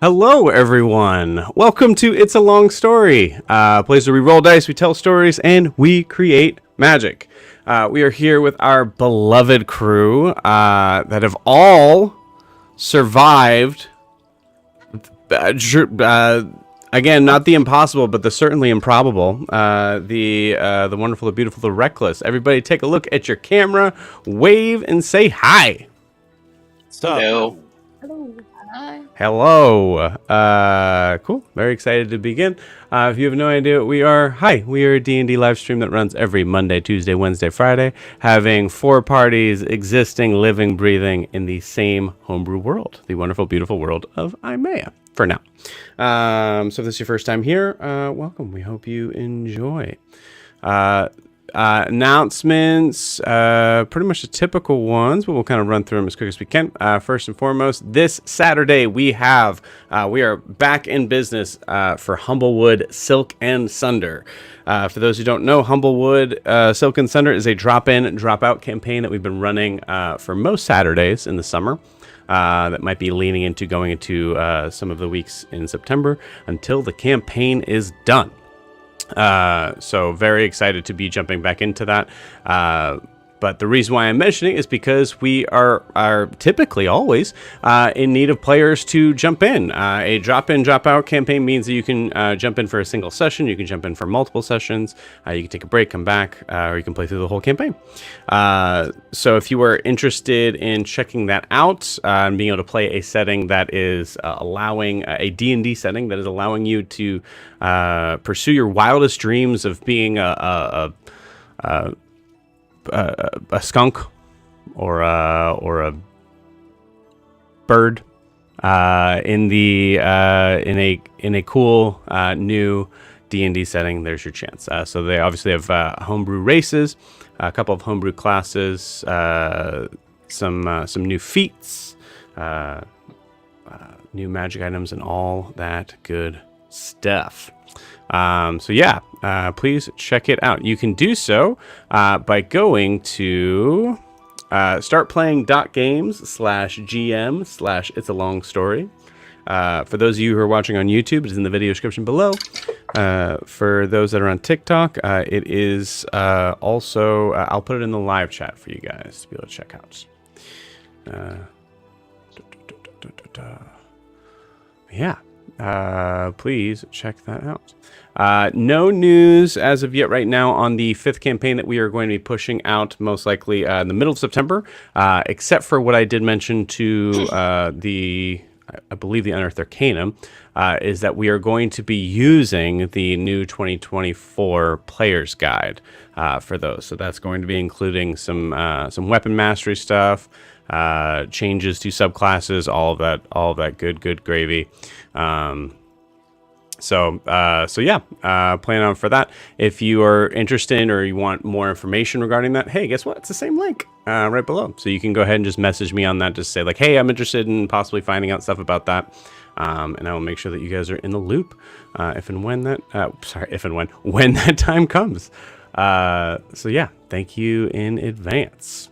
Hello, everyone. Welcome to It's a Long Story, a place where we roll dice, we tell stories, and we create magic. We are here with our beloved crew that have all survived. Again, not the impossible, but the certainly improbable. The wonderful, the beautiful, the reckless. Everybody, take a look at your camera, wave, and say hi. What's up? Hello. Hello. Hi. Hello. Cool. Very excited to begin. If you have no idea what we are, we are a D&D live stream that runs every Monday, Tuesday, Wednesday, Friday, having 4 parties existing, living, breathing in the same homebrew world, the wonderful, beautiful world of Imea, for now. So if this is your first time here, welcome. We hope you enjoy. Announcements, pretty much the typical ones, but we'll kind of run through them as quick as we can. First and foremost, this Saturday we are back in business for Humblewood Silk and Sunder. For those who don't know, Humblewood Silk and Sunder is a drop-in, drop-out campaign that we've been running for most Saturdays in the summer. That might be leaning into going into some of the weeks in September until the campaign is done. So very excited to be jumping back into that. But the reason why I'm mentioning is because we are typically always in need of players to jump in. A drop-in, drop-out campaign means that you can jump in for a single session, you can jump in for multiple sessions, you can take a break, come back, or you can play through the whole campaign. So if you are interested in checking that out, and being able to play a setting that is allowing a D&D setting that is allowing you to pursue your wildest dreams of being a skunk or a bird in a cool new D&D setting, there's your chance. So they obviously have homebrew races, a couple of homebrew classes, some new feats, new magic items, and all that good stuff. So yeah, please check it out. You can do so by going to startplaying.games/GM/It's a Long Story. For those of you who are watching on YouTube, it's in the video description below. For those that are on TikTok, it is also, I'll put it in the live chat for you guys to be able to check out. Yeah. Please check that out. No news as of yet right now on the 5th campaign that we are going to be pushing out most likely in the middle of September, except for what I did mention to I believe the Unearthed Arcanum, is that we are going to be using the new 2024 Player's Guide for those. So that's going to be including some weapon mastery stuff, changes to subclasses, all of that good gravy. So yeah, plan on for that. If you are interested or you want more information regarding that, hey, guess what? It's the same link right below. So you can go ahead and just message me on that. Just say like, hey, I'm interested in possibly finding out stuff about that. And I will make sure that you guys are in the loop when that time comes. So yeah, thank you in advance.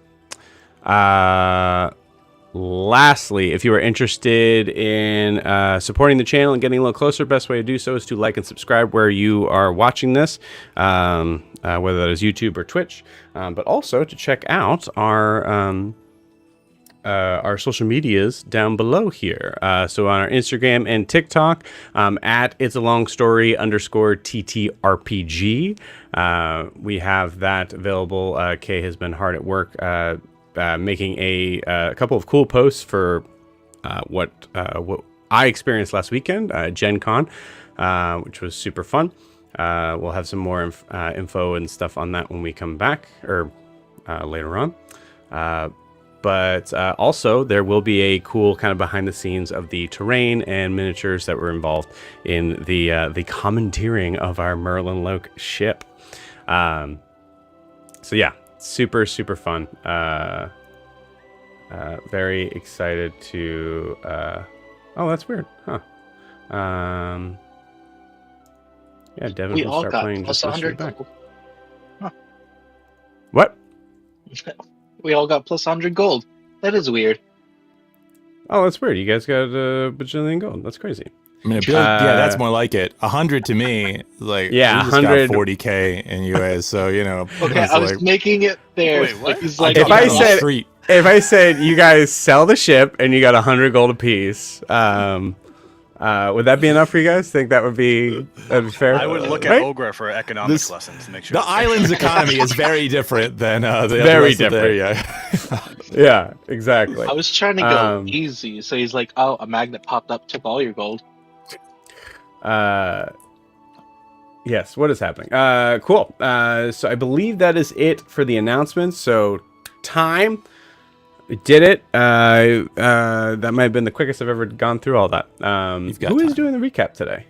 Lastly, if you are interested in supporting the channel and getting a little closer, best way to do so is to like and subscribe where you are watching this, whether that is YouTube or Twitch, but also to check out our social medias down below here. So on our Instagram and TikTok, at It's a Long Story _TTRPG. We have that available. Kay has been hard at work making a couple of cool posts for what I experienced last weekend, Gen Con, which was super fun. We'll have some more info and stuff on that when we come back, or later on. But also there will be a cool kind of behind the scenes of the terrain and miniatures that were involved in the commandeering of our Merlenloke ship. So yeah, super fun. Very excited to oh, that's weird, huh? Yeah, Devin We will all start got playing plus just 100 back. gold. Huh. What? We all got plus 100 gold. That is weird. Oh, that's weird. You guys got a bajillion gold. That's crazy. I mean, yeah, that's more like it. 100 to me, like yeah, we just got 100 40K in UA, so Okay, I was like, making it fair. Wait, what? He's I like, if dropped I it on the said street. if I said you guys sell the ship and you got 100 gold apiece, would that be enough for you guys? Think that'd be fair? I would look at Right? Ogre for economics lessons to make sure. The island's economy is very different than the Very rest of the different. area. Yeah, exactly. I was trying to go easy, so he's like, oh, a magnet popped up, took all your gold. Yes, what is happening? Cool. So I believe that is it for the announcements. So time. We did it. That might have been the quickest I've ever gone through all that. Who is doing the recap today?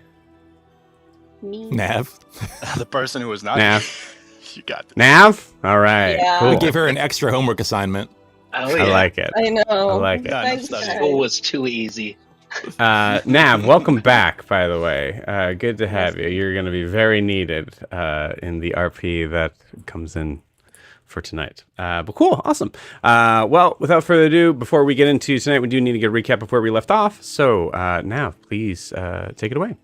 Me. Nav. The person who was not. Nav. You got this. Nav? All right. Yeah. Cool. We gave her an extra homework assignment. Oh, yeah. I like it. I know. I like it. Yeah, Thanks, that's- guys. School was too easy. Nav, welcome back, by the way. Good to have you. You're going to be very needed in the RP that comes in for tonight. But cool, awesome. Well, without further ado, before we get into tonight, we do need to get a recap of where we left off. So, Nav, please take it away.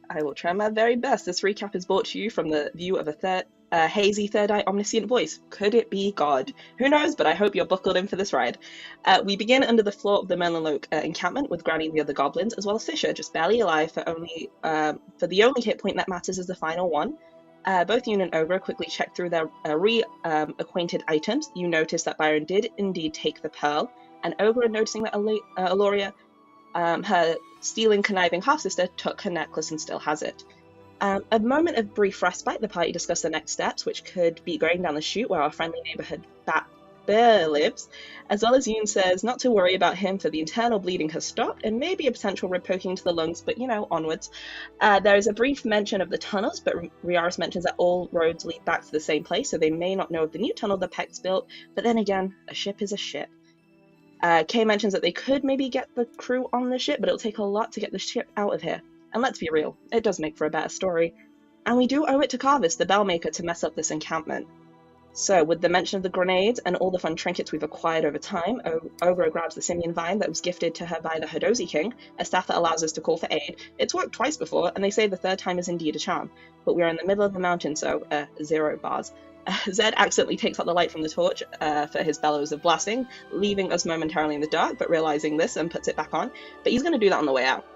I will try my very best. This recap is brought to you from the view of a hazy third-eye omniscient voice. Could it be God? Who knows, but I hope you're buckled in for this ride. We begin under the floor of the Merlenloke encampment with Granny and the other goblins, as well as Fisher, just barely alive for the only hit point that matters is the final one. Both Yoon and Ogre quickly check through their acquainted items. You notice that Byron did indeed take the pearl, and Ogre, noticing that Aloria, her stealing, conniving half-sister, took her necklace and still has it. A moment of brief respite, the party discussed the next steps, which could be going down the chute where our friendly neighborhood bat bear lives, as well as Yoon says not to worry about him for the internal bleeding has stopped and maybe a potential rib poking to the lungs, but onwards. There is a brief mention of the tunnels, but Riaris mentions that all roads lead back to the same place, so they may not know of the new tunnel the Peck's built, but then again, a ship is a ship. Kay mentions that they could maybe get the crew on the ship, but it'll take a lot to get the ship out of here. And let's be real, it does make for a better story. And we do owe it to Carvis, the bellmaker, to mess up this encampment. So, with the mention of the grenades and all the fun trinkets we've acquired over time, Ogre grabs the Simian Vine that was gifted to her by the Hadozi King, a staff that allows us to call for aid. It's worked twice before, and they say the third time is indeed a charm. But we are in the middle of the mountain, so, 0 bars. Zed accidentally takes out the light from the torch for his bellows of blasting, leaving us momentarily in the dark, but realizing this and puts it back on. But he's going to do that on the way out.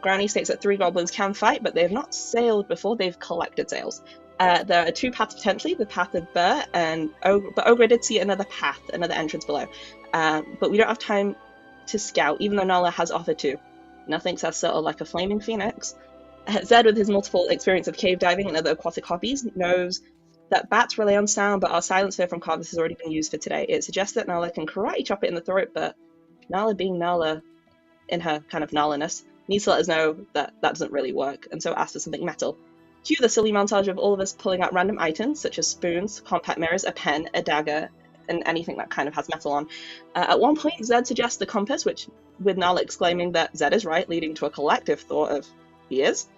Granny states that 3 goblins can fight, but they have not sailed before, they've collected sails. There are 2 paths potentially, the path of Burr and Ogre, but Ogre did see another path, another entrance below. But we don't have time to scout, even though Nala has offered to. Nothing's as subtle like a flaming phoenix. Zed, with his multiple experience of cave diving and other aquatic hobbies, knows that bats rely on sound, but our silence fear from Carvis has already been used for today. It suggests that Nala can karate chop it in the throat, but Nala being Nala in her kind of Nala-ness, needs to let us know that that doesn't really work, and so asks for something metal. Cue the silly montage of all of us pulling out random items, such as spoons, compact mirrors, a pen, a dagger, and anything that kind of has metal on. At one point, Zed suggests the compass, which, with Nala exclaiming that Zed is right, leading to a collective thought of, he is?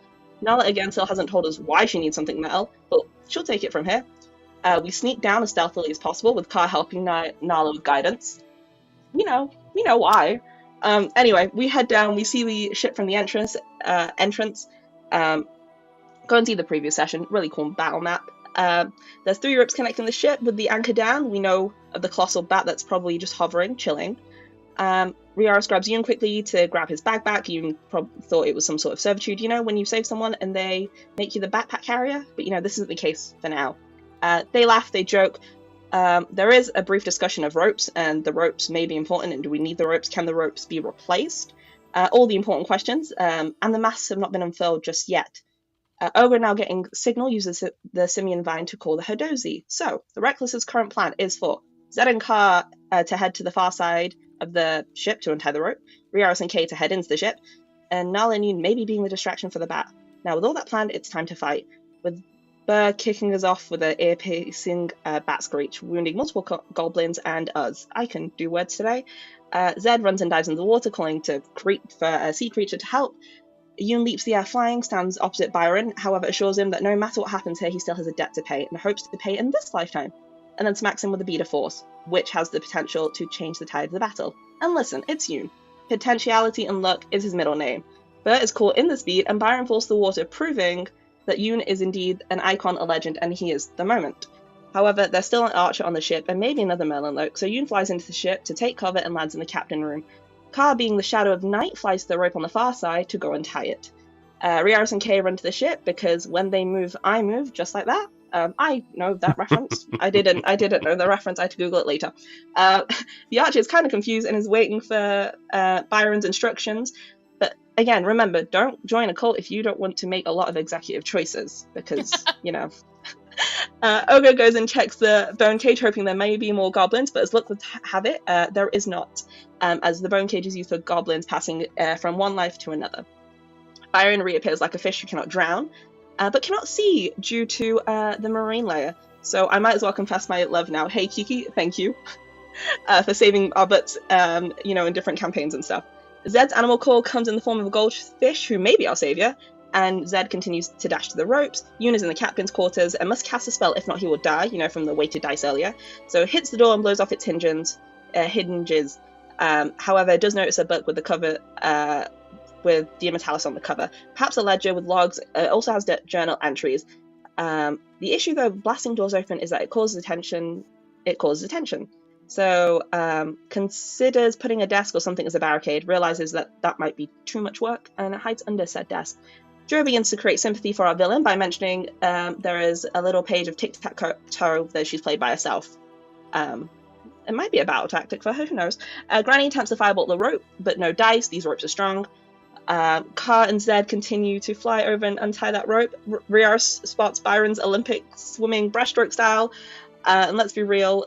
Nala again still hasn't told us why she needs something metal, but she'll take it from here. We sneak down as stealthily as possible, with Car helping Nala with guidance. We know why. Anyway, we head down, we see the ship from the entrance. Go and see the previous session, really cool battle map. There's 3 ropes connecting the ship. With the anchor down, we know of the colossal bat that's probably just hovering, chilling. Riaris grabs Yoon quickly to grab his bag back. Yoon probably thought it was some sort of servitude, when you save someone and they make you the backpack carrier? But this isn't the case for now. They laugh, they joke. There is a brief discussion of ropes, and the ropes may be important, and do we need the ropes? Can the ropes be replaced? All the important questions, and the masks have not been unfurled just yet. Ogre, now getting signal, uses the Simian Vine to call the Hadozi. So, the Wreckless's current plan is for Zed and Car to head to the far side of the ship to untie the rope, Riaris and Kay to head into the ship, and Nala and Yoon maybe being the distraction for the bat. Now, with all that planned, it's time to fight, with Burr kicking us off with an ear-piercing bat screech, wounding multiple goblins and us. I can do words today. Zed runs and dives into the water, calling for a sea creature to help. Yoon leaps the air flying, stands opposite Byron, however assures him that no matter what happens here, he still has a debt to pay, and hopes to pay in this lifetime, and then smacks him with a bead of force, which has the potential to change the tide of the battle. And listen, it's Yoon. Potentiality and Luck is his middle name. Bert is caught in the speed, and Byron falls to the water, proving that Yoon is indeed an icon, a legend, and he is the moment. However, there's still an archer on the ship, and maybe another Merlenloke, so Yoon flies into the ship to take cover and lands in the captain room. Ka, being the shadow of night, flies to the rope on the far side to go untie it. Riaris and Kay run to the ship, because when they move, I move, just like that. I know that reference. I didn't know the reference. I had to Google it later. The archer is kind of confused and is waiting for Byron's instructions. But again, remember, don't join a cult if you don't want to make a lot of executive choices, because, you know. Ogre goes and checks the bone cage, hoping there may be more goblins, but as luck would have it, there is not, as the bone cage is used for goblins passing from one life to another. Byron reappears like a fish who cannot drown, but cannot see due to the marine layer. So I might as well confess my love now. Hey Kiki, thank you for saving our butts, in different campaigns and stuff. Zed's animal call comes in the form of a goldfish who may be our savior, and Zed continues to dash to the ropes. Yoon is in the captain's quarters and must cast a spell, if not he will die, from the weighted dice earlier. So hits the door and blows off its hinges. However, it does notice a book with the cover, with Diametalis on the cover. Perhaps a ledger with logs. It also has journal entries. The issue, though, blasting doors open is that it causes attention. So considers putting a desk or something as a barricade, realizes that might be too much work, and it hides under said desk. Joe begins to create sympathy for our villain by mentioning there is a little page of tic-tac-toe that she's played by herself. It might be a battle tactic for her, who knows. Granny attempts to firebolt the rope, but no dice, these ropes are strong. Ka and Zed continue to fly over and untie that rope. Riaris spots Byron's Olympic swimming breaststroke style, and let's be real,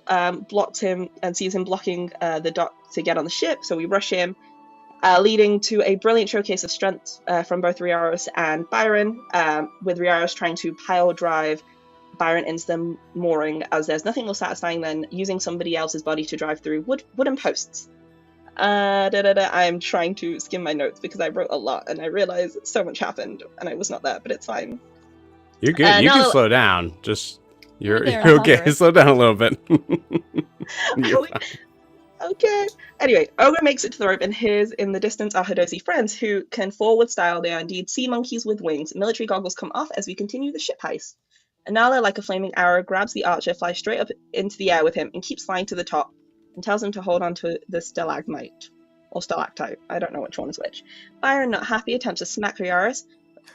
blocks him and sees him blocking the dock to get on the ship, so we rush him, leading to a brilliant showcase of strength from both Riaris and Byron, with Riaris trying to pile drive Byron into the mooring, as there's nothing more satisfying than using somebody else's body to drive through wooden posts. I'm trying to skim my notes because I wrote a lot and I realized so much happened and I was not there, but it's fine. You're good. You can slow down. Just you're okay. Slow down a little bit. Okay. Anyway, Ogre makes it to the rope and hears in the distance our Hadosi friends, who can forward style. They are indeed sea monkeys with wings. Military goggles come off as we continue the ship heist. Anala, like a flaming arrow, grabs the archer, flies straight up into the air with him, and keeps flying to the top, and tells him to hold on to the stalagmite. Or stalactite. I don't know which one is which. Byron, not happy, attempts to smack Riaris,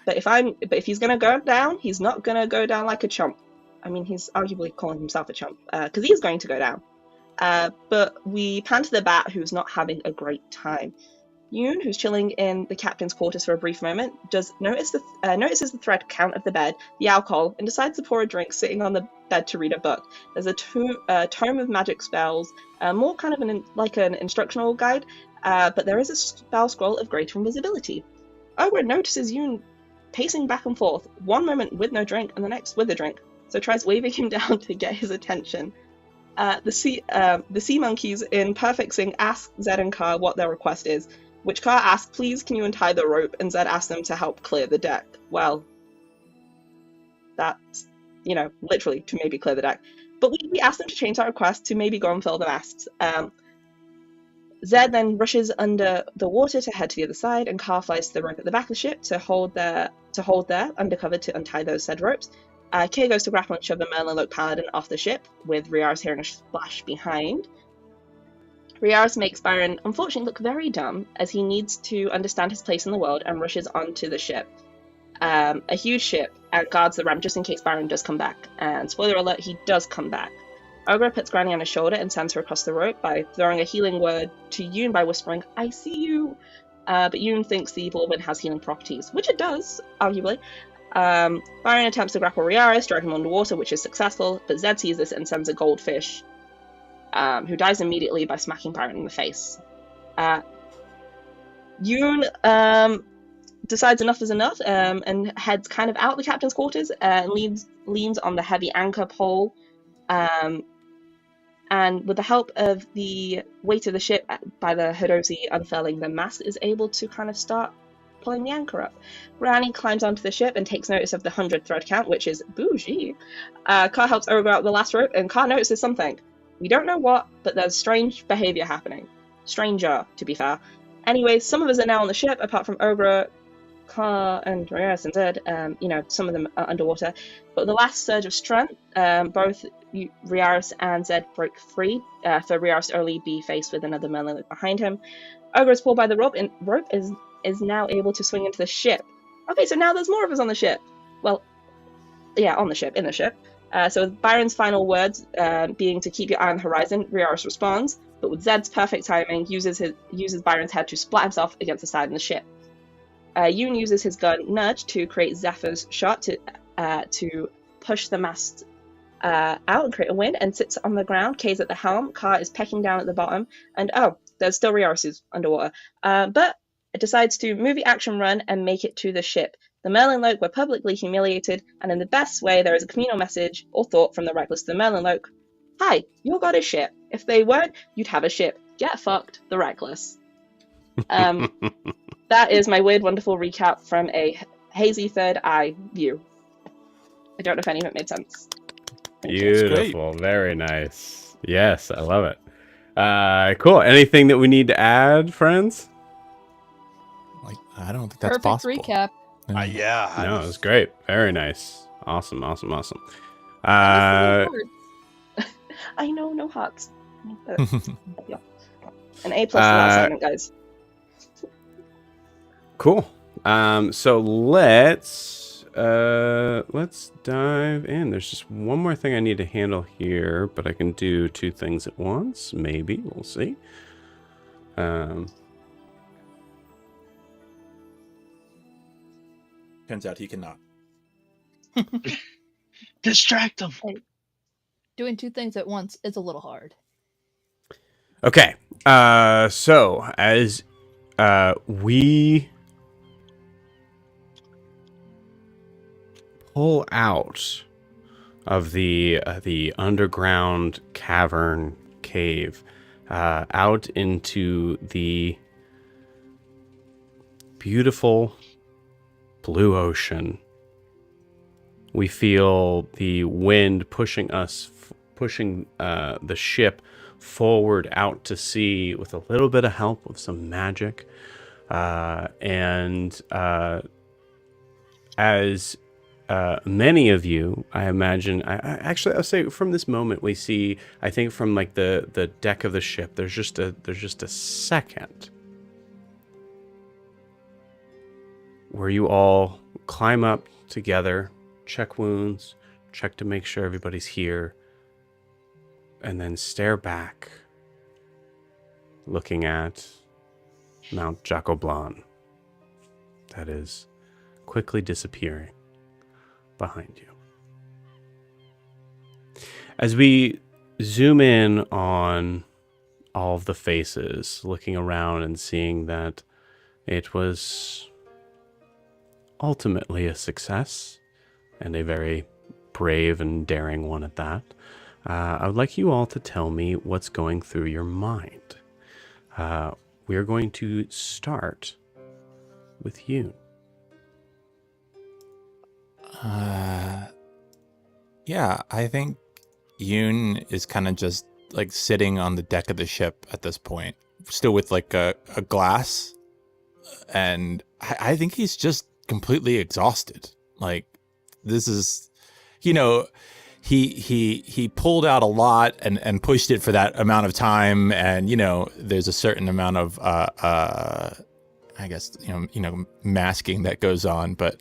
but if he's gonna go down, he's not gonna go down like a chump. I mean, he's arguably calling himself a chump, because he is going to go down. But we pan to the bat, who's not having a great time. Yoon, who's chilling in the captain's quarters for a brief moment, notices the thread count of the bed, the alcohol, and decides to pour a drink sitting on the bed to read a book. There's a tome of magic spells, more kind of an instructional guide, but there is a spell scroll of greater invisibility. Ogre notices Yoon pacing back and forth, one moment with no drink and the next with a drink, so tries waving him down to get his attention. The sea monkeys in perfect sync ask Zed and Ka what their request is, which Ka asks, please can you untie the rope, and Zed asks them to help clear the deck. Well, that's, literally to maybe clear the deck. But we ask them to change that request to maybe go and fill the masts. Zed then rushes under the water to head to the other side, and Ka flies to the rope at the back of the ship to hold there undercover to untie those said ropes. Kay goes to grapple and shove the Merlenloke paladin off the ship, with Riaris hearing a splash behind. Riaris makes Byron unfortunately look very dumb, as he needs to understand his place in the world and rushes onto the ship. A huge ship, and guards the ramp just in case Byron does come back. And spoiler alert, he does come back. Ogre puts Granny on his shoulder and sends her across the rope by throwing a healing word to Yoon by whispering, I see you! But Yoon thinks the whirlwind has healing properties, which it does, arguably. Byron attempts to grapple Riaris, drag him underwater, which is successful, but Zed sees this and sends a goldfish, who dies immediately by smacking Byron in the face. Yoon decides enough is enough, and heads kind of out the captain's quarters, and leans on the heavy anchor pole, and with the help of the weight of the ship by the Hadosi unfurling the mast, is able to kind of start pulling the anchor up. Rani climbs onto the ship and takes notice of the 100 thread count, which is bougie. Ka helps Ogre out the last rope, and Ka notices something. We don't know what, but there's strange behavior happening. Stranger, to be fair. Anyway, some of us are now on the ship, apart from Ogre, Car, and Riaris and Zed. Some of them are underwater. But the last surge of strength, both Riaris and Zed broke free, for Riaris to only be faced with another Merlenloke behind him. Ogre is pulled by the rope, and rope is now able to swing into the ship. Okay, so now there's more of us on the ship. Well, yeah, on the ship, in the ship. So with Byron's final words being to keep your eye on the horizon, Riaris responds, but with Zed's perfect timing, uses Byron's head to splat himself against the side of the ship. Yoon uses his gun Nudge to create Zephyr's shot to push the mast out and create a wind, and sits on the ground. Kay's at the helm, Car is pecking down at the bottom, and there's still Riaris who's underwater. But it decides to move the action run and make it to the ship. The Merlenloke were publicly humiliated, and in the best way, there is a communal message or thought from the Wreckless to the Merlenloke. Hi, you got a ship. If they weren't, you'd have a ship. Get fucked, the Wreckless. That is my weird, wonderful recap from a hazy third eye view. I don't know if any of it made sense. Beautiful. Very nice. Yes, I love it. Cool. Anything that we need to add, friends? Like, I don't think that's Perfect possible. recap. Yeah. No, it was great. Very nice. Awesome. I know, no hearts. Yeah. An A+ for that segment, guys. Cool. So let's dive in. There's just one more thing I need to handle here, but I can do two things at once. Maybe. We'll see. Turns out he cannot. Distract him. Doing two things at once is a little hard. Okay. So as we pull out of the underground cavern cave, out into the beautiful blue ocean, we feel the wind pushing the ship forward out to sea with a little bit of help of some magic. As many of you, I imagine, I'll say from this moment we see, I think from like the deck of the ship, there's just a second where you all climb up together, check wounds, check to make sure everybody's here, and then stare back, looking at Mount Jacoblan that is quickly disappearing behind you. As we zoom in on all of the faces, looking around and seeing that it was ultimately a success, and a very brave and daring one at that, I would like you all to tell me what's going through your mind. We're going to start with Yoon. Yeah, I think Yoon is kind of just like sitting on the deck of the ship at this point, still with like a glass, and I think he's just completely exhausted. Like, this is, he pulled out a lot and pushed it for that amount of time, and there's a certain amount of I guess masking that goes on, but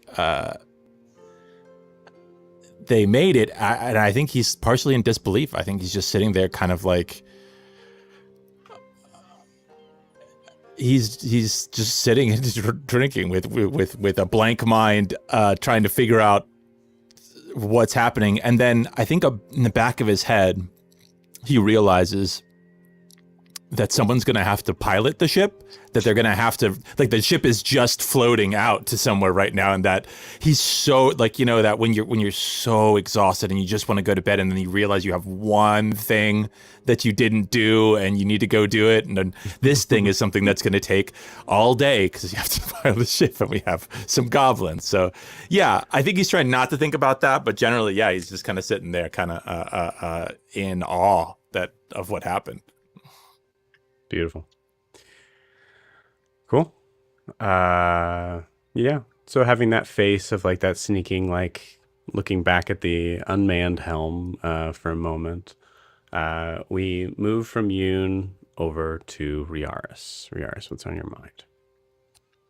they made it, and I think he's partially in disbelief. I think he's just sitting there kind of like he's just sitting and drinking with a blank mind, trying to figure out what's happening. And then I think in the back of his head, he realizes that someone's going to have to pilot the ship, that they're going to have to, like, the ship is just floating out to somewhere right now. And that he's so, like, that when you're so exhausted and you just want to go to bed, and then you realize you have one thing that you didn't do and you need to go do it. And then this thing is something that's going to take all day because you have to pilot the ship and we have some goblins. So yeah, I think he's trying not to think about that, but generally, yeah, he's just kind of sitting there kind of in awe of what happened. Beautiful. Cool. Yeah. So having that face of like that sneaking, like looking back at the unmanned helm for a moment, we move from Yoon over to Riaris. Riaris, what's on your mind?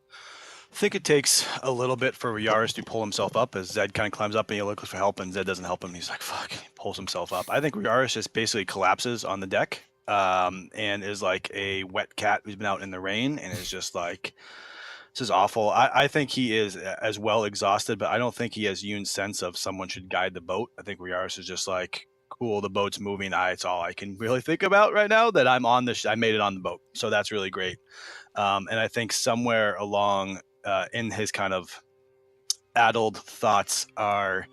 I think it takes a little bit for Yaris to pull himself up as Zed kind of climbs up and he looks for help and Zed doesn't help him. He's like, fuck, he pulls himself up. I think Yaris just basically collapses on the deck and is like a wet cat who's been out in the rain and is just like, this is awful. I think he is as well exhausted, but I don't think he has Yoon's sense of someone should guide the boat. I think Riaris is just like, cool, the boat's moving. It's all I can really think about right now that I'm on I made it on the boat. So that's really great. And I think somewhere along in his kind of addled thoughts are,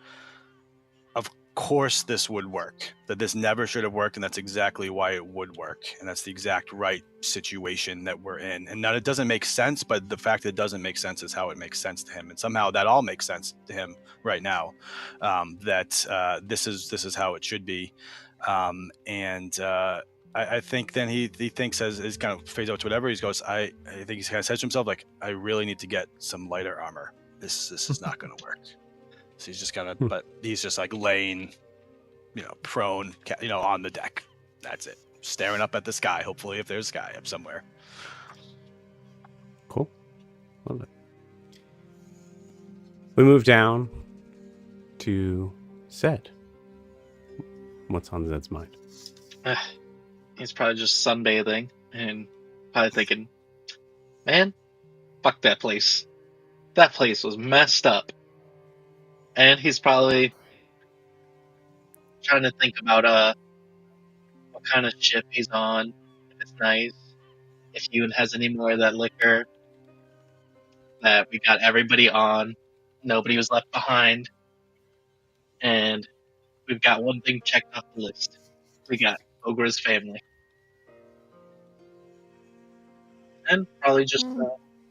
of course this would work, that this never should have worked, and that's exactly why it would work, and that's the exact right situation that we're in. And now it doesn't make sense, but the fact that it doesn't make sense is how it makes sense to him, and somehow that all makes sense to him right now. That this is how it should be, I think then he thinks as kind of fades out to whatever, he goes, I think he's kind of says to himself, like, I really need to get some lighter armor. This is not going to work. So he's just kind of, but he's just like laying, prone, on the deck. That's it. Staring up at the sky, hopefully, if there's sky up somewhere. Cool. Love it. We move down to Zed. What's on Zed's mind? He's probably just sunbathing and probably thinking, man, fuck that place. That place was messed up. And he's probably trying to think about what kind of ship he's on, if it's nice, if Yoon has any more of that liquor, that we got everybody on, nobody was left behind, and we've got one thing checked off the list. We got Ogre's family. And probably just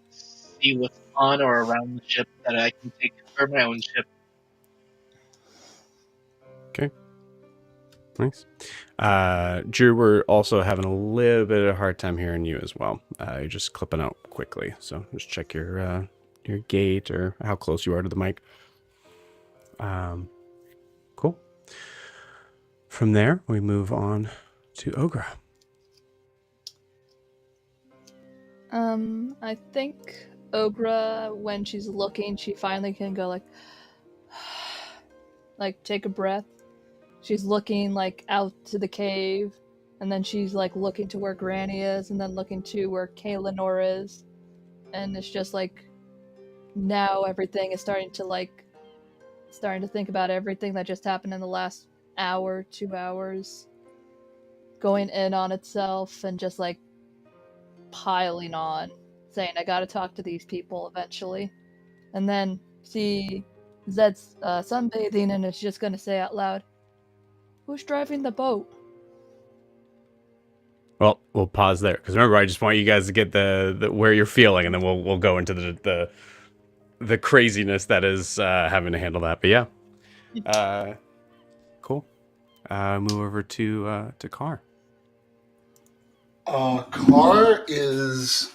see what's on or around the ship that I can take for my own ship. Okay. Nice. Drew, we're also having a little bit of a hard time hearing you as well. You're just clipping out quickly, so just check your gate or how close you are to the mic. Cool. From there, we move on to Ogre. I think Ogre, when she's looking, she finally can go like take a breath. She's looking like out to the cave, and then she's like looking to where Granny is, and then looking to where Kaelinor is, and it's just like now everything is starting to think about everything that just happened in the last hour, 2 hours, going in on itself and just like piling on, saying I gotta talk to these people eventually. And then see Zed's sunbathing, and it's just gonna say out loud, who's driving the boat? Well, we'll pause there because remember, I just want you guys to get the where you're feeling, and then we'll go into the craziness that is having to handle that. But yeah, cool. Move over to Car. Car is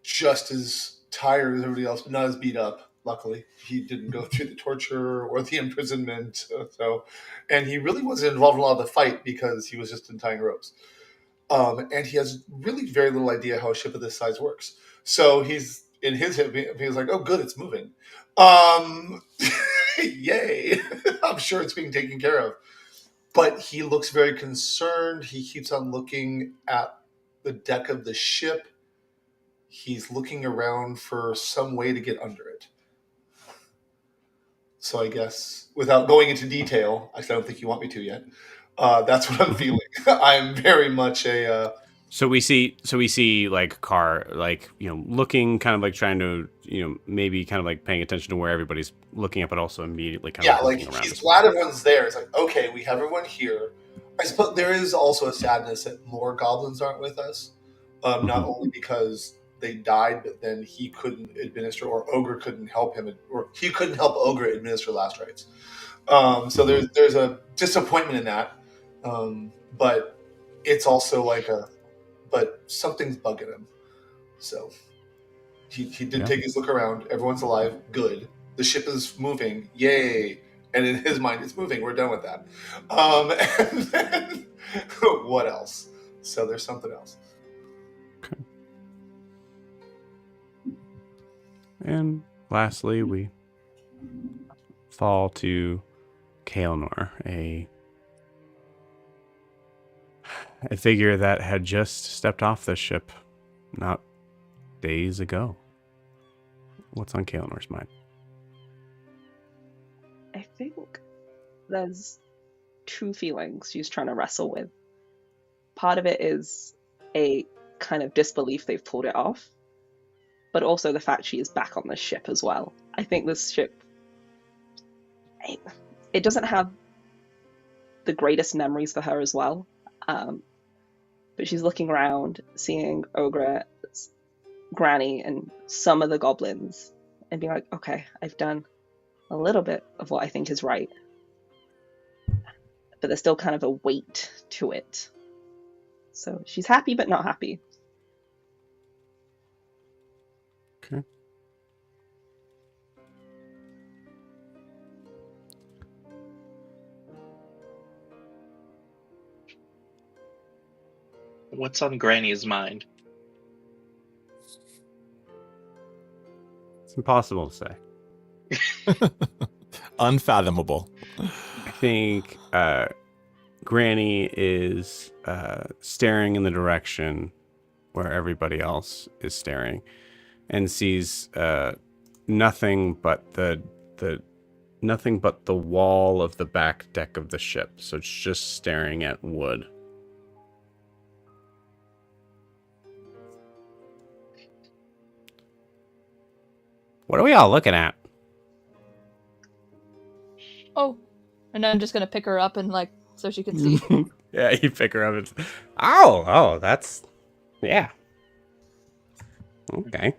just as tired as everybody else, but not as beat up. Luckily, he didn't go through the torture or the imprisonment. And he really wasn't involved in a lot of the fight because he was just untying ropes. And he has really very little idea how a ship of this size works. So he's in his head, he was like, "Oh, good, it's moving. Yay! I'm sure it's being taken care of." But he looks very concerned. He keeps on looking at the deck of the ship. He's looking around for some way to get under it. So I guess, without going into detail, I don't think you want me to yet. That's what I'm feeling. I'm very much a... So we see like Car, like, looking, kind of like trying to, maybe kind of like paying attention to where everybody's looking at, but also immediately kind of looking around. He's glad everyone's there. It's like, okay, we have everyone here. I suppose there is also a sadness that more goblins aren't with us. Not only because they died, but then he couldn't administer, or Ogre couldn't help him, or he couldn't help Ogre administer last rites. So there's a disappointment in that. But it's also like but something's bugging him. So he did Yeah. take his look around. Everyone's alive. Good. The ship is moving. Yay. And in his mind, it's moving. We're done with that. And then, what else? So there's something else. And lastly, we fall to Kaelnor, a figure that had just stepped off the ship not days ago. What's on Kaelnor's mind? I think there's two feelings she's trying to wrestle with. Part of it is a kind of disbelief they've pulled it off, but also the fact she is back on this ship as well. I think this ship, it doesn't have the greatest memories for her as well. But she's looking around, seeing Ogre, Granny, and some of the goblins, and being like, okay, I've done a little bit of what I think is right. But there's still kind of a weight to it. So she's happy, but not happy. Okay. What's on Granny's mind? It's impossible to say. Unfathomable. I think Granny is staring in the direction where everybody else is staring, and sees nothing but the wall of the back deck of the ship. So it's just staring at wood. What are we all looking at? Oh, and I'm just gonna pick her up and like so she can see. Yeah, you pick her up and oh, that's yeah. Okay.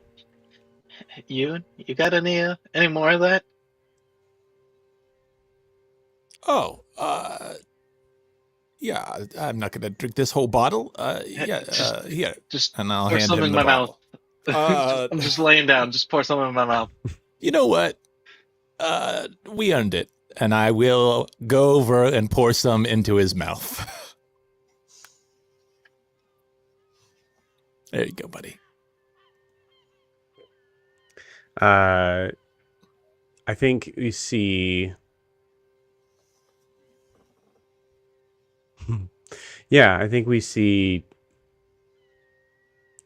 You got any more of that? Oh, yeah. I'm not gonna drink this whole bottle. Yeah, here, Just and I'll pour hand some him in the my bottle. I'm just laying down. Just pour some in my mouth. You know what? We earned it, and I will go over and pour some into his mouth. There you go, buddy. I think we see. Yeah, I think we see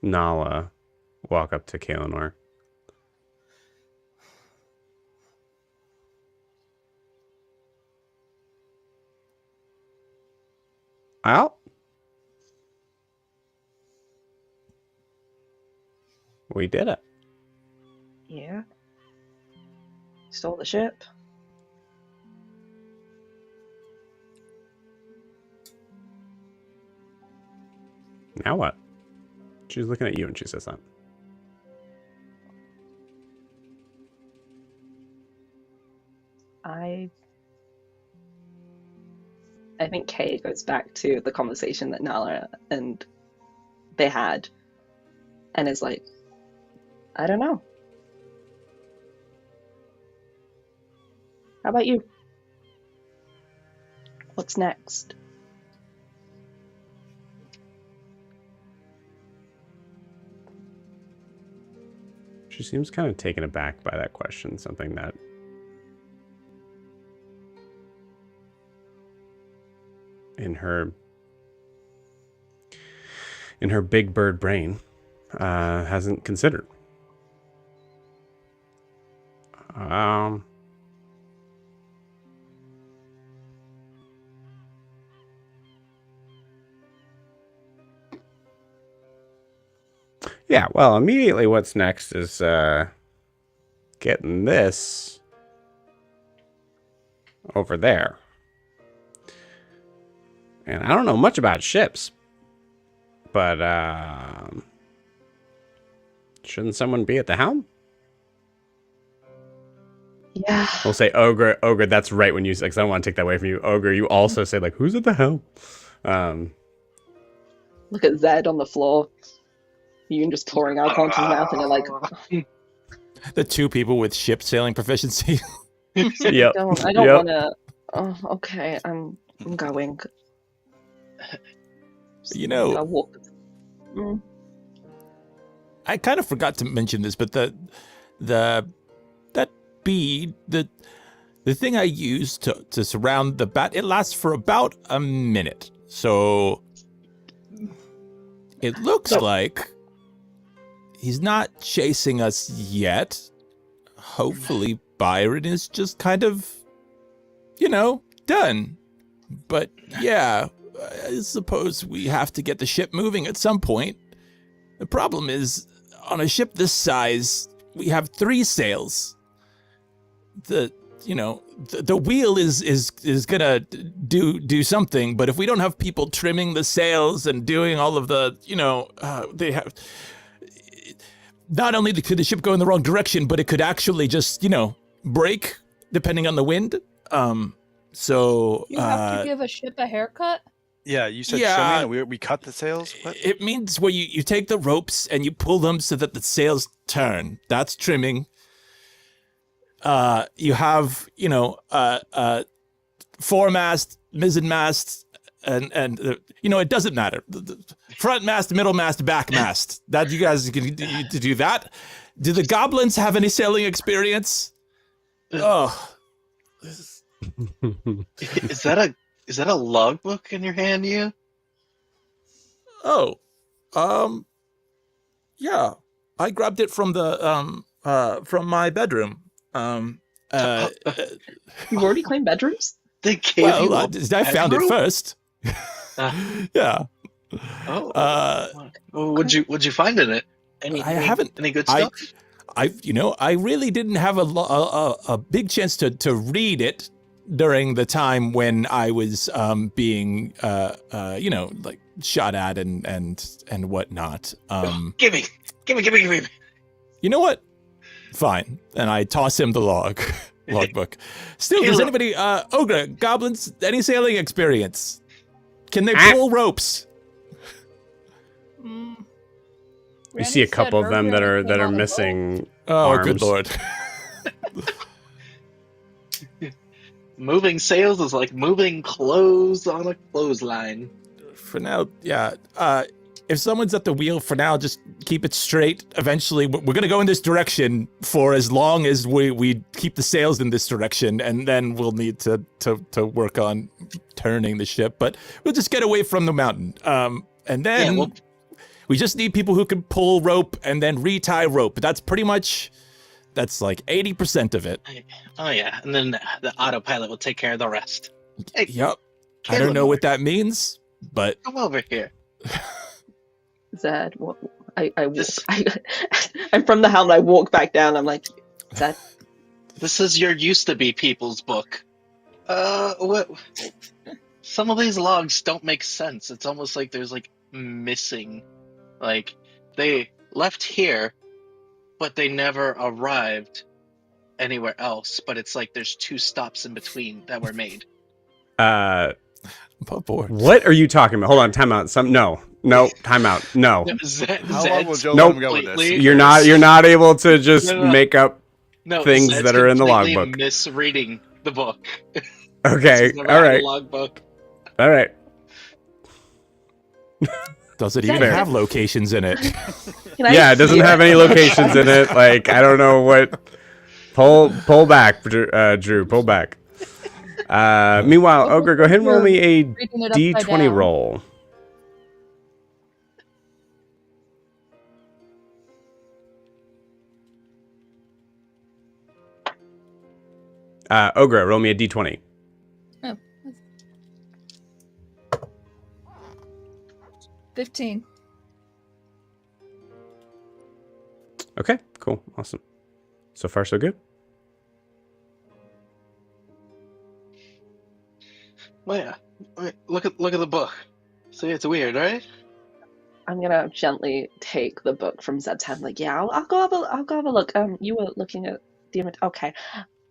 Nala walk up to Kaelnor. Well, we did it. Yeah. Stole the ship. Now what? She's looking at you and she says that. I think Kay goes back to the conversation that Nala and they had, and is like, I don't know. How about you? What's next? She seems kind of taken aback by that question, something that in her big bird brain hasn't considered. Yeah, well, immediately what's next is getting this over there. And I don't know much about ships, but shouldn't someone be at the helm? Yeah. We'll say Ogre, that's right when you say, because I don't want to take that away from you. Ogre, you also say, like, who's at the helm? look at Zed on the floor. You just pouring alcohol into his mouth, and you're like, The two people with ship sailing proficiency. Yep. I don't Yep. want to. Oh, okay, I'm going. You know, I'll walk. Mm. I kind of forgot to mention this, but that bead, the thing I used to surround the bat, it lasts for about a minute. So it looks like he's not chasing us yet. Hopefully Byron is just kind of, done. But yeah, I suppose we have to get the ship moving at some point. The problem is, on a ship this size, we have 3 sails. The wheel is gonna do something, but if we don't have people trimming the sails and doing all of the, they have. Not only could the ship go in the wrong direction, but it could actually just, break depending on the wind. So You have to give a ship a haircut? Yeah, you said Yeah. trimming and we cut the sails? What? It means where you take the ropes and you pull them so that the sails turn. That's trimming. You have, foremast, mizzenmast, and it doesn't matter. The front mast, middle mast, back mast. That you guys can do that. Do the goblins have any sailing experience? Oh, Is that a logbook in your hand, you? Yeah. I grabbed it from the from my bedroom. You've already claimed bedrooms? They gave you Well, a I found it bedroom? first. Yeah. Oh, what'd you find in it? Any good stuff? I really didn't have a big chance to read it during the time when I was being like shot at and whatnot. Give me. You know what? Fine. And I toss him the logbook. Still, does anybody Ogre, goblins, any sailing experience? Can they pull ropes? You see a couple of them that are missing. Oh, arms. good lord. Moving sails is like moving clothes on a clothesline. For now, yeah. If someone's at the wheel, for now, just keep it straight. Eventually, we're going to go in this direction for as long as we keep the sails in this direction, and then we'll need to work on turning the ship. But we'll just get away from the mountain. And then we just need people who can pull rope and then retie rope. That's like 80% of it. Oh yeah, and then the autopilot will take care of the rest. Hey, Yep. I don't know what that means, but come over here. Zed, I'm from the helm. I walk back down. I'm like, Zed. This is your used to be people's book. What? Some of these logs don't make sense. It's almost like there's like missing, like they left here, but they never arrived anywhere else. But it's like there's 2 stops in between that were made. What are you talking about? Hold on, time out. No, time out. No. How long will Joe Nope. let him go with this? You're not able to just make up things Zed's that are in the completely logbook. misreading the book. Okay, This is all right. Logbook. All right. does it even Fair. have locations in it? Yeah, it doesn't have any locations in it. Like, I don't know what. Pull back, Drew. Pull back. Meanwhile, Ogre, go ahead and roll me a D20 roll. Ogre, roll me a D20. Oh. 15. Okay, cool. Awesome. So far, so good. Well, yeah. Wait, look at the book. See, it's weird, right? I'm gonna gently take the book from Zed's hand. Like, yeah, I'll go have a look. You were looking at the image. Okay,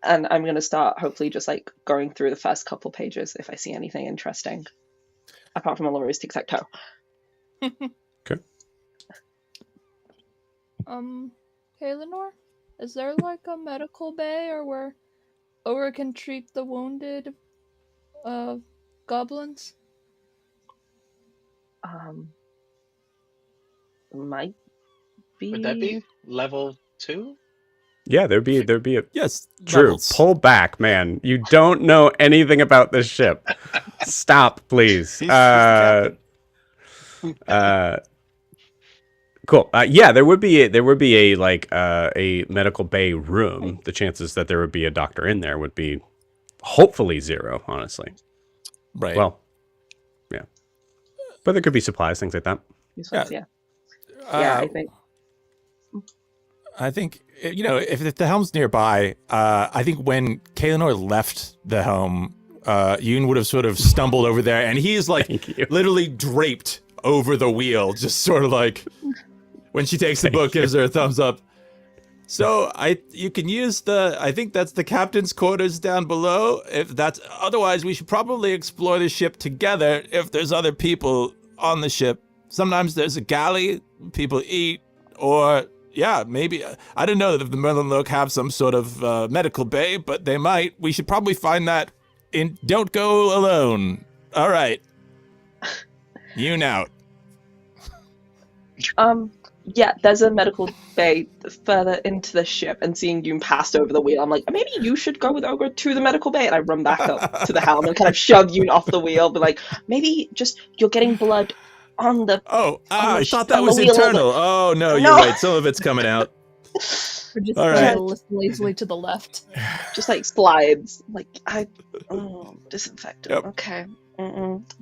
and I'm gonna start hopefully just like going through the first couple pages if I see anything interesting, apart from a Laurie's tic-tac-toe. Okay. Kaelinor, is there like a medical bay or where Ogre can treat the wounded goblins? Might be. Would that be level 2? Yeah, there'd be a Yes, Drew, levels. pull back, man. You don't know anything about this ship. Stop, please. He's the Cool. Yeah, there would be a medical bay room. The chances that there would be a doctor in there would be hopefully 0, honestly. Right. Well, yeah. But there could be supplies, things like that. Yeah. Yeah, I think, if the helm's nearby, I think when Kaelinor left the helm, Yoon would have sort of stumbled over there, and he's like Thank you. literally draped over the wheel, just sort of like when she takes the book, gives her a thumbs up. So you can use I think that's the captain's quarters down below. Otherwise, we should probably explore the ship together if there's other people on the ship. Sometimes there's a galley, people eat, or yeah, maybe, I don't know if the Merlenloke have some sort of medical bay, but they might. We should probably find that don't go alone. All right. Yoon out. Yeah, there's a medical bay further into the ship, and seeing Yoon passed over the wheel, I'm like, maybe you should go with Ogre to the medical bay, and I run back up to the helm and kind of shove Yoon off the wheel, but like, maybe just you're getting blood on the. I thought that on the was wheel of internal. Oh no, you're No. right. Some of it's coming out. Or just All right. lazily to the left? Just like slides, like disinfectant. Yep. Okay,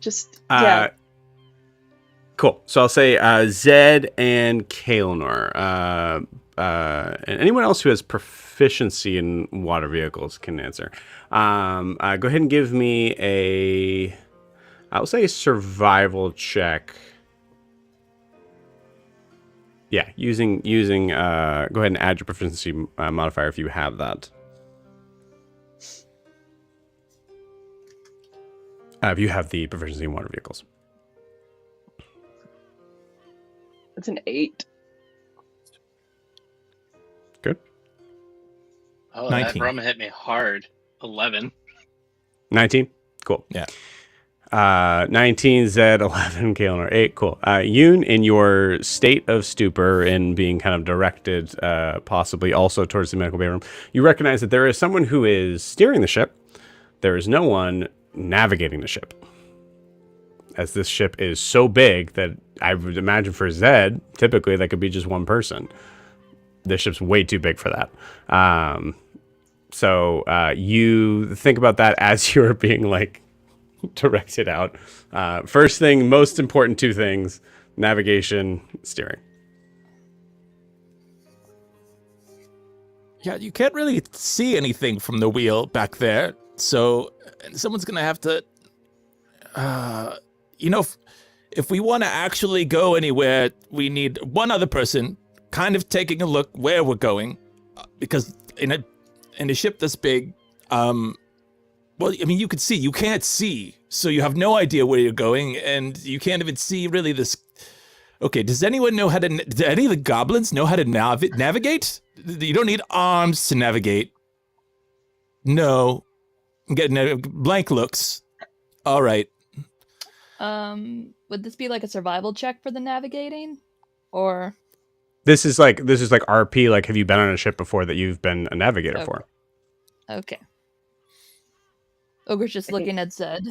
just yeah. Cool. So I'll say Zed and Kaelinor. And anyone else who has proficiency in water vehicles can answer. Go ahead and give me I'll say a survival check. Yeah, using go ahead and add your proficiency modifier if you have that. If you have the proficiency in water vehicles. It's an 8. Good. Oh, 19. that rum hit me hard. 11. 19? Cool. Yeah. 19, Zed, 11, Kaelinor, 8. Cool. Yoon, in your state of stupor and being kind of directed possibly also towards the medical bay room, you recognize that there is someone who is steering the ship. There is no one navigating the ship. As this ship is so big that I would imagine for Zed, typically that could be just one person. This ship's way too big for that. So you think about that as you're being like directed out. First thing, most important 2 things, navigation, steering. Yeah, you can't really see anything from the wheel back there, so someone's gonna have to, if we want to actually go anywhere, we need one other person kind of taking a look where we're going, because in a ship this big, well, I mean, you can't see, so you have no idea where you're going, and you can't even see really this. Okay, does anyone know do any of the goblins know how to navigate? You don't need arms to navigate. No. I'm getting blank looks. All right. Would this be like a survival check for the navigating? Or This is like RP, like have you been on a ship before that you've been a navigator Okay. for? okay. Ogre's just looking at Zed.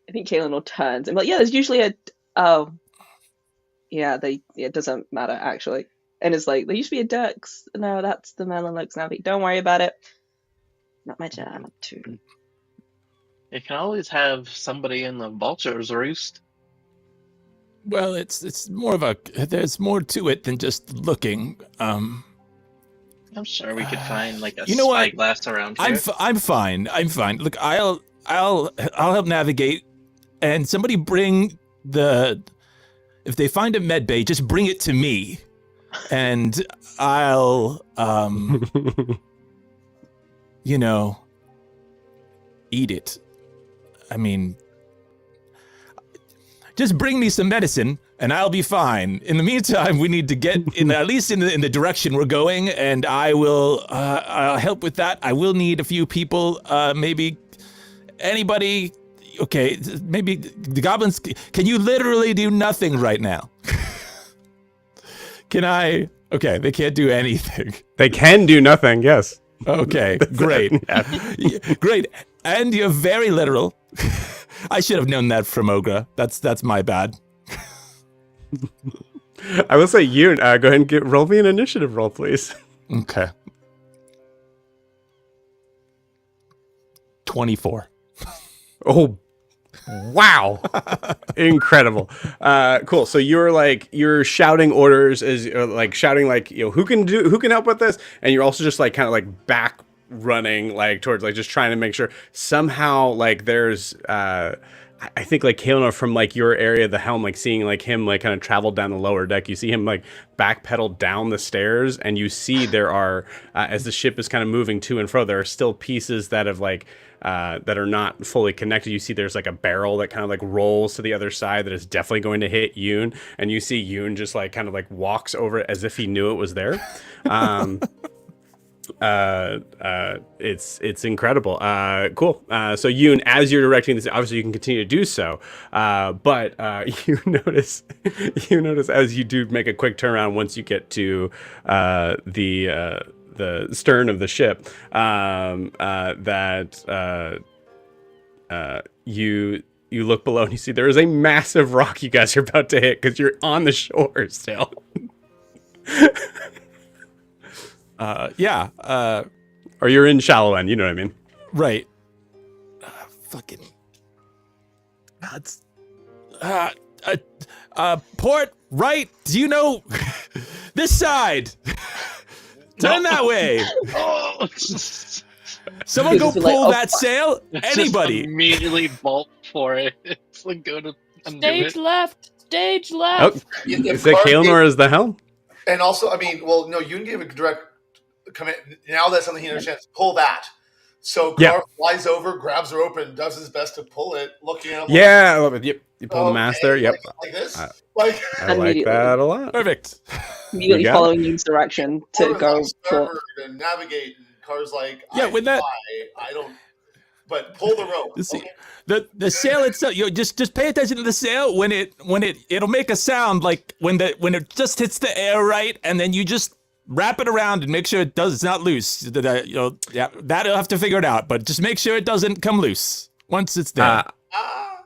I think Kaelinor turns and like, yeah, there's usually it doesn't matter actually. And it's like, there used to be a Dirks. No, that's the Merlenloke's now. Don't worry about it. Not my job too. You can always have somebody in the vulture's roost. Well, it's more of there's more to it than just looking. I'm sure we could find like a You know what? spyglass around here. I'm fine. Look, I'll help navigate, and somebody bring if they find a med bay, just bring it to me, and I'll eat it. I mean, just bring me some medicine and I'll be fine. In the meantime, we need to get at least in the direction we're going, and I will I'll help with that. I will need a few people, maybe anybody. Okay, maybe the goblins. Can you literally do nothing right now? Can I? Okay, they can't do anything. They can do nothing, yes. Okay, great. Great. And you're very literal. I should have known that from Ogra. That's my bad. I will say, you go ahead and roll me an initiative roll, please. Okay. 24. Oh, wow. Incredible. Cool. So you're shouting orders shouting who can help with this? And you're also just kind of back running towards just trying to make sure somehow there's I think Kael'nor from your area of the helm, seeing him kind of travel down the lower deck. You see him backpedal down the stairs, and you see there are as the ship is kind of moving to and fro, there are still pieces that have that are not fully connected. You see there's a barrel that kind of rolls to the other side that is definitely going to hit Yoon, and you see Yoon just kind of walks over it as if he knew it was there. It's incredible. Cool. So Yoon, as you're directing this, obviously you can continue to do so. But you notice as you do make a quick turnaround once you get to the stern of the ship, you look below and you see there is a massive rock you guys are about to hit because you're on the shore still. Yeah. Or you're in shallow end, you know what I mean? Right. Fucking. That's. Port right. Do you know this side? Turn that way. Oh. Someone go pull that sail. Anybody. Just immediately bolt for it. It's go to undo Stage it. left. Stage left. Oh, is that Kael'nor as the helm? And also, I mean, well, no, Yoon gave a direct command. Now that's something he understands. Pull that. So Carr flies over, grabs the rope, and does his best to pull it, looking at him. Yeah, I love it. Yep, you pull the mast there. Yep, like this. I like that a lot. Perfect. Immediately following Yoon's direction to go for and navigate. And Carr's with that. I don't. But pull the rope. The sail itself. Just pay attention to the sail when it'll make a sound when it just hits the air right, and then you just wrap it around and make sure it's not loose. That'll have to figure it out, but just make sure it doesn't come loose once it's there.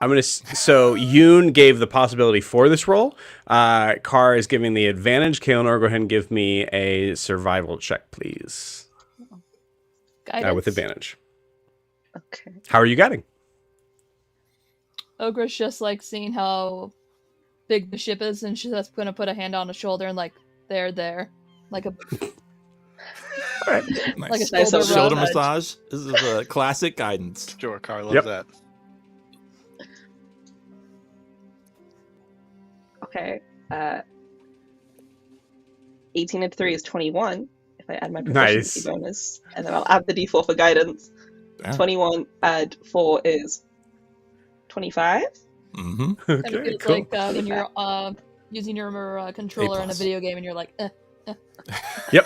So Yoon gave the possibility for this roll. Carr is giving the advantage. Kael'nor, go ahead and give me a survival check, please. With advantage. Okay. How are you guiding? Ogra's just seeing how big the ship is, and she's just gonna put a hand on the shoulder and there. Like a Nice. like a shoulder massage. This is a classic guidance. Sure, Carl loves that. Okay. 18 and 3 is 21. If I add my proficiency bonus, and then I'll add the D4 for guidance. Yeah. 21 add 4 is 25. Mm-hmm. Okay, it's cool. when you're using your controller in a video game, and you're like, Yep.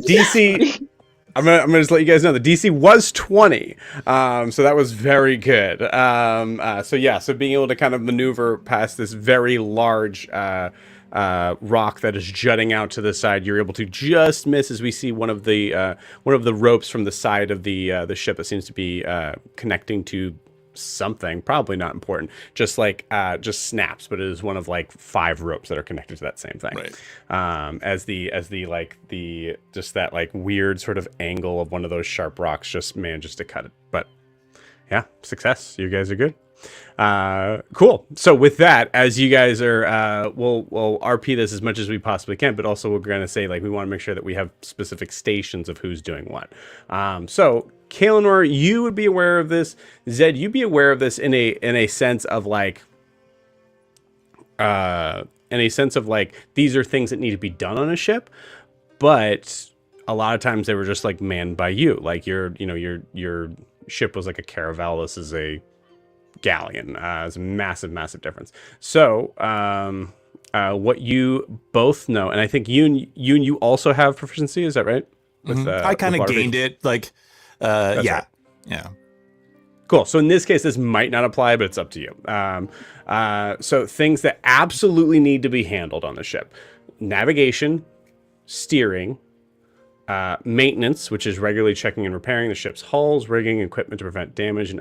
DC. I'm gonna just let you guys know the DC was 20, so that was very good. So being able to kind of maneuver past this very large rock that is jutting out to the side, you're able to just miss as we see one of the ropes from the side of the ship that seems to be connecting to something, probably not important, just snaps, but it is one of 5 ropes that are connected to that same thing. Right. As the just that weird sort of angle of one of those sharp rocks just manages to cut it. But yeah, success. You guys are good. Cool. So with that, as you guys are, we'll RP this as much as we possibly can, but also we're going to say we want to make sure that we have specific stations of who's doing what. So Kael'nor, you would be aware of this. Zed, you'd be aware of this in a sense of these are things that need to be done on a ship, but a lot of times they were just manned by you. Your ship was a caravel. This is a galleon. It's a massive, massive difference. So, what you both know, and I think you also have proficiency. Is that right? I kind of gained it. Like, yeah, right. yeah. Cool. So in this case, this might not apply, but it's up to you. So things that absolutely need to be handled on the ship: navigation, steering, maintenance, which is regularly checking and repairing the ship's hulls, rigging, equipment to prevent damage,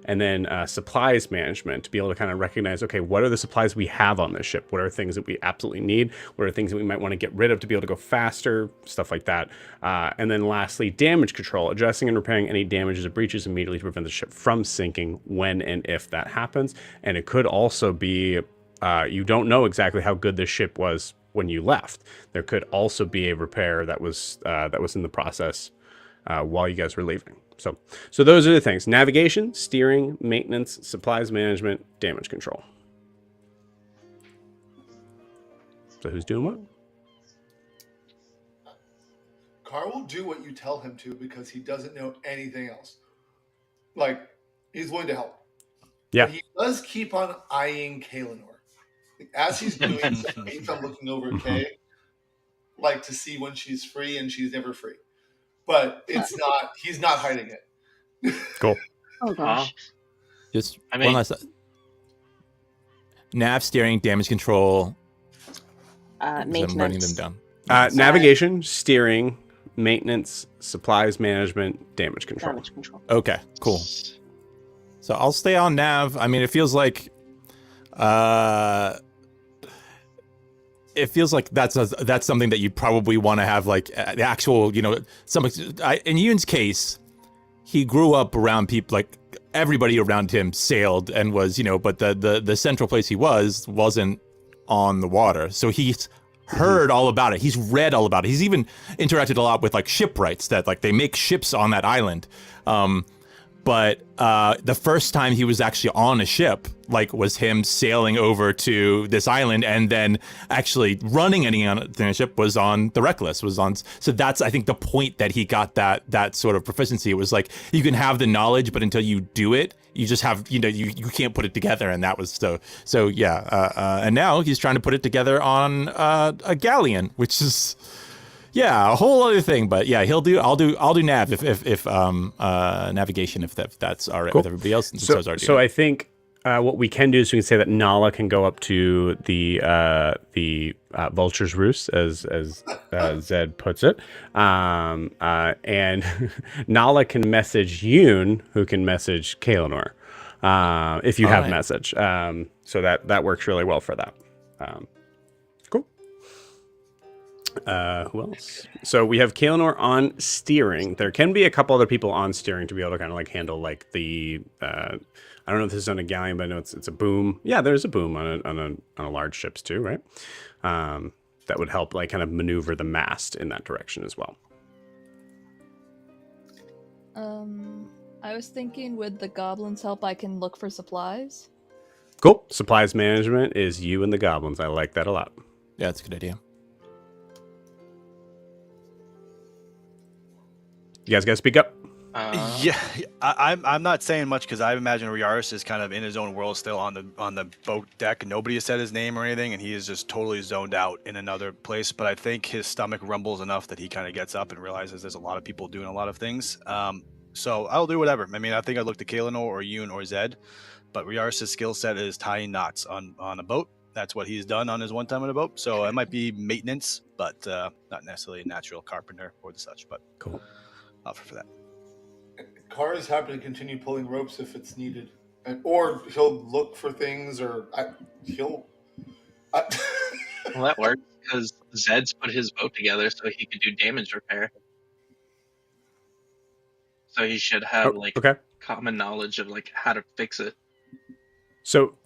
and then supplies management, to be able to kind of recognize, okay, what are the supplies we have on this ship? What are things that we absolutely need? What are things that we might want to get rid of to be able to go faster? Stuff like that. And then lastly, damage control, addressing and repairing any damages or breaches immediately to prevent the ship from sinking when and if that happens. And it could also be, you don't know exactly how good this ship was when you left. There could also be a repair that was in the process while you guys were leaving. So those are the things: navigation, steering, maintenance, supplies management, damage control. So who's doing what? Carl will do what you tell him to because he doesn't know anything else. Like, he's willing to help. Yeah. But he does keep on eyeing Kaelinor. As he's doing so, I'm looking over at Kay, like, to see when she's free, and she's never free. But it's not, he's not hiding it. Cool. Oh gosh. Just I mean- one last. Nav, steering, damage control. Maintenance. I'm writing them down. Navigation, steering, maintenance, supplies management, damage control. Damage control. Okay, cool. So I'll stay on nav. I mean, it feels like that's something that you'd probably want to have, like, the actual, you know, in Yoon's case, he grew up around people, like, everybody around him sailed and was, you know, but the central place he wasn't on the water. So he's heard all about it. He's read all about it. He's even interacted a lot with, like, shipwrights that, like, they make ships on that island. But the first time he was actually on a ship, like, was him sailing over to this island, and then actually running anything on the ship was on the Wreckless. So that's, I think, the point that he got that sort of proficiency. It was like, you can have the knowledge, but until you do it, you just have, you know, you can't put it together. And that was so yeah. And now he's trying to put it together on a galleon, which is, yeah, a whole other thing. But yeah, I'll do nav if navigation, if that's all right with everybody else. So I think what we can do is we can say that Nala can go up to the vulture's roost, as Zed puts it, and Nala can message Yoon, who can message Kaelinor, if you have message. So that works really well for that. Cool. Who else? So we have Kaelinor on steering. There can be a couple other people on steering to be able to kind of, like, handle, like, the I don't know if this is on a galleon, but I know it's a boom. Yeah, there's a boom on a large ships too, right? That would help, like, kind of maneuver the mast in that direction as well. I was thinking with the goblins' help, I can look for supplies. Cool. Supplies management is you and the goblins. I like that a lot. Yeah, that's a good idea. You guys got to speak up. Yeah, I'm not saying much because I imagine Riaris is kind of in his own world still on the boat deck. Nobody has said his name or anything, and he is just totally zoned out in another place. But I think his stomach rumbles enough that he kind of gets up and realizes there's a lot of people doing a lot of things. So I'll do whatever. I mean, I think I'd look to Kaelinor or Yoon or Zed, but Riaris' skill set is tying knots on a boat. That's what he's done on his one time on a boat. So it might be maintenance, but not necessarily a natural carpenter or the such. But cool. I'll offer for that. Carr is happy to continue pulling ropes if it's needed, or he'll look for things, or Well, that works because Zed's put his boat together so he could do damage repair. So he should have common knowledge of, like, how to fix it. So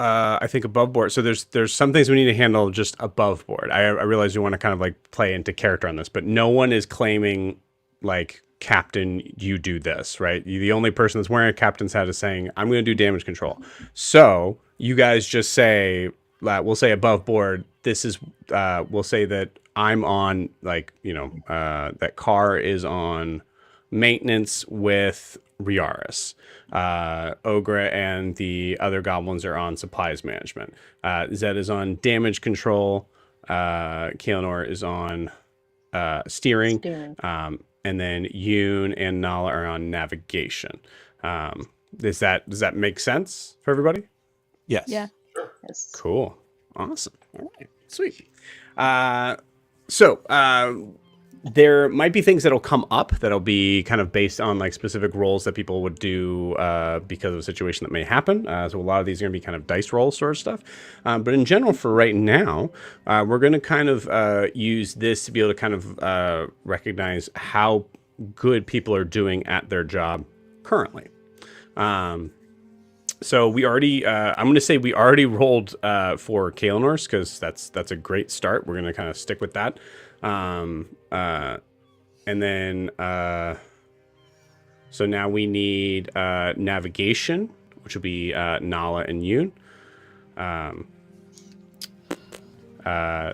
I think above board. So there's some things we need to handle just above board. I realize you want to kind of, like, play into character on this, but no one is claiming, like, Captain, you do this, right? The only person that's wearing a captain's hat is saying, I'm going to do damage control. So you guys just say, we'll say above board, this is, we'll say that I'm on, like, you know, that Carr is on maintenance with Riaris. Ogre and the other goblins are on supplies management. Zed is on damage control. Kaelinor is on steering. And then Yoon and Nala are on navigation. Does that make sense for everybody? Yes. Yeah. Yes. Cool. Awesome. All right. Sweet. So there might be things that'll come up that'll be kind of based on like specific roles that people would do because of a situation that may happen. So a lot of these are going to be kind of dice roll sort of stuff. But in general, for right now, we're going to kind of use this to be able to kind of recognize how good people are doing at their job currently. So we already, I'm going to say we already rolled for Kaelinor's because that's a great start. We're going to kind of stick with that. And then, so now we need navigation, which will be Nala and Yoon.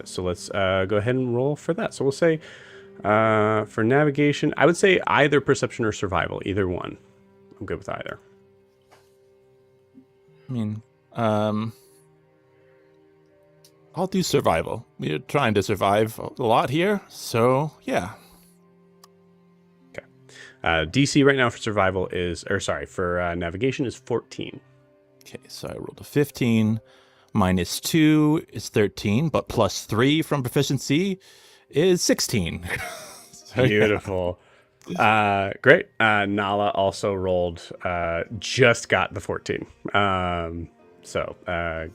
So let's go ahead and roll for that. So we'll say for navigation, I would say either perception or survival, either one. I'm good with either. I mean, I'll do survival. We're trying to survive a lot here, so yeah. Okay. DC right now for survival is, for navigation is 14. Okay, so I rolled a 15. Minus 2 is 13, but plus 3 from proficiency is 16. Beautiful. Great. Nala also rolled, just got the 14. So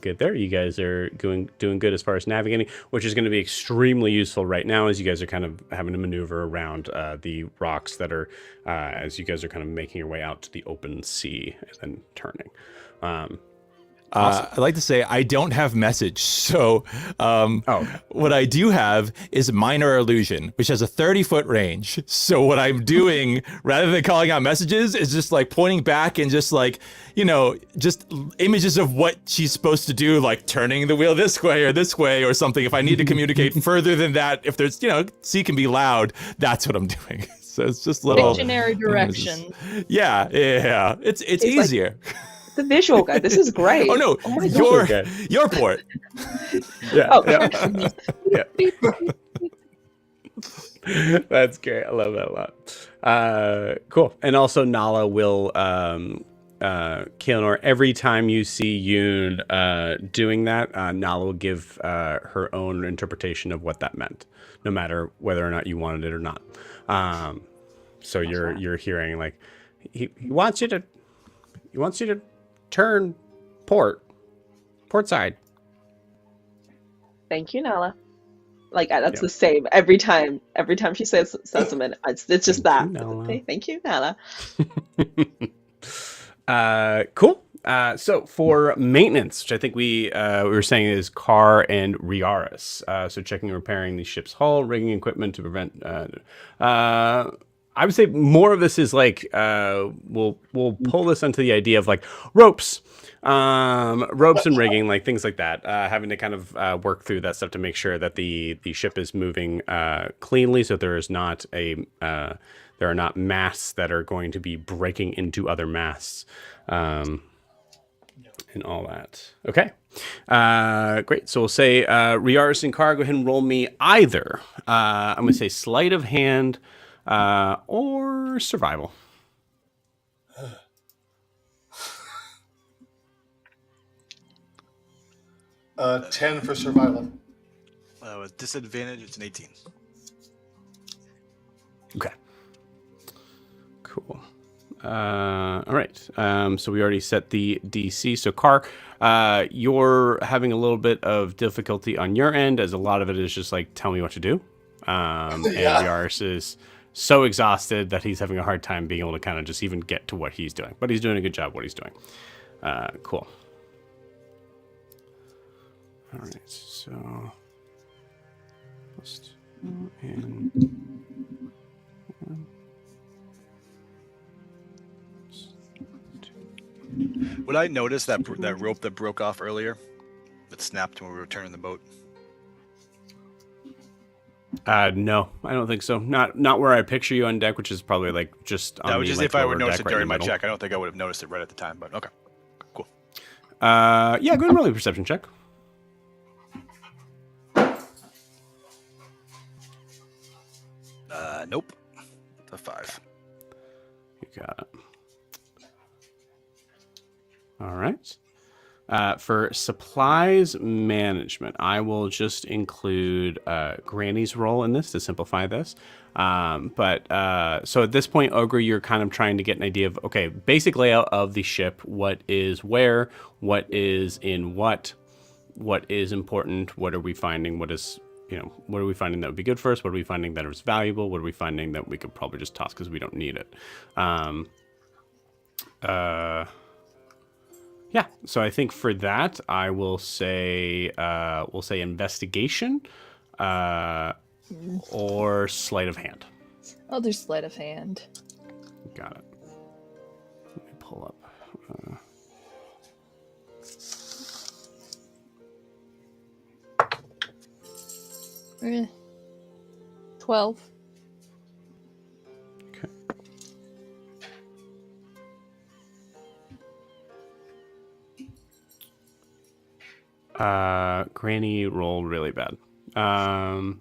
good there. You guys are doing good as far as navigating, which is going to be extremely useful right now as you guys are kind of having to maneuver around the rocks that are, as you guys are kind of making your way out to the open sea and then turning. Awesome. I'd like to say I don't have message, so what I do have is minor illusion, which has a 30-foot range. So what I'm doing, rather than calling out messages, is just like pointing back and just like, just images of what she's supposed to do, like turning the wheel this way or something. If I need to communicate further than that, if there's, sea can be loud, that's what I'm doing. So it's just little Dictionary directions. Yeah. It's easier. Like, the visual guide. This is great. Oh no, your port. Yeah. That's great. I love that a lot. Cool. And also Nala will Kaelinor, every time you see Yoon doing that, Nala will give her own interpretation of what that meant, no matter whether or not you wanted it or not. So you're hearing like he wants you to turn port side. Thank you, Nala. Like that's the same every time she says something. It's just that. Thank you, Nala. Cool. So for maintenance, which I think we were saying is Carr and Riaris. So checking and repairing the ship's hull, rigging equipment to prevent. I would say more of this is like we'll pull this into the idea of like ropes and rigging, like things like that. Having to kind of work through that stuff to make sure that the ship is moving cleanly, so there is not there are not masts that are going to be breaking into other masts, and all that. Okay, great. So we'll say Riaris and Carr, go ahead and roll me either. I'm going to say sleight of hand. Or survival. 10 for survival. With disadvantage, it's an 18. Okay. Cool. All right. So we already set the DC. So Carr, you're having a little bit of difficulty on your end, as a lot of it is just like, tell me what to do. And Riaris is so exhausted that he's having a hard time being able to kind of just even get to what he's doing. But he's doing a good job what he's doing. Cool. All right, so let's and Would I notice that rope that broke off earlier, that snapped when we were turning the boat? No, I don't think so. Not where I picture you on deck, which is probably like just on That the was just like, if I would lower notice deck it right in during the my middle. check. I don't think I would have noticed it right at the time, but okay. Cool. Yeah, go ahead and roll a perception check. Nope. It's a 5. You got it. All right. For supplies management, I will just include Granny's role in this to simplify this. So at this point, Ogre, you're kind of trying to get an idea of, okay, basic layout of the ship, what is where, what is in what is important, what are we finding, what are we finding that would be good for us, what are we finding that is valuable, what are we finding that we could probably just toss because we don't need it. Yeah, so I think for that, I will say, investigation or sleight of hand. I'll do sleight of hand. Got it. Let me pull up. 12. Okay. Granny rolled really bad. I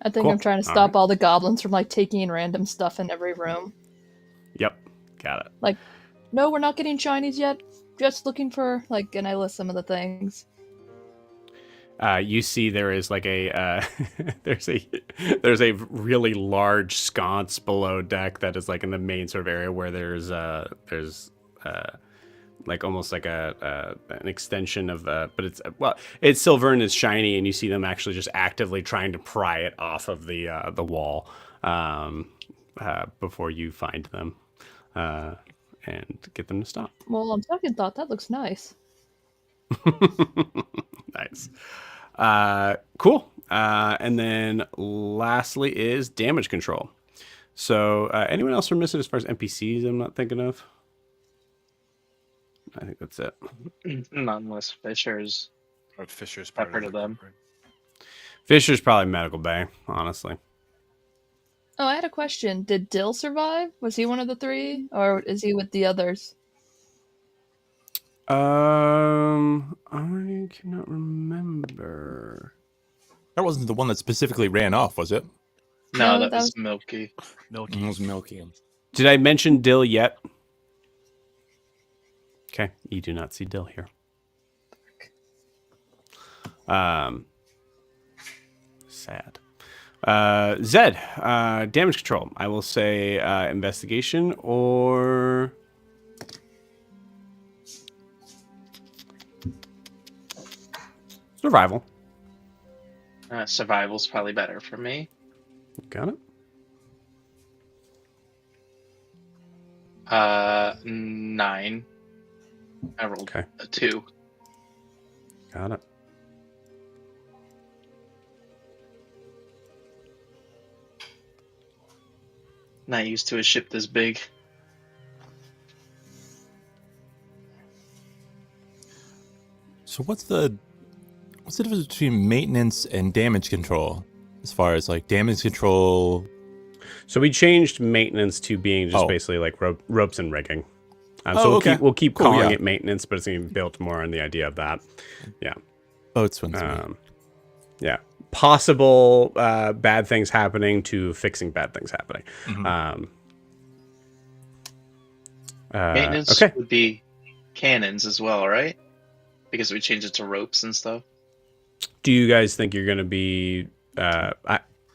think Cool. I'm trying to All stop right. all the goblins from like taking in random stuff in every room. Yep, got it. Like, no, we're not getting shinies yet. Just looking for like, and I list some of the things. You see, there is like a there's a really large sconce below deck that is like in the main sort of area where there's like almost like an extension of but it's silver and it's shiny, and you see them actually just actively trying to pry it off of the wall before you find them and get them to stop. Well, on second thought, that looks nice. Nice. Cool. And then lastly is damage control. So anyone else are missing as far as NPCs I'm not thinking of? I think that's it. Not unless Fisher's Or Fisher's pepper to them. Fisher's probably medical bay, honestly. Oh, I had a question. Did Dill survive? Was he one of the 3, or is he with the others? I cannot remember. That wasn't the one that specifically ran off, was it? No, No, that that was was- Milky. It was Milky. Did I mention Dill yet? Okay, you do not see Dill here. Sad. Zed, damage control. I will say investigation or survival. Survival's probably better for me. Got it. 9. I rolled Okay. a 2. Got it. Not used to a ship this big. So what's the difference between maintenance and damage control? As far as like damage control, So we changed maintenance to being just Oh. basically like ropes and rigging. Oh, So okay. we'll keep Cool, calling yeah. it maintenance, but it's going to be built more on the idea of that. Yeah. boatswain's Yeah. Possible bad things happening to fixing bad things happening. Mhm. Maintenance Okay. would be cannons as well, right? Because we changed it to ropes and stuff. Do you guys think you're going to be?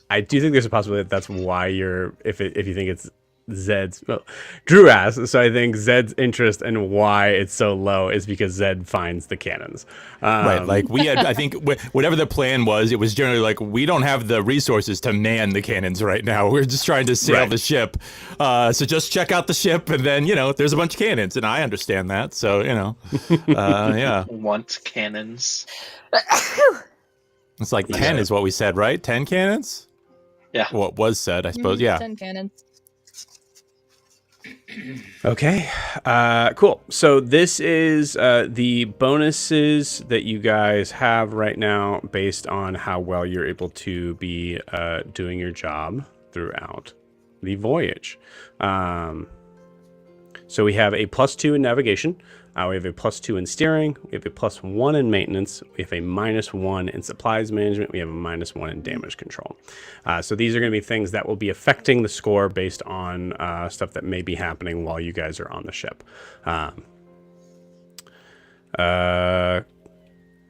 I do think there's a possibility that that's why you're. If you think it's Zed's, well, Drew asked. So I think Zed's interest and why it's so low is because Zed finds the cannons. right. Like we had, I think whatever the plan was, it was generally like we don't have the resources to man the cannons right now. We're just trying to sail Right. the ship. So just check out the ship, and then there's a bunch of cannons, and I understand that. So yeah, Want cannons. it's like 10 is what we said, right? 10 cannons. Yeah. What was said, I suppose. Yeah. 10 cannons. Okay, cool. So this is the bonuses that you guys have right now based on how well you're able to be doing your job throughout the voyage. So we have a +2 in navigation. We have a +2 in steering. We have a +1 in maintenance. We have a -1 in supplies management. We have a -1 in damage control. So these are going to be things that will be affecting the score based on stuff that may be happening while you guys are on the ship.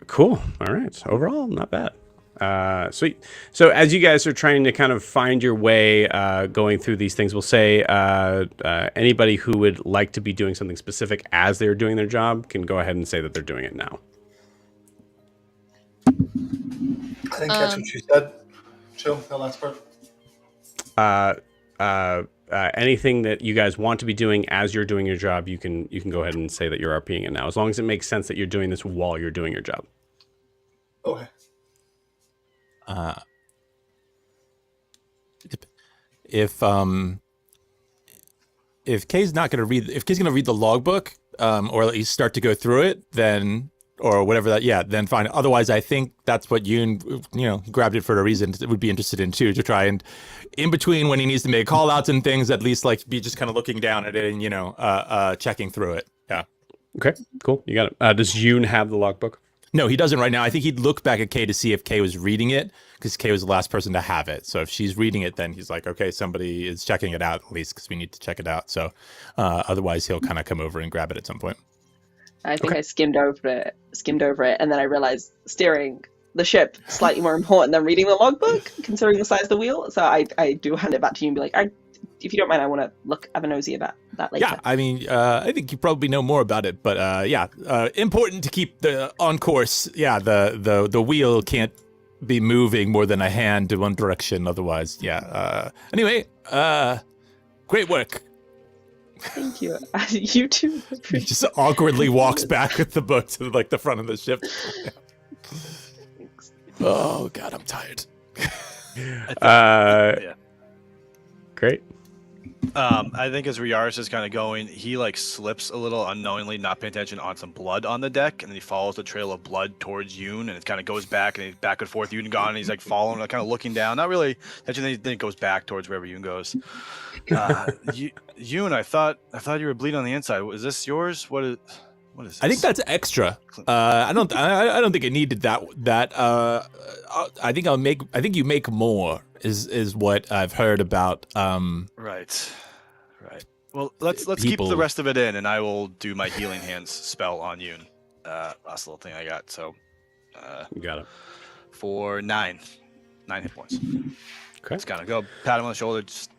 Cool. All right. Overall, not bad. Sweet. So as you guys are trying to kind of find your way going through these things, we'll say anybody who would like to be doing something specific as they're doing their job can go ahead and say that they're doing it now. I didn't catch what you said. Chill, that last part. Anything that you guys want to be doing as you're doing your job, you can go ahead and say that you're RPing it now, as long as it makes sense that you're doing this while you're doing your job. Okay. If Kay's not going to read, if Kay's going to read the logbook, or at least start to go through it, then, or whatever that, yeah, then fine. Otherwise, I think that's what Yoon, he grabbed it for a reason, would be interested in too, to try and, in between when he needs to make call outs and things, at least like be just kind of looking down at it and, checking through it. Yeah. Okay, cool. You got it. Does Yoon have the logbook? No, he doesn't right now. I think he'd look back at Kay to see if Kay was reading it, because Kay was the last person to have it. So if she's reading it, then he's like, okay, somebody is checking it out, at least, because we need to check it out. So otherwise, he'll kind of come over and grab it at some point. I think I skimmed over it, and then I realized steering the ship slightly more important than reading the logbook, considering the size of the wheel. So I do hand it back to you and be like, if you don't mind, I want to have a nosy about that later. Yeah, I mean, I think you probably know more about it, but important to keep on course. Yeah, the wheel can't be moving more than a hand in one direction, otherwise. Yeah. Anyway, great work. Thank you. You too. He just awkwardly walks back with the book to like the front of the ship. Oh God, I'm tired. Yeah. Great. I think as Riaris is kind of going, he like slips a little unknowingly, not paying attention, on some blood on the deck, and then he follows the trail of blood towards Yoon, and it kind of goes back, and he's back and forth. Yoon gone, and he's like following, like, kind of looking down, not really touching. Then it goes back towards wherever Yoon goes. Yoon, I thought you were bleeding on the inside. Is this yours? What is this? I think that's extra. I don't think it needed that. I think you make more. Is what I've heard about. Right. Well, let's keep the rest of it in, and I will do my healing hands spell on Yoon. Last little thing I got. So, You got it. For 9 hit points. Okay. Just gotta go pat him on the shoulder. Just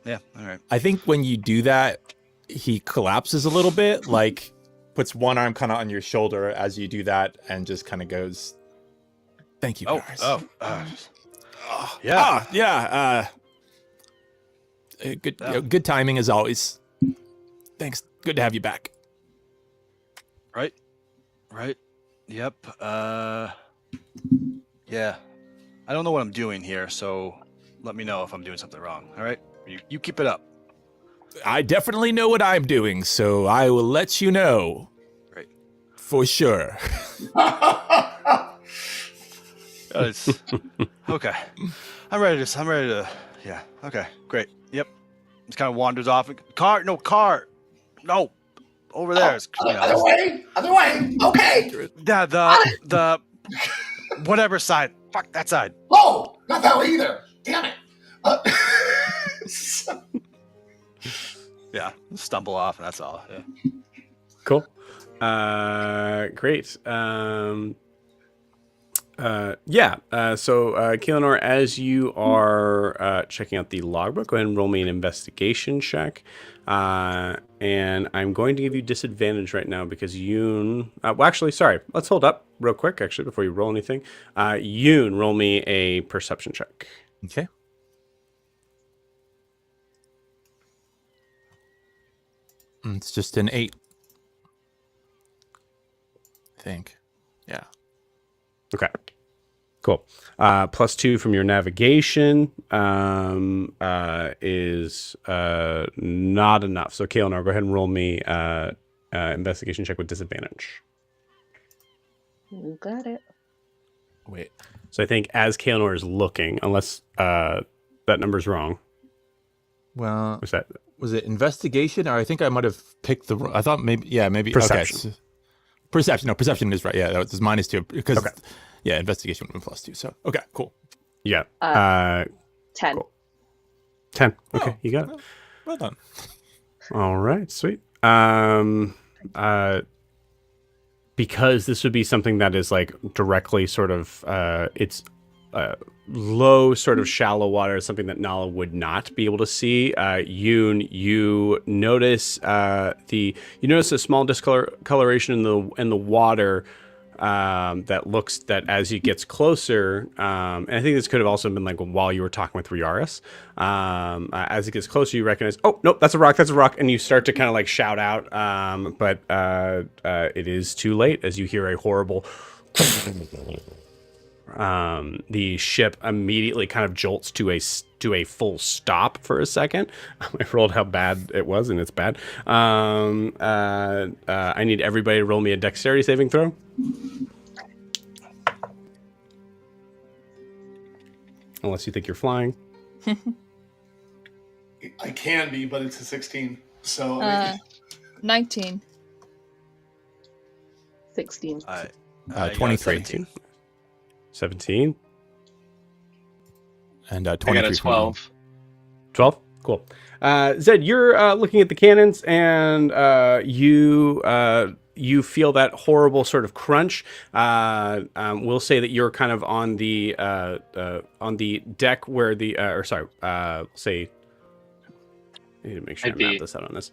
yeah. All right. I think when you do that, he collapses a little bit, like puts one arm kind of on your shoulder as you do that, and just kind of goes, "Thank you, Paris." Yeah. Good timing as always. Thanks. Good to have you back. Right. Yep. Yeah. I don't know what I'm doing here, so let me know if I'm doing something wrong. All right. You keep it up. I definitely know what I'm doing, so I will let you know. Great. For sure. It's okay. I'm ready to. Yeah. Okay. Great. Yep. Just kind of wanders off. Car. No. Over there. Other way. Okay. Yeah. The whatever side. Fuck that side. Oh, not that way either. Damn it. Yeah. Stumble off, and that's all. Yeah. Cool. Great. So Keelanor, as you are checking out the logbook, go ahead and roll me an investigation check. And I'm going to give you disadvantage right now because Yoon... let's hold up real quick, actually, before you roll anything. Yoon, roll me a perception check. Okay. It's just an 8. I think. Yeah. Okay. Cool. +2 from your navigation is not enough. So, Kaelinor, go ahead and roll me investigation check with disadvantage. You got it. Wait. So I think as Kaelinor is looking, unless that number's wrong. Well, Was that was it investigation, or I think I might have picked the. I thought maybe Perception. Okay. Perception. No, perception is right. Yeah, that was -2 because Okay. yeah, investigation would have been +2. So okay, cool. Yeah. 10. Cool. 10. Okay, Oh, you got it. Well done. All right, sweet. Because this would be something that is like directly sort of it's low, sort of shallow water, something that Nala would not be able to see. Yoon, you notice a small discoloration in the water. That as he gets closer, and I think this could have also been like while you were talking with Riaris. As he gets closer, you recognize, oh, nope, that's a rock, and you start to kind of like shout out, but it is too late as you hear a horrible. The ship immediately kind of jolts to a full stop for a second. I rolled how bad it was, and it's bad. I need everybody to roll me a dexterity saving throw. Unless you think you're flying. I can be, but it's a 16. So 19. 16. 23. 17. And I 23. got a 12. 12? Cool. Zed, you're looking at the cannons, and you feel that horrible sort of crunch. We'll say that you're kind of on the deck where say, I need to make sure I map this out on this.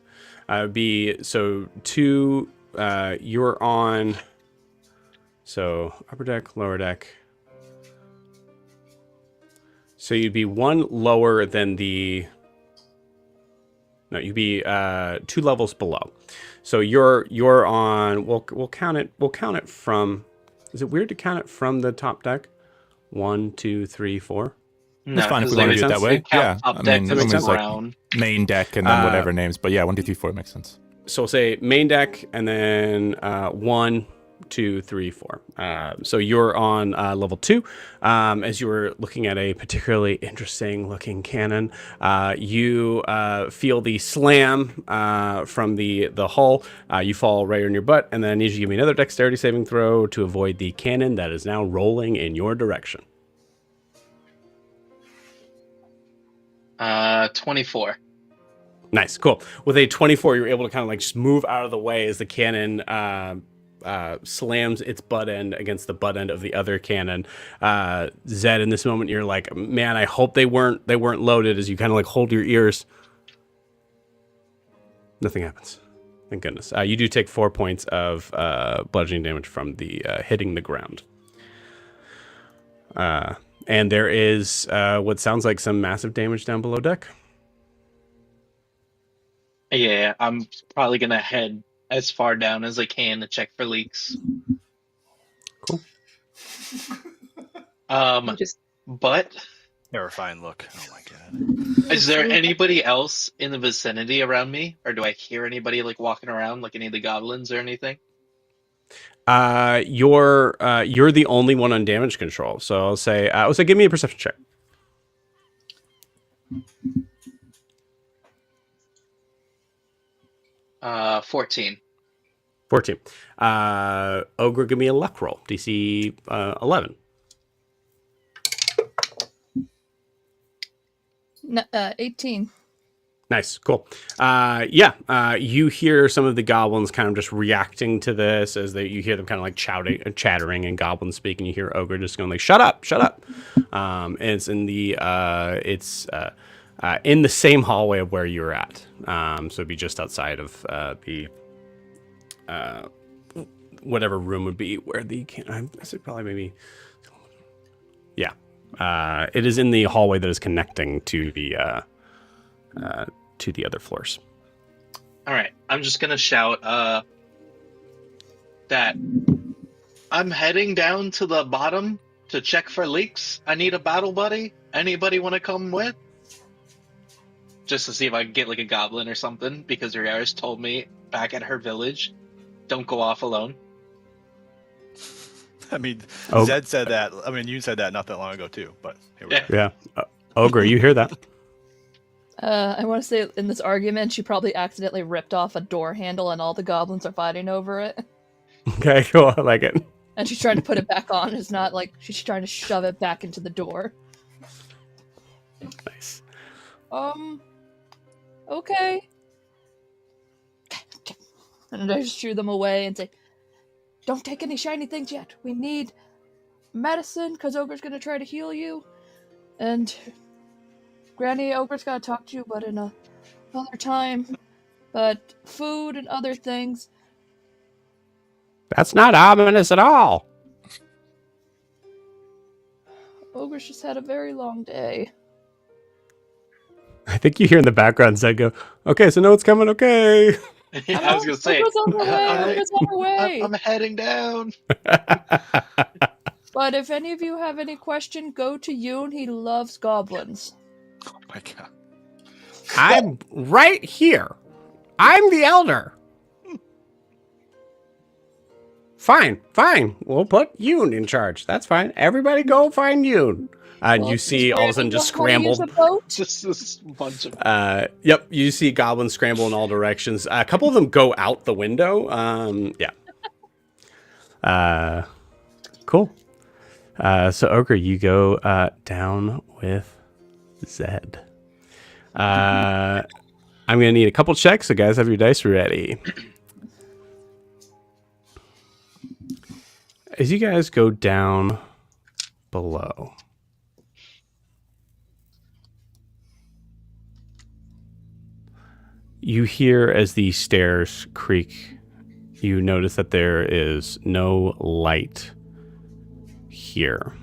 You're on, so upper deck, lower deck. So you'd be one lower than you'd be 2 levels below. So you're on. We'll count it. We'll count it from. Is it weird to count it from the top deck? 1, 2, 3, 4. No, It's fine if we want to do it that way. Yeah, Top deck I is mean, it's like ground. main deck and then whatever names. But yeah, 1, 2, 3, 4 makes sense. So we'll say main deck and then 1, 2, 3, 4. So you're on level 2. As you were looking at a particularly interesting looking cannon, you feel the slam from the hull. You fall right on your butt, and then I need you to give me another dexterity saving throw to avoid the cannon that is now rolling in your direction. 24. Nice, cool. With a 24, you're able to kind of like just move out of the way as the cannon slams its butt end against the butt end of the other cannon. Zed, in this moment, you're like, man, I hope they weren't loaded. As you kind of like hold your ears, nothing happens. Thank goodness. You do take 4 points of bludgeoning damage from the hitting the ground. And there is what sounds like some massive damage down below deck. Yeah, I'm probably gonna head as far down as I can to check for leaks. Cool. But Terrifying look. Oh my god. is there anybody else in the vicinity around me, or do I hear anybody like walking around, like any of the goblins or anything? You're the only one on damage control. So I'll say give me a perception check. 14. 14. Ogre, give me a luck roll. DC 11. 18. Nice, cool. You hear some of the goblins kind of just reacting to this as you hear them kind of like chattering in goblin speak, and you hear Ogre just going like, "Shut up, shut up!" And it's in the in the same hallway of where you're at. So it'd be just outside of the whatever room would be where I said probably maybe. Yeah, it is in the hallway that is connecting to the other floors. All right, I'm just gonna shout that I'm heading down to the bottom to check for leaks. I need a battle buddy. Anybody want to come with? Just to see if I can get like a goblin or something, because Riaris told me back at her village, don't go off alone. I mean, Oh. Zed said that. I mean, you said that not that long ago too. But here we go. Yeah. Ogre, you hear that? I want to say in this argument, she probably accidentally ripped off a door handle and all the goblins are fighting over it. Okay, cool. I like it. And she's trying to put it back on. It's not like she's trying to shove it back into the door. Nice. Okay. And I just shoo them away and say, don't take any shiny things yet. We need medicine, because Ogre's going to try to heal you. And Granny, Ogre's got to talk to you, but in another time. But food and other things. That's not ominous at all. Ogre's just had a very long day. I think you hear in the background Zed go, okay, so no one's coming, okay. Yeah, I was gonna say, Ogre's on her way. Ogre's on her way. I'm heading down. But if any of you have any question, go to Yoon. He loves goblins. Oh my god. I'm right here. I'm the elder. Fine. We'll put Yoon in charge. That's fine. Everybody go find Yoon. And Well, you see all of a sudden just Use scrambled. a boat? Just this bunch of. Yep, you see goblins scramble in all directions. A couple of them go out the window. Yeah. Cool. So Ogre, you go down with Zed. I'm gonna need a couple checks, so guys, have your dice ready. As you guys go down below, you hear as the stairs creak, you notice that there is no light here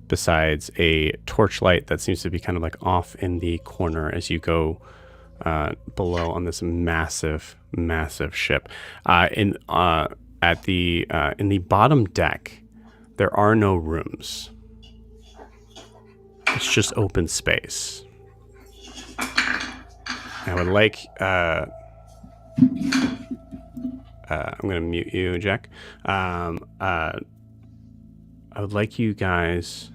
besides a torchlight that seems to be kind of like off in the corner as you go below on this massive ship. In the bottom deck, there are no rooms. It's just open space. I would like I'm going to mute you, Jack. I would like you guys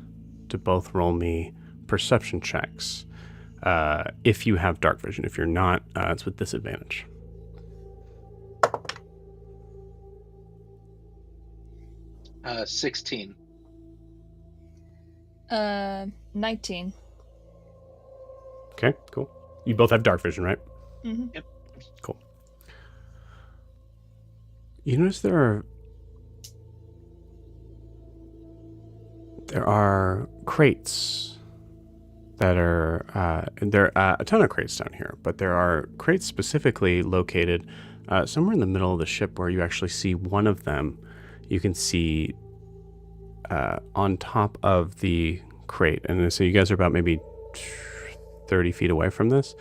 to both roll me perception checks. If you have dark vision. If you're not, it's with disadvantage. 16. 19. Okay, cool. You both have dark vision, right? Mm-hmm. Yep. Cool. You notice there are crates that are there are a ton of crates down here, but there are crates specifically located somewhere in the middle of the ship where you actually see one of them. You can see on top of the crate, and so you guys are about maybe 30 feet away from this.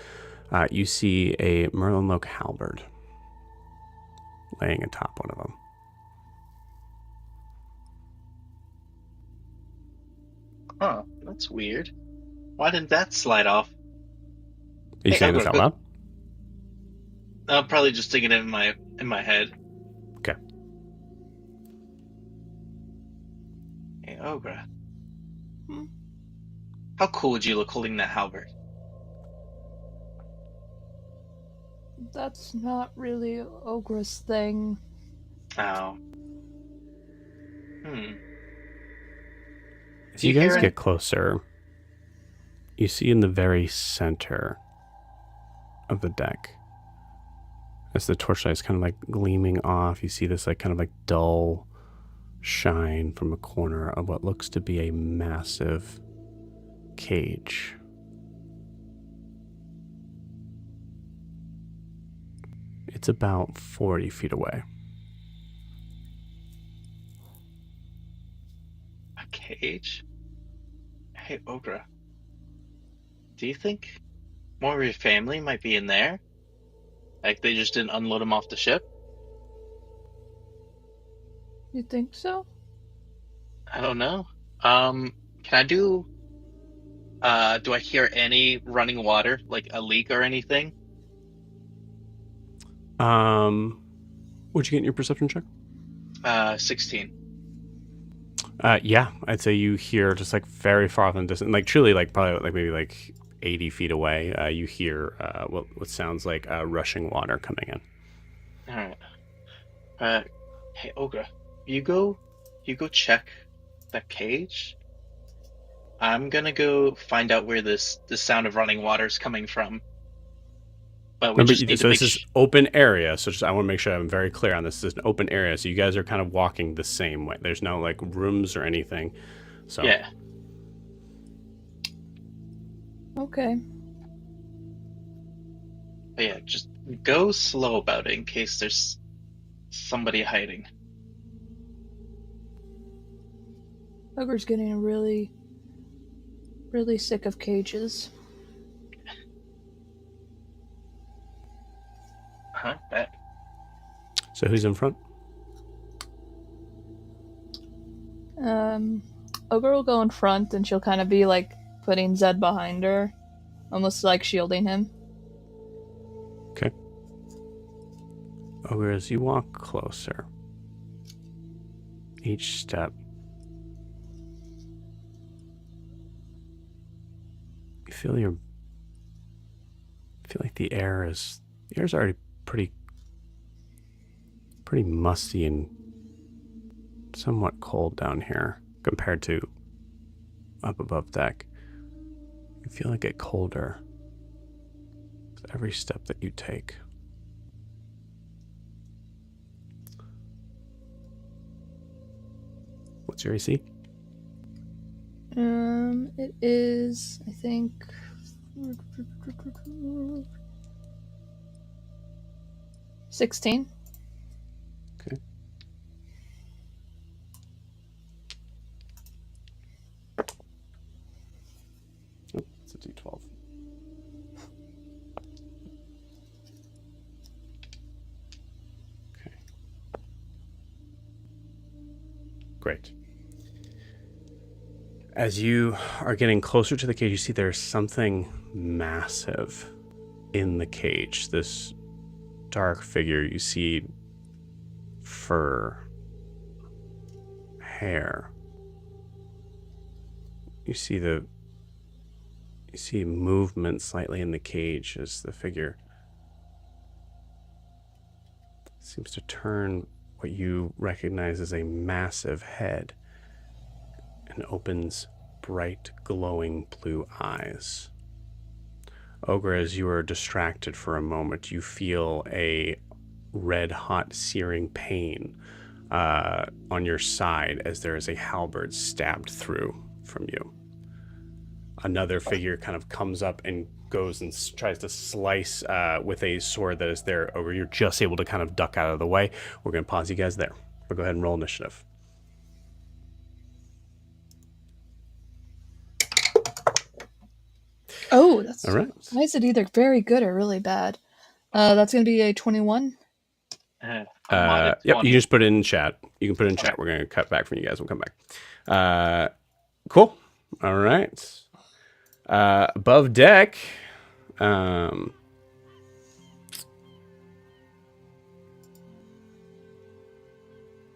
You see a Merlenloke halberd laying atop one of them. Huh, that's weird. Why didn't that slide off? Are you saying this out loud? I'm probably just thinking it in my head. Okay. Hey, Ogre. How cool would you look holding that halberd? That's not really Ogre's thing. Oh. As you guys get closer, you see in the very center of the deck, as the torchlight is kind of like gleaming off, you see this like kind of like dull shine from a corner of what looks to be a massive cage. It's about 40 feet away. A cage? Hey, Ogre. Do you think more of your family might be in there? Like they just didn't unload them off the ship? You think so? I don't know. Can I do? Do I hear any running water, like a leak or anything? What'd you get in your perception check? 16. Yeah, I'd say you hear just like very far off in the distance, like truly, like probably like maybe like 80 feet away. You hear what sounds like rushing water coming in. All right. Hey, Ogre, you go check that cage. I'm gonna go find out where this sound of running water is coming from. But we Remember, just need so to make this is open area. So just, I want to make sure I'm very clear on this. This is an open area, so you guys are kind of walking the same way. There's no like rooms or anything. So Yeah. Okay. But yeah, just go slow about it in case there's somebody hiding. Ogre's getting really, really sick of cages. Huh? Bet. So who's in front? Ogre will go in front, and she'll kind of be like putting Zed behind her, almost like shielding him. Okay. Ogre, as you walk closer, each step, you feel like the air's already pretty musty and somewhat cold down here compared to up above deck. You feel like it colder with every step that you take. What's your AC? It is, I think, 16. Okay. Oh, it's a D12. Okay. Great. As you are getting closer to the cage, you see there's something massive in the cage. This dark figure, you see fur, hair. You see movement slightly in the cage as the figure seems to turn what you recognize as a massive head and opens bright, glowing blue eyes. Ogre, as you are distracted for a moment, you feel a red-hot, searing pain on your side as there is a halberd stabbed through from you. Another figure kind of comes up and goes and tries to slice with a sword that is there. Ogre, you're just able to kind of duck out of the way. We're going to pause you guys there. We'll go ahead and roll initiative. Oh, that's All right. why is it either very good or really bad? That's gonna be a 21. I'm on it. Yep, you just put it in chat. You can put it in chat. We're going to cut back from you guys. We'll come back. Cool. All right. Above deck. What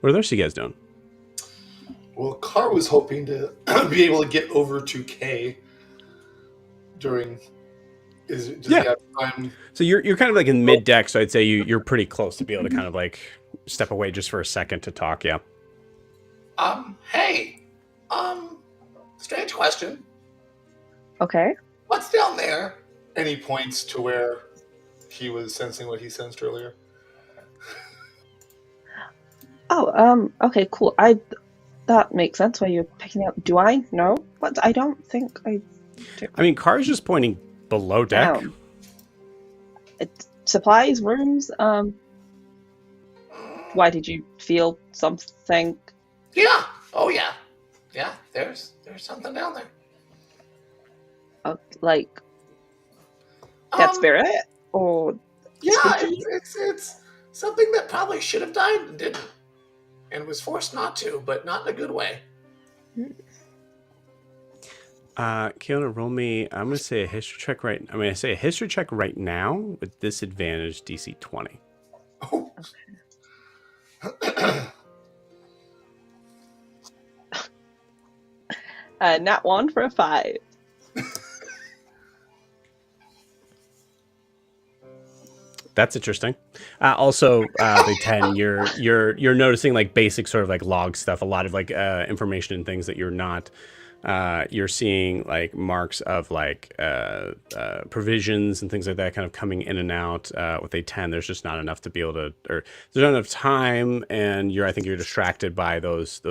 are the rest of you guys doing? Well, Carr was hoping to be able to get over to K during. Does he have time? So you're kind of like in mid deck, so I'd say you're pretty close to be able to kind of like step away just for a second to talk. Yeah. Hey, strange question. Okay. What's down there? And he points to where he was sensing what he sensed earlier. Oh, okay, cool. That makes sense why you're picking up. Do I know? What? I don't think I do. I mean, Car's just pointing below deck. Down. Supplies, rooms. Why did you feel something? Yeah. Oh yeah. Yeah. There's something down there. Like that spirit or Yeah, spooky? it's something that probably should have died and didn't, and was forced not to, but not in a good way. Kiona, roll me. I'm gonna say a history check right. I'm gonna say a history check right now with disadvantage, DC 20. Oh. Nat 1 for a 5. That's interesting. Also, the 10. You're noticing like basic sort of like log stuff. A lot of like information and things that you're not. You're seeing like marks of like provisions and things like that kind of coming in and out. With a 10, there's just not enough to be able to, or there's not enough time, and I think you're distracted by those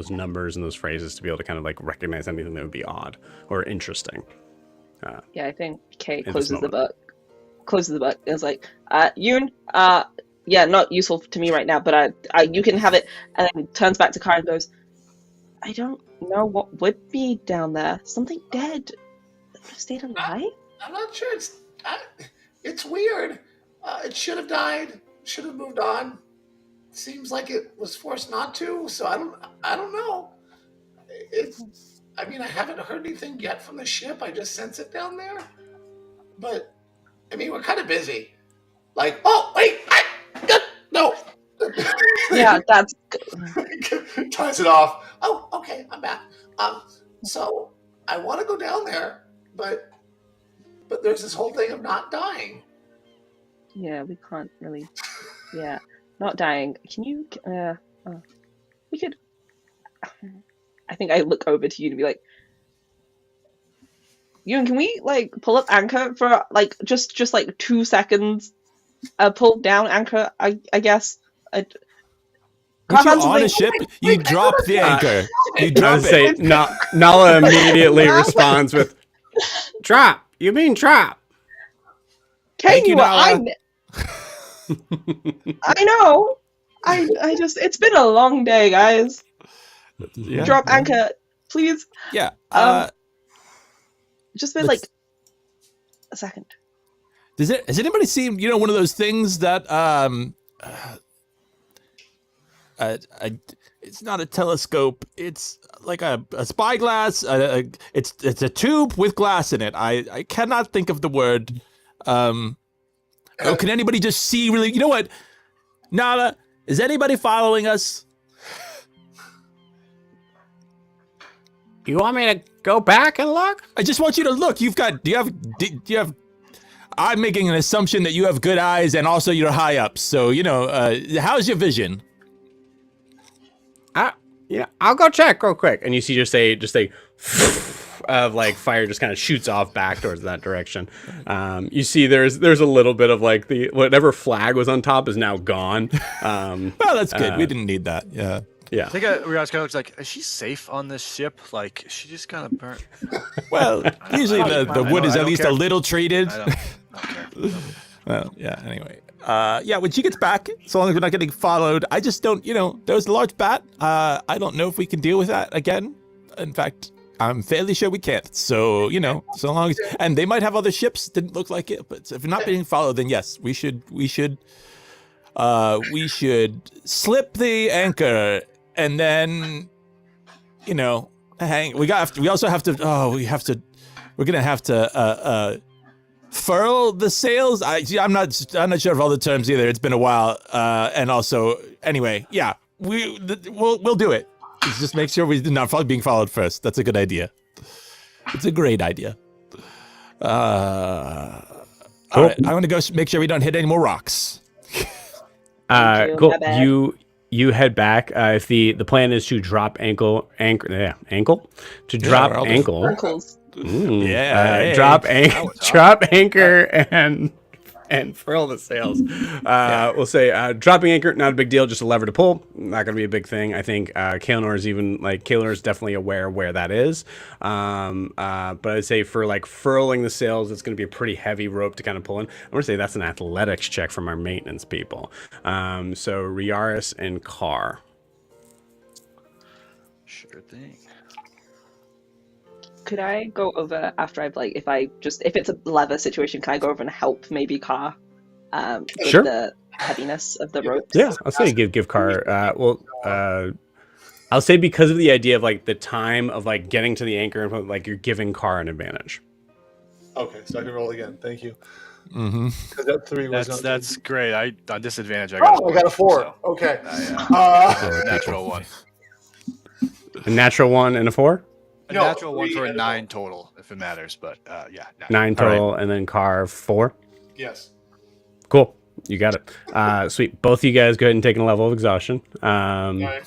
numbers and those phrases to be able to kind of like recognize anything that would be odd or interesting. Yeah, I think Kay this closes the moment. book. Closes the book. It's like, Yoon, yeah, not useful to me right now, but you can have it. And then turns back to Kara and goes, I don't know what would be down there. Something dead that would have stayed alive? I'm not sure. It's weird. It should have died. Should have moved on. Seems like it was forced not to. So I don't know. I mean, I haven't heard anything yet from the ship. I just sense it down there. But I mean, we're kind of busy. Like, oh wait, no. Yeah, that's Ties it off. Oh, okay, I'm back. So I want to go down there, but there's this whole thing of not dying. yeah. We can't really. Yeah, not dying. Can you? We could. I think I look over to you to be like, Yoon, can we like pull up anchor for like just like 2 seconds? Pull down anchor. I guess. Once you're on a ship, you drop the anchor. You I drop would say it. Nala immediately responds with, "Drop. You mean drop?" Can Thank you, you? Nala. I know. I just. It's been a long day, guys. Yeah, Drop yeah. anchor, please. Yeah. Just been let's- like a second. Has anybody seen, one of those things that it's not a telescope, it's like a spyglass, it's a tube with glass in it. I cannot think of the word. Can anybody just see really, you know what? Nala, is anybody following us? You want me to go back and look? I just want you to look. Do you have I'm making an assumption that you have good eyes and also you're high up. So, how's your vision? I'll go check real quick. And you see just a of like fire just kind of shoots off back towards that direction. You see there's a little bit of like whatever flag was on top is now gone. Well, that's good. We didn't need that. Yeah. Yeah. I think Riaz kind of looks like, is she safe on this ship? Like, she just kind of burnt. Well, usually the wood is I at don't least care. a little treated. I don't care. Well, yeah, anyway. When she gets back, so long as we're not getting followed, I just don't, there was a large bat. I don't know if we can deal with that again. In fact, I'm fairly sure we can't. So, so long as, and they might have other ships, didn't look like it, but if we're not being followed, then yes, we should slip the anchor and then, hang. We're gonna have to furl the sails. I'm not sure of all the terms either. It's been a while. And also, anyway, yeah, we'll do it. Just make sure we're not being followed first. That's a good idea. It's a great idea. All right, I want to go make sure we don't hit any more rocks. Cool. My bad. You head back. If the plan is to drop ankle, to drop or ankle. Uncles. Yeah, hey. Drop anchor and furl the sails. We'll say dropping anchor, not a big deal, just a lever to pull. Not going to be a big thing. I think Kaelinor is definitely aware where that is. But I'd say for like furling the sails, it's going to be a pretty heavy rope to kind of pull in. I'm going to say that's an athletics check from our maintenance people. So Riaris and Carr. Sure thing. Could I go over after I've like if it's a leather situation, can I go over and help maybe Car with Sure. the heaviness of the ropes? Yeah, I'll say give Carr. I'll say because of the idea of like the time of like getting to the anchor and like you're giving Car an advantage. Okay, so I can roll again. Thank you. Mm-hmm. Because that 3 was not That's good. great. I on disadvantage. I got. Oh, I got a 4. So, Okay. natural one. A natural 1 and a 4? A No, natural 1 3 for a and a 9 total, if it matters. But yeah, 9 total, and then Car 4. Yes. Cool. You got it. Sweet. Both of you guys go ahead and take a level of exhaustion. All right.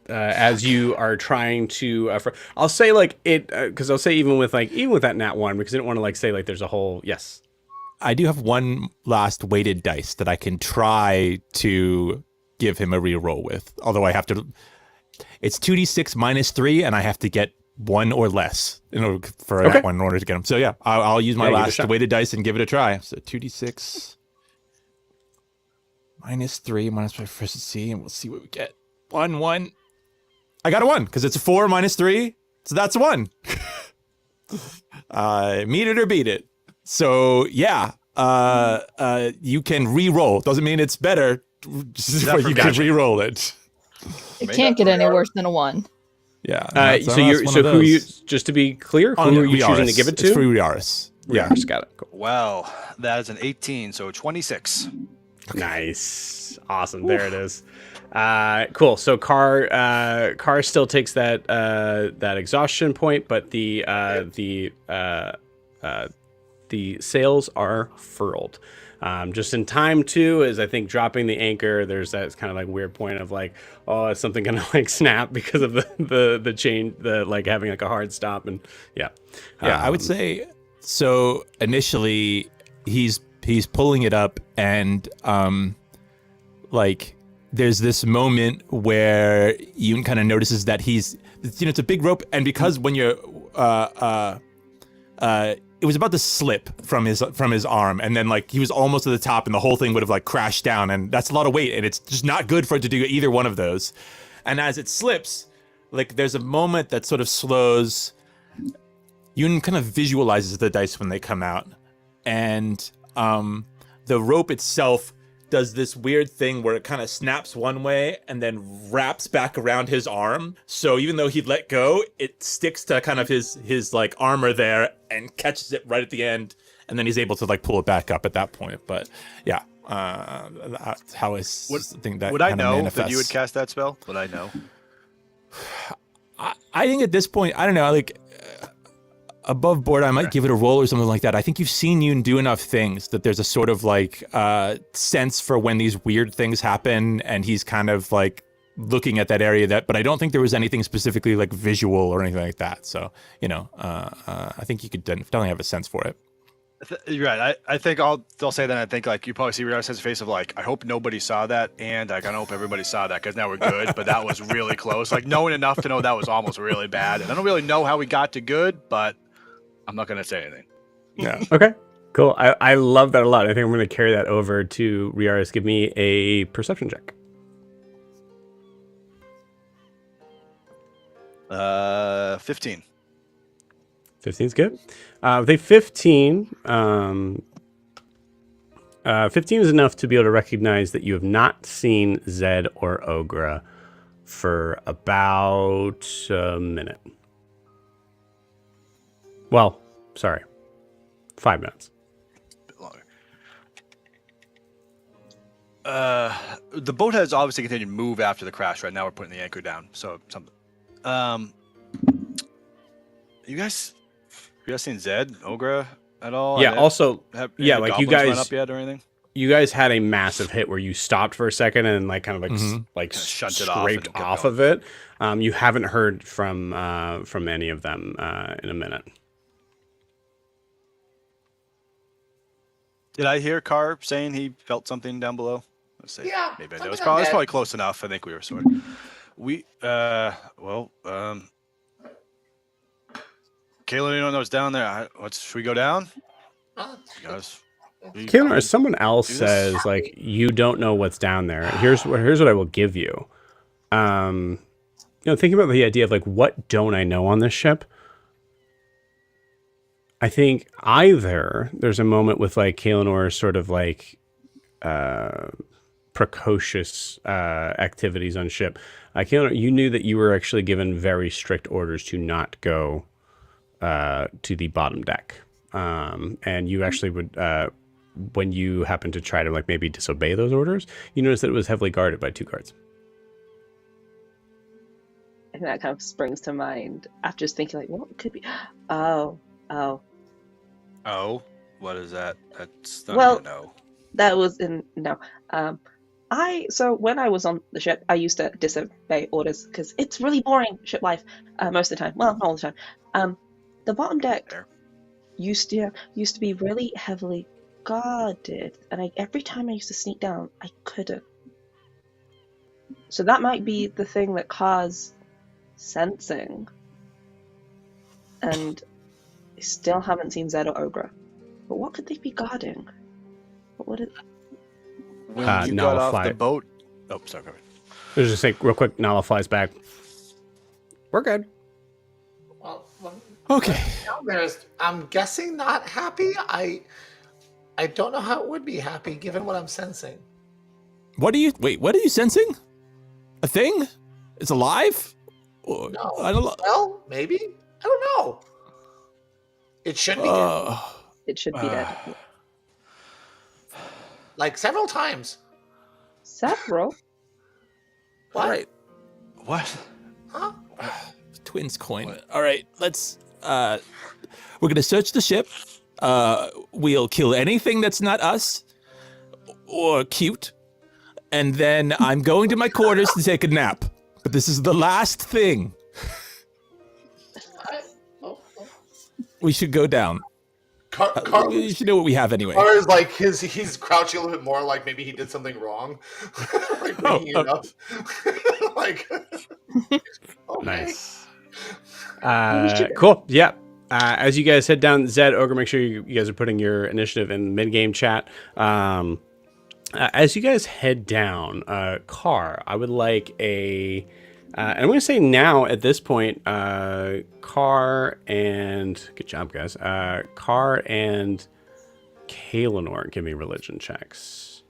As you are trying to, I'll say like it, because I'll say even with that nat 1, because I didn't want to like say like there's a whole, yes. I do have one last weighted dice that I can try to give him a reroll with. Although I have to, it's 2d6 minus 3, and I have to get 1 or less for that one in order to get him. So yeah, I'll use my last weighted dice and give it a try. So 2d6 minus 3 minus my proficiency, and we'll see what we get. 1. I got a 1 because it's a 4 minus 3, so that's a 1. Meet it or beat it. So yeah, you can re-roll. Doesn't mean it's better. Just you can re-roll it. It can't get any worse than a 1. Yeah. So who are you? Just to be clear, who are you choosing to give it to? It's for Riaris. Riaris, got it. Cool. Well, that is an 18, so 26. Nice, awesome. There it is. Cool. So Car still takes that exhaustion point, but the sails are furled. Just in time too, is I think dropping the anchor. There's that kind of like weird point of like, oh, is something gonna like snap because of the change, the like having like a hard stop, and yeah. I would say so. Initially, he's pulling it up, and like there's this moment where Yoon kind of notices that it's a big rope, and because when you're it was about to slip from his arm, and then like he was almost at the top, and the whole thing would have like crashed down, and that's a lot of weight, and it's just not good for it to do either one of those. And as it slips, like there's a moment that sort of slows. Yoon kind of visualizes the dice when they come out, and the rope itself does this weird thing where it kind of snaps one way and then wraps back around his arm. So even though he'd let go, it sticks to kind of his like armor there and catches it right at the end. And then he's able to like pull it back up at that point. But yeah, that's how I think that Would I know manifests. that you would cast that spell? Would I know? I think at this point, I don't know, like above board, I might give it a roll or something like that. I think you've seen Yoon do enough things that there's a sort of like sense for when these weird things happen, and he's kind of like looking at that area but I don't think there was anything specifically like visual or anything like that. So, I think you could definitely have a sense for it. You're right. I think they'll say that. I think like you probably see Rios has a face of like, I hope nobody saw that, and like I hope everybody saw that because now we're good. But that was really close. Like knowing enough to know that was almost really bad, and I don't really know how we got to good, but I'm not gonna say anything. Yeah. Okay. Cool. I love that a lot. I think I'm going to carry that over to Riaris. Give me a perception check. 15. 15 is good. With a 15, 15 is enough to be able to recognize that you have not seen Zed or Ogra for about a minute. Well, sorry, 5 minutes. A bit longer. The boat has obviously continued to move after the crash. Right now, we're putting the anchor down. So something. You guys seen Zed, Ogra at all? Yeah. Also, have like you guys run up yet or anything? You guys had a massive hit where you stopped for a second and like kind of like like Kinda shunted off scraped and kept off going. of it. You haven't heard from any of them in a minute. Did I hear Carr saying he felt something down below? Let's see. Yeah, Maybe I something know. It's like probably, that. probably close enough. I think we were sort. Kayla, you don't know what's down there. Should we go down? Guys, Kaeler, someone else Do this? says like you don't know what's down there. Here's what I will give you. Thinking about the idea of like what don't I know on this ship. I think either there's a moment with like Kaelenor sort of like precocious activities on ship. Keanu, you knew that you were actually given very strict orders to not go to the bottom deck, and you actually would. When you happen to try to like maybe disobey those orders, you notice that it was heavily guarded by 2 guards. And that kind of springs to mind after just thinking like, what could be? Oh. Oh, what is that? That's not Well, no. That was in no. So when I was on the ship, I used to disobey orders because it's really boring ship life most of the time. Well, not all the time. The bottom deck Fair. used to be really heavily guarded, and every time I used to sneak down, I couldn't. So that might be the thing that caused sensing. And I still haven't seen Zed or Ogre. But what could they be guarding? What would it? When you got off the nullify. boat. Oh, sorry. Go ahead. Let's just say real quick, Nala flies back. We're good. Well, Okay. I'm guessing not happy. I don't know how it would be happy given what I'm sensing. What are you sensing? A thing? It's alive? Or- No. I don't know. Well, maybe. I don't know. It should be dead. It should be dead. Like several times. Several. What? All right. What? Huh? Twins coin. All right, let's we're gonna search the ship. We'll kill anything that's not us or cute. And then I'm going to my quarters to take a nap. But this is the last thing. We should go down. You should know what we have anyway. Car is like he's crouching a little bit more, like maybe he did something wrong. Like bringing it up. Like okay. Nice. Cool. Yeah. As you guys head down, Zed, Ogre, make sure you guys are putting your initiative in mid-game chat. As you guys head down, Car, I would like a... and I'm going to say now, at this point, Car and... Good job, guys. Car and Kaelinor, give me religion checks.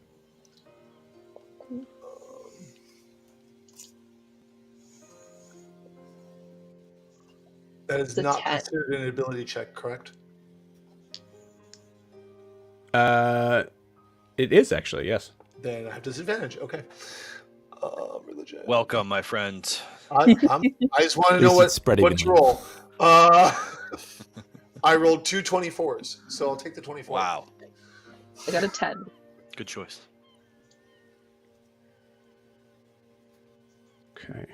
That is It's a not 10. considered an ability check, correct? It is actually, yes. Then I have disadvantage. Okay. Religion. Welcome, my friend. I just want to At know least what it's spreading what's in. roll. I rolled 2 24s, so I'll take the 24. Wow. I got a 10. Good choice. Okay.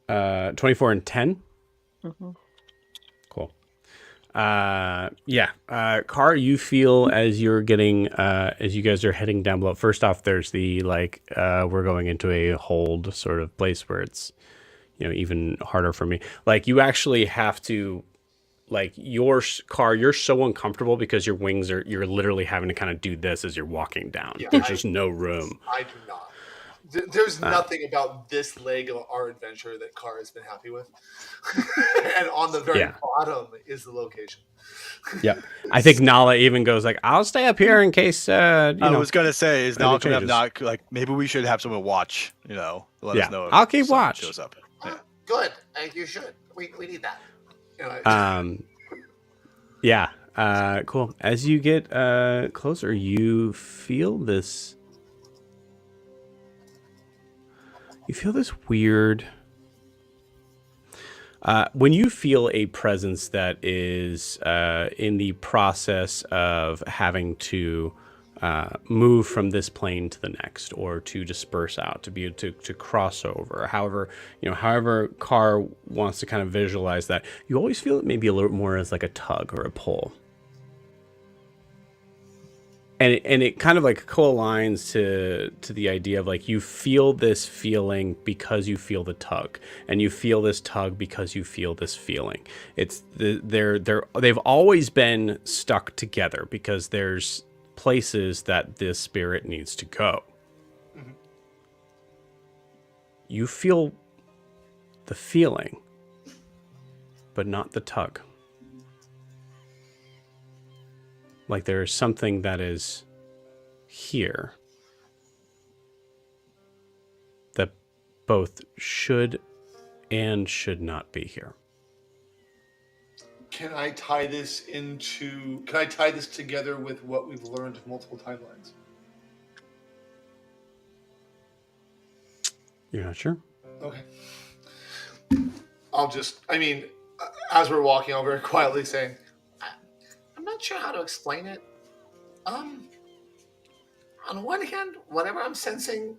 Uh, 24 and 10. Mm-hmm. Cool. Car, you feel as you're getting, as you guys are heading down below. First off, there's the we're going into a hold sort of place where it's, even harder for me. Like you actually have to, like your car, you're so uncomfortable because your wings you're literally having to kind of do this as you're walking down. Yeah, There's just no room. I do not. There's nothing about this leg of our adventure that Car has been happy with. And on the very bottom is the location. Yep. I think Nala even goes like, I'll stay up here in case, I was gonna say, is Maybe now coming up? changes. Not like maybe we should have someone watch. Let us know. If I'll keep someone watch. Shows up. Yeah. Good. You should. We need that. Cool. As you get closer, you feel this. You feel this weird. When you feel a presence that is in the process of having to move from this plane to the next, or to disperse out, to be able to cross over, however Car wants to kind of visualize that, you always feel it maybe a little more as like a tug or a pull. And it kind of like co-aligns to the idea of like you feel this feeling because you feel the tug, and you feel this tug because you feel this feeling. It's they've always been stuck together because there's places that this spirit needs to go. Mm-hmm. You feel the feeling, but not the tug. like there's something that is here that both should and should not be here. Can I tie this together with what we've learned multiple timelines? You're not sure? Okay. As we're walking, I'll very quietly say, I'm not sure how to explain it. On one hand, whatever I'm sensing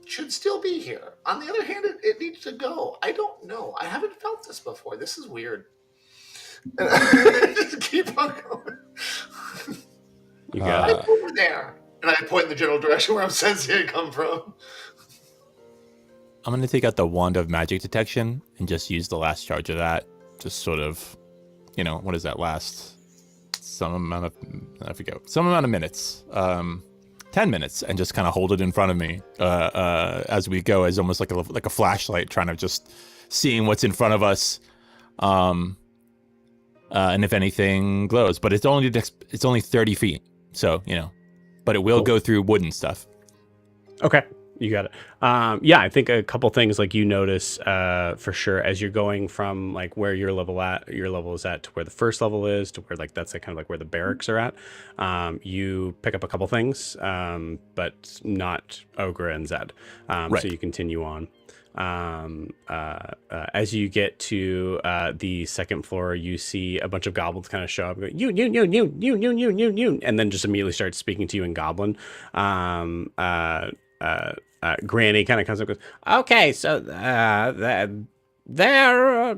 should still be here. On the other hand, it needs to go. I don't know. I haven't felt this before. This is weird. Just keep on going. You got it. Over there. And I point in the general direction where I'm sensing it come from. I'm going to take out the wand of magic detection and just use the last charge of that. Just sort of, what does that last? Some amount of minutes. 10 minutes, and just kind of hold it in front of me as we go, as almost like a flashlight, trying to just seeing what's in front of us, and if anything glows. But it's only 30 feet, so but it will go through wooden stuff. Okay, you got it. Yeah, I think a couple things like you notice for sure as you're going from like where your level is at to where the first level is to where like that's like, kind of like where the barracks are at. You pick up a couple things, but not Ogre and Zed. Right. So you continue on. As you get to the second floor, you see a bunch of goblins kind of show up, going, you, and then just immediately start speaking to you in Goblin. Granny kind of comes up and goes, okay, so they're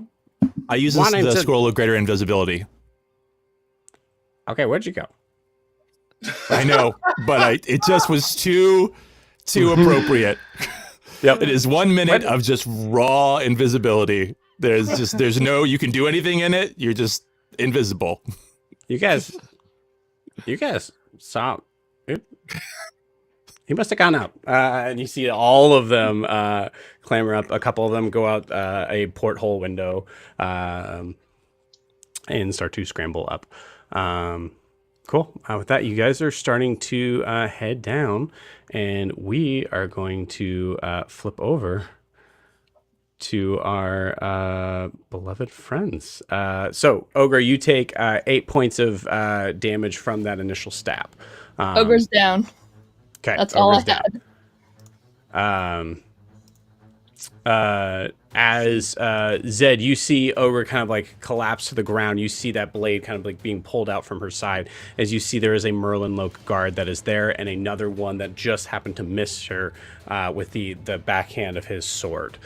I use the scroll of greater invisibility. Okay, where'd you go? I know, but it just was too appropriate. Yep. It is 1 minute of just raw invisibility. There's no, you can do anything in it. You're just invisible. You guys saw it. He must have gone out. And you see all of them clamber up. A couple of them go out a porthole window and start to scramble up. Cool. With that, you guys are starting to head down, and we are going to flip over to our beloved friends. So, Ogre, you take 8 points of damage from that initial stab. Ogre's down. Okay, that's all I had. As Zed, you see Ogre kind of like collapse to the ground. You see that blade kind of like being pulled out from her side. As you see, there is a Merlenloke guard that is there, and another one that just happened to miss her with the backhand of his sword.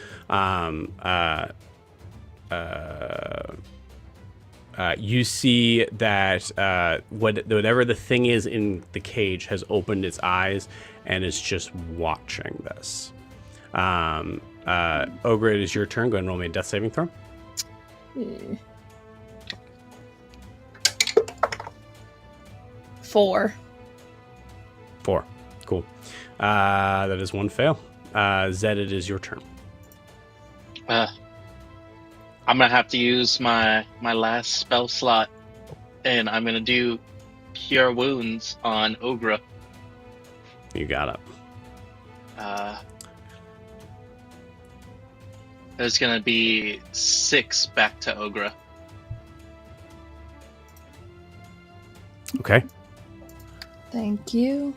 You see that whatever the thing is in the cage has opened its eyes and is just watching this. Ogre, it is your turn. Go ahead and roll me a death saving throw. Four. Cool. That is one fail. Zed, it is your turn. I'm gonna have to use my last spell slot, and I'm gonna do Cure Wounds on Ogre. You got it. There's gonna be 6 back to Ogre. Okay. Thank you.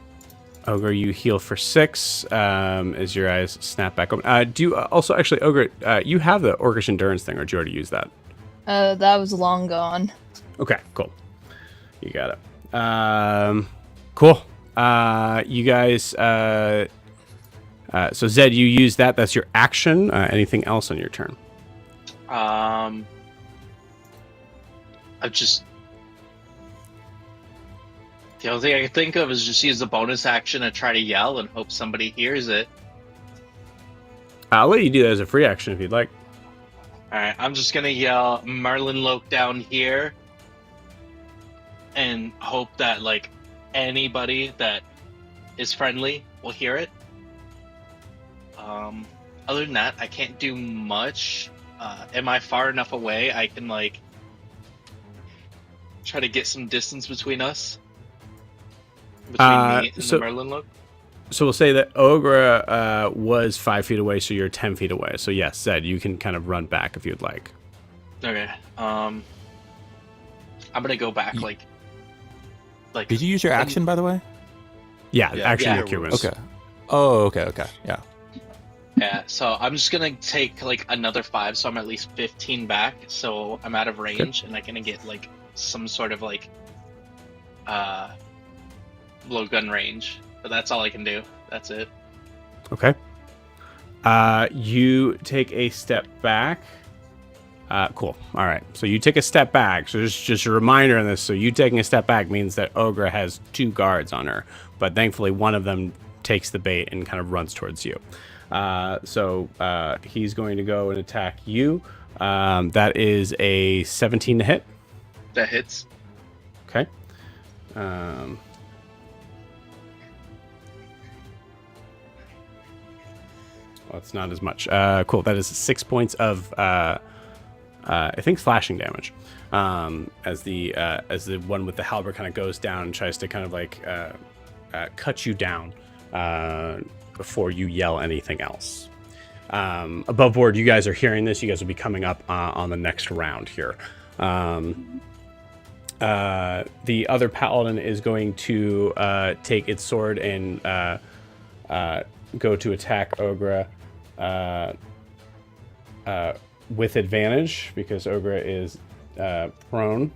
Ogre, you heal for 6 as your eyes snap back open. Do you also, actually, Ogre, you have the Orcish Endurance thing, or did you already use that? That was long gone. Okay, cool. You got it. Cool. You guys, so Zed, you use that. That's your action. Anything else on your turn? I've just... The only thing I can think of is just use the bonus action to try to yell and hope somebody hears it. I'll let you do that as a free action if you'd like. Alright, I'm just gonna yell Merlenloke down here and hope that, like, anybody that is friendly will hear it. Other than that, I can't do much. Am I far enough away I can, like... try to get some distance between us. Between me and the Merlenloke. So we'll say that Ogre was 5 feet away, so you're 10 feet away. So yes, Zed, you can kind of run back if you'd like. Okay. I'm gonna go back like. Did you use your action, by the way? Yeah, action your Cubans. Okay. Oh, okay, yeah. Yeah, so I'm just gonna take like another 5, so I'm at least 15 back. So I'm out of range, and I'm gonna get like some sort of like blowgun range. But that's all I can do. That's it. Okay. You take a step back. Cool. All right. So you take a step back. So just a reminder on this. So you taking a step back means that Ogre has 2 guards on her, but thankfully one of them takes the bait and kind of runs towards you. So he's going to go and attack you. That is a 17 to hit. That hits. Okay. Well, it's not as much. Cool. That is 6 points of I think slashing damage. As the one with the halberd kind of goes down and tries to kind of like cut you down before you yell anything else. Above board, you guys are hearing this. You guys will be coming up on the next round here. The other paladin is going to take its sword and go to attack Ogre with advantage because Ogre is prone.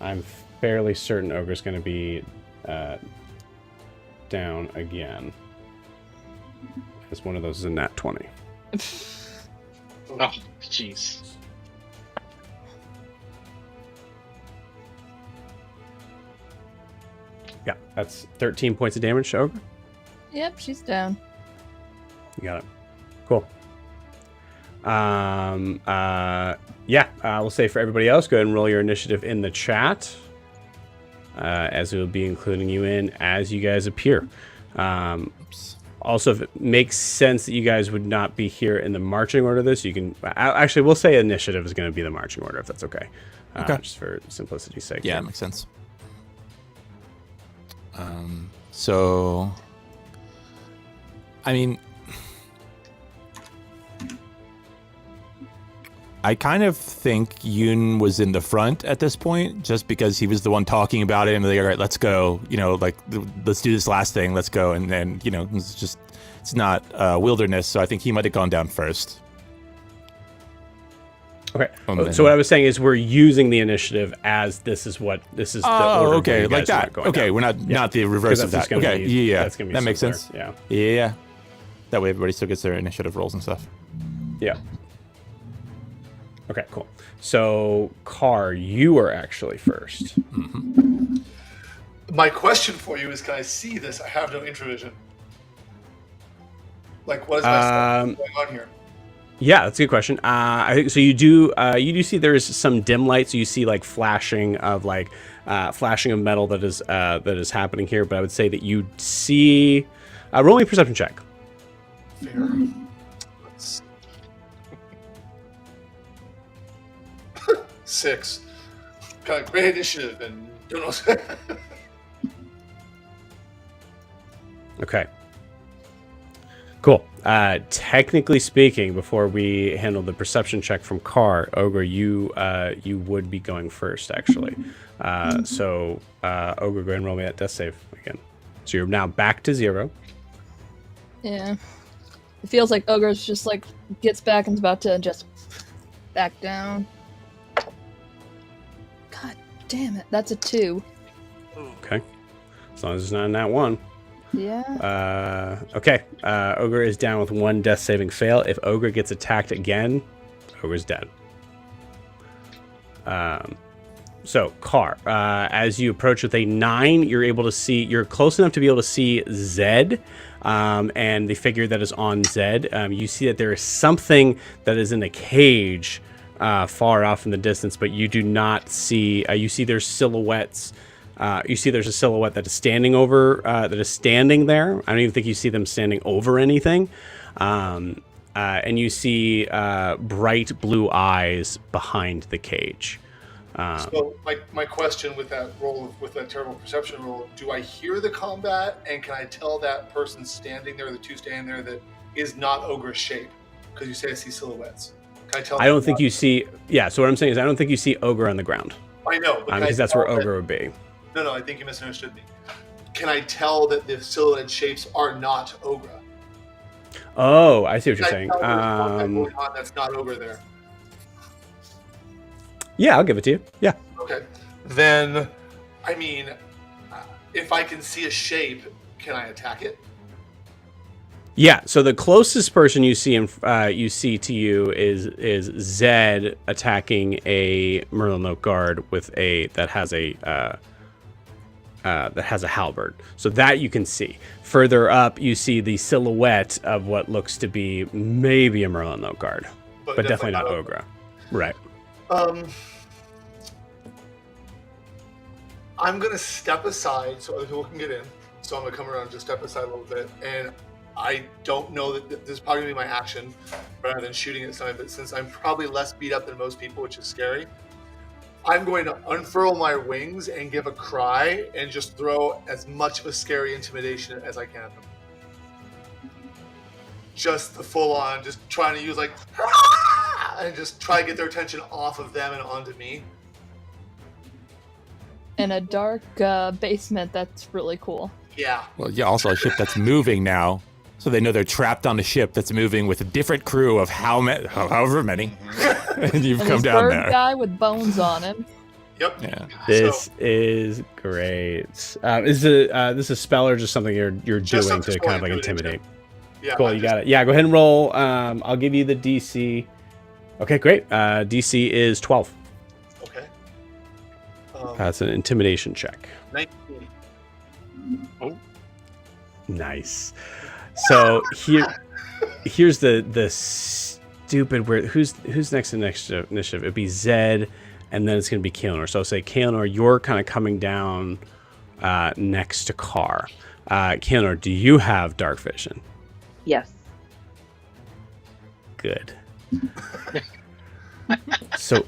I'm fairly certain Ogre's going to be down again. As one of those is a nat 20. Oh, jeez. Yeah, that's 13 points of damage to Ogre. Yep, she's down. You got it. Cool. We'll say for everybody else, go ahead and roll your initiative in the chat. As we will be including you in as you guys appear. Also, if it makes sense that you guys would not be here in the marching order of this, you can... Actually, we'll say initiative is going to be the marching order, if that's okay. Okay. Just for simplicity's sake. Yeah, it makes sense. So... I mean... I kind of think Yoon was in the front at this point, just because he was the one talking about it, and like, all right, let's go. You know, like, let's do this last thing. Let's go. And then, you know, it's not wilderness, so I think he might have gone down first. Okay. So what I was saying is we're using the initiative as this is the order. Okay, like that. Okay, down. we're not the reverse of that. Okay, yeah, that's gonna be that makes simpler. sense. Yeah. That way, everybody still gets their initiative rolls and stuff. Yeah. Okay, cool. So, Carr, you are actually first. Mm-hmm. My question for you is, can I see this? I have no intravision. Like, what is going on here? Yeah, that's a good question. I think so. You do see there's some dim light, so you see like flashing of metal that is happening here. But I would say that you see. Roll me a perception check. Fair. 6. Got great initiative and don't know. Okay. Cool. Technically speaking, before we handle the perception check from Carr, Ogre, you would be going first, actually. So, Ogre, go ahead and roll me that death save again. So you're now back to 0. Yeah. It feels like Ogre's just like gets back and is about to just back down. God damn it. That's a 2. Okay. As long as it's not in that 1. Yeah. Okay. Ogre is down with 1 death saving fail. If Ogre gets attacked again, Ogre's dead. So, Carr, as you approach with a 9, you're close enough to be able to see Zed, and the figure that is on Zed. You see that there is something that is in a cage far off in the distance, but you do not see. You see there's silhouettes. You see there's a silhouette that is standing there. I don't even think you see them standing over anything. and you see bright blue eyes behind the cage. So my question with that roll, with that terrible perception roll, do I hear the combat, and can I tell that person standing there, the two standing there, that is not ogre shape? Because you say I see silhouettes. Can I tell? I don't think you see. Yeah. So what I'm saying is, I don't think you see ogre on the ground. I know, Because that's where ogre would be. No, I think you misunderstood me. Can I tell that the silhouette shapes are not ogre? Oh, I see what you're saying. Going on that's not ogre there. Yeah, I'll give it to you. Yeah. Okay. Then, I mean, if I can see a shape, can I attack it? Yeah. So the closest person you see to you is Zed attacking a Merlenloke guard with that has a halberd. So that you can see. Further up, you see the silhouette of what looks to be maybe a Merlenloke guard, but definitely not ogre. Right. I'm gonna step aside so other people can get in. So I'm gonna come around and just step aside a little bit. And I don't know that this is probably gonna be my action rather than shooting at something. But since I'm probably less beat up than most people, which is scary, I'm going to unfurl my wings and give a cry and just throw as much of a scary intimidation as I can at them. Just the full on, just trying to use like, "Ah!" and just try to get their attention off of them and onto me. In a dark basement, that's really cool. Yeah. Well, yeah, also a ship that's moving now. So they know they're trapped on a ship that's moving with a different crew of however many. And you've And come this down bird there. guy with bones on him. Yep. Yeah. This is great. Is this a spell or just something you're Just doing something to kind of like for intimidate? Yeah. Cool, you got it. Yeah, go ahead and roll. I'll give you the DC. Okay, great. DC is 12. Okay. That's an intimidation check. 19. Oh. Nice. So here's the stupid weird. Who's next in initiative? It'd be Zed, and then it's gonna be Kaelinor. So I'll say Kaelinor, you're kind of coming down next to Carr. Kaelinor, do you have dark vision? Yes. Good. So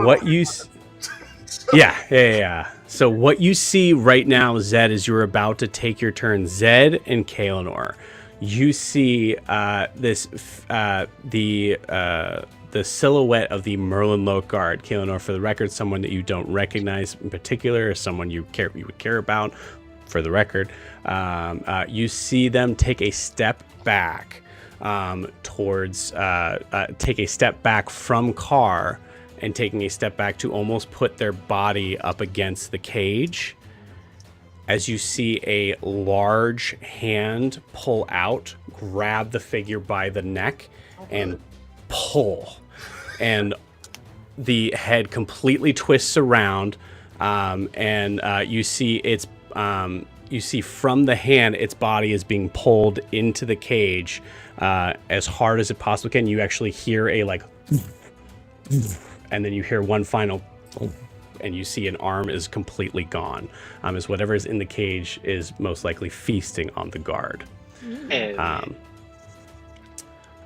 what you yeah. So what you see right now, Zed, is you're about to take your turn. Zed and Kaelinor, you see the silhouette of the Merlenloke guard. Kaelinor, for the record, someone that you don't recognize in particular, or someone you would care about. For the record, you see them take a step back take a step back from Carr, and taking a step back to almost put their body up against the cage, as you see a large hand pull out, grab the figure by the neck, and pull. And the head completely twists around, and you see from the hand, its body is being pulled into the cage as hard as it possibly can. You actually hear a like, and then you hear one final, and you see an arm is completely gone. As whatever is in the cage is most likely feasting on the guard. So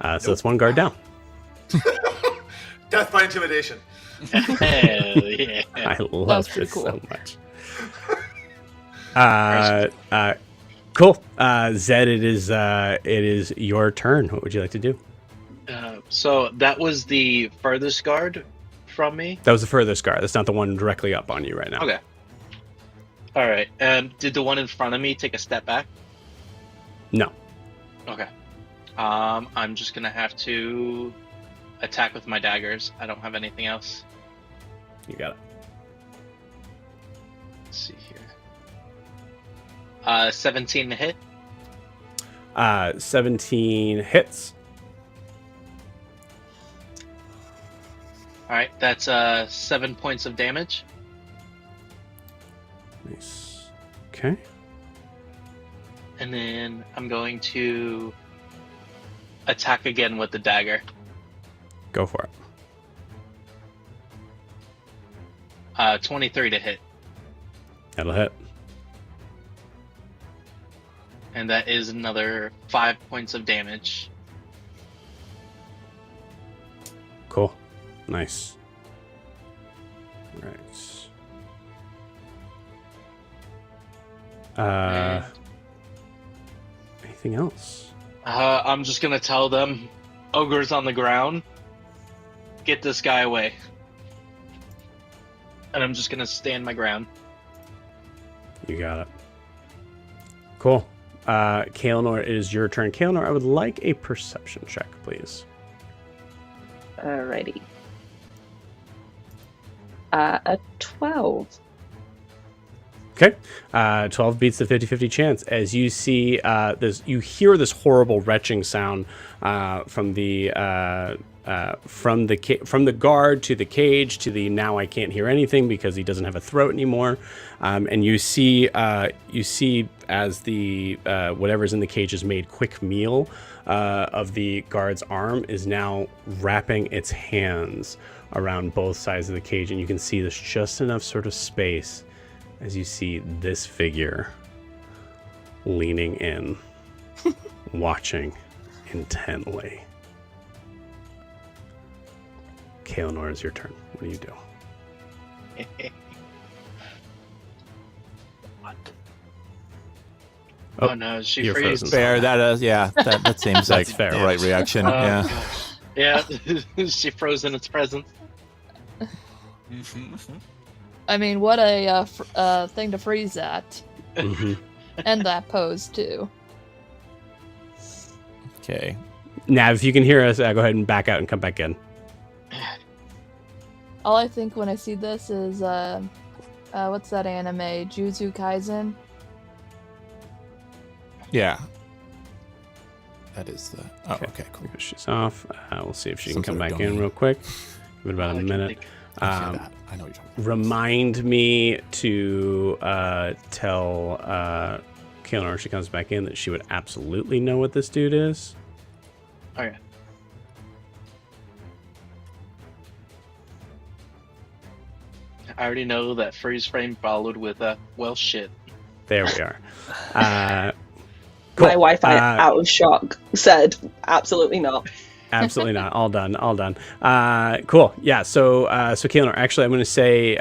that's one guard down. Death by intimidation. Hell yeah. I love That's pretty this cool. so much. Cool. Zed, it is your turn. What would you like to do? So that was the furthest guard from me? That was the furthest guard. That's not the one directly up on you right now. Okay. All right. Did the one in front of me take a step back? No. Okay. I'm just gonna have to attack with my daggers. I don't have anything else. You got it. Let's see here. 17 to hit. 17 hits. All right, that's 7 points of damage. Nice. Okay. And then I'm going to attack again with the dagger. Go for it. 23 to hit. That'll hit. And that is another 5 points of damage. Nice. Right. Anything else? I'm just gonna tell them, ogre's on the ground. Get this guy away. And I'm just gonna stand my ground. You got it. Cool. Kaelinor, it is your turn. Kaelinor, I would like a perception check, please. Alrighty. A 12. Okay. 12 beats the 50-50 chance. As you see you hear this horrible retching sound from the guard to the cage to the now I can't hear anything because he doesn't have a throat anymore. And you see as the whatever's in the cage is made quick meal of the guard's arm is now wrapping its hands around both sides of the cage, and you can see there's just enough sort of space as you see this figure leaning in, watching intently. Kaelinor, is your turn. What do you do? What? Oh no, she you're freezes. frozen. Fair. That seems like fair. the right reaction. Yeah. Gosh. Yeah, she froze in its presence. I mean, what a thing to freeze at. Mm-hmm. And that pose, too. Okay. Now, if you can hear us, go ahead and back out and come back in. All I think when I see this is, what's that anime? Jujutsu Kaisen? Yeah. That is the... Oh, okay, cool. She's off. We'll see if she can Some come sort back of in domain. real quick. Give it about a minute. I know what you're talking about. Remind me to tell Kaelinor when she comes back in that she would absolutely know what this dude is. Okay. I already know that freeze frame followed with well shit. There we are. Cool. My Wi-Fi, out of shock, said absolutely not. Absolutely not. All done. Cool. Yeah. So Kaelinor, actually, I'm going to say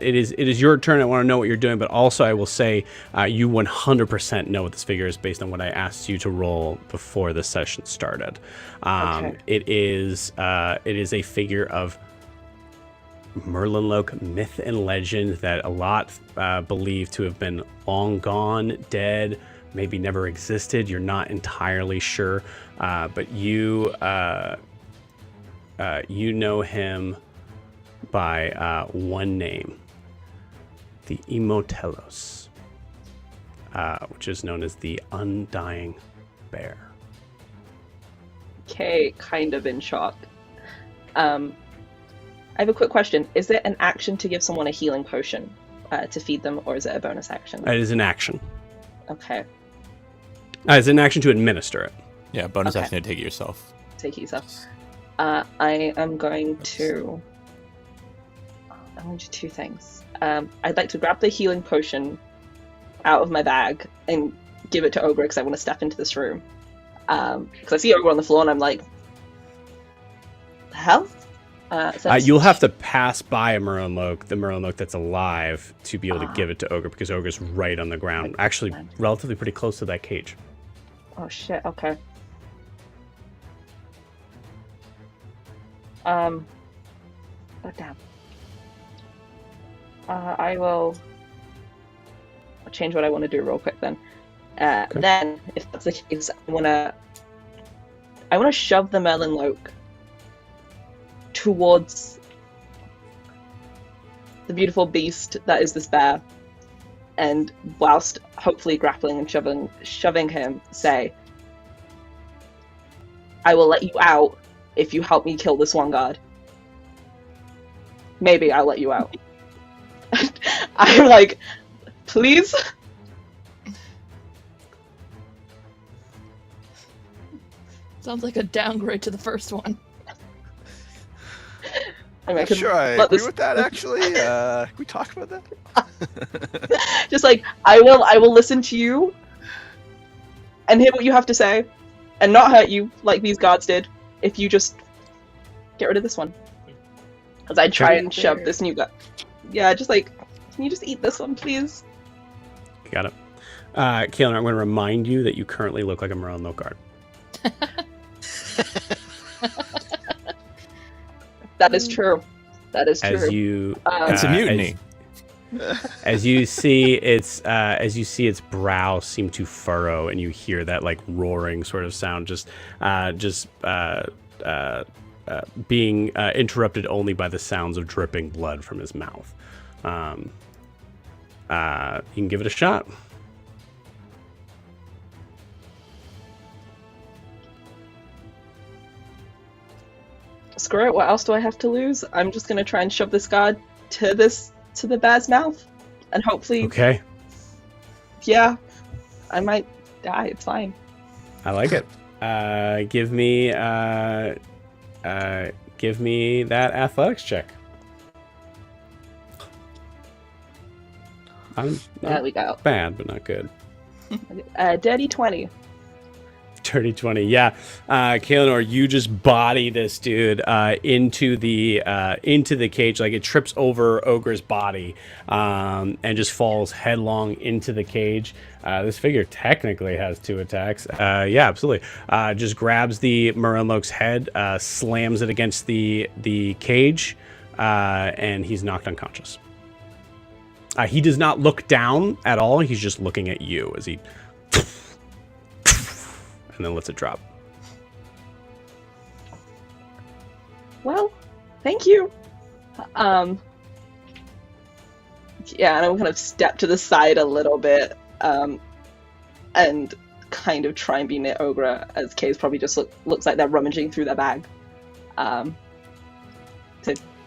it is your turn. I want to know what you're doing, but also I will say you 100% know what this figure is based on what I asked you to roll before the session started. Okay. It is a figure of Merlenloke myth and legend that a lot believe to have been long gone, dead, maybe never existed. You're not entirely sure, but you know him by one name, the Imotelos, which is known as the Undying Bear. Okay, kind of in shock. I have a quick question. Is it an action to give someone a healing potion to feed them, or is it a bonus action? It is an action. Okay. It's an action to administer it. Yeah, bonus Okay. action to take it yourself. Take it yourself. I am going to... I'm going to do two things. I'd like to grab the healing potion out of my bag and give it to Ogre because I want to step into this room. Because I see Ogre on the floor and I'm like, the hell? You'll have to pass by the Merlenloke that's alive, to be able to give it to Ogre, because Ogre's right on the ground. Actually, relatively pretty close to that cage. Oh shit, okay. Oh damn. I'll change what I want to do real quick then. Okay. Then, if that's the case, I wanna shove the Merlenloke towards the beautiful beast that is this bear, and whilst hopefully grappling and shoving him, say, I will let you out if you help me kill this one guard. Maybe I'll let you out. I'm like, please? Sounds like a downgrade to the first one. I mean, I I'm could sure I let agree this- with that, actually. Can we talk about that? Just like, I will listen to you and hear what you have to say and not hurt you like these guards did if you just get rid of this one. As I try Okay. and shove this new guy. Yeah, just like, can you just eat this one, please? Got it. Kaelan, I'm going to remind you that you currently look like a Merlenloke guard. That is true. That is true. As you, It's a mutiny. as you see its brow seem to furrow, and you hear that like roaring sort of sound, being interrupted only by the sounds of dripping blood from his mouth. You can give it a shot. Screw it, what else do I have to lose? I'm just gonna try and shove this guard to the bear's mouth. And hopefully, Okay, yeah, I might die, it's fine. I like it. Give me that athletics check. I'm There not we go. bad, but not good. Dirty 20. Dirty 20, yeah. Kaelanor, you just body this dude into the cage. Like, it trips over Ogre's body and just falls headlong into the cage. This figure technically has 2 attacks. Yeah, absolutely. Just grabs the Merlenloke's head, slams it against the cage, and he's knocked unconscious. He does not look down at all. He's just looking at you as he... and then lets it drop. Well, thank you. Yeah, and I'm kind of step to the side a little bit, and kind of try and be near Ogre, as Kay's probably just looks like they're rummaging through their bag.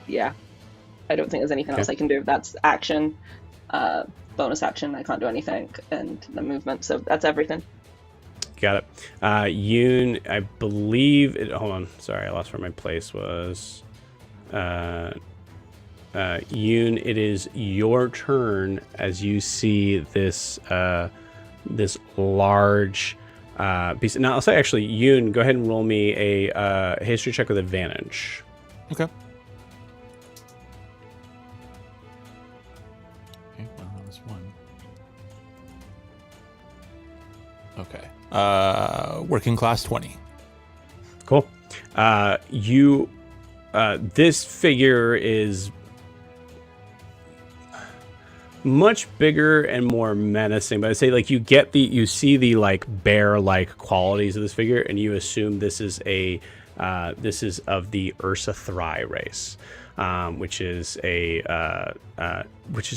Yeah, I don't think there's anything else I can do. That's action, bonus action. I can't do anything, and the movement. So that's everything. Got it. Yoon, I believe it. Hold on. Sorry, I lost where my place was. Yoon, it is your turn as you see this this large piece. Now, I'll say actually, Yoon, go ahead and roll me a history check with advantage. Okay. Well, that was 1. Okay. Working class 20. Cool. This figure is much bigger and more menacing, but I'd say like you see the like bear-like qualities of this figure, and you assume this is of the Ursa Thry race, which is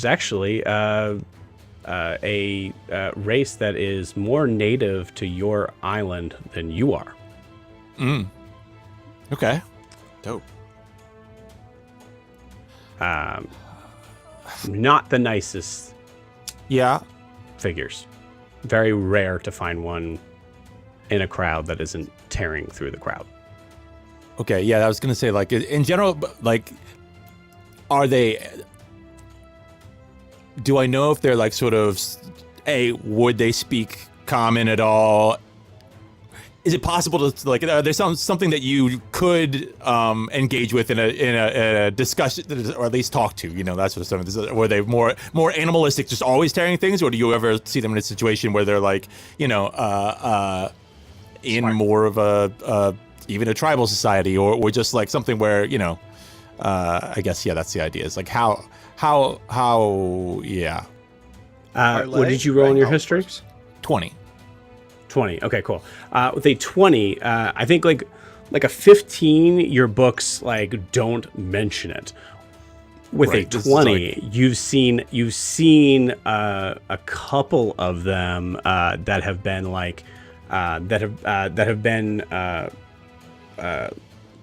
actually a race that is more native to your island than you are. Okay. Dope. Not the nicest Yeah. figures. Very rare to find one in a crowd that isn't tearing through the crowd. Okay. Yeah, I was gonna say, like, in general, like, are they? Do I know if they're like sort of? Would they speak common at all? Is it possible to like? Are there something that you could engage with in a discussion, or at least talk to? You know, that sort of stuff. Were they more animalistic, just always tearing things, or do you ever see them in a situation where they're like, you know, in Smart. more of a even a tribal society, or just like something where, you know, I guess, yeah, that's the idea. It's like how yeah. What did you roll in your history? 20. 20. Okay, cool. With a 20, I think like a 15, your books like don't mention it. With Right, a this is 20, you've seen a couple of them that have been like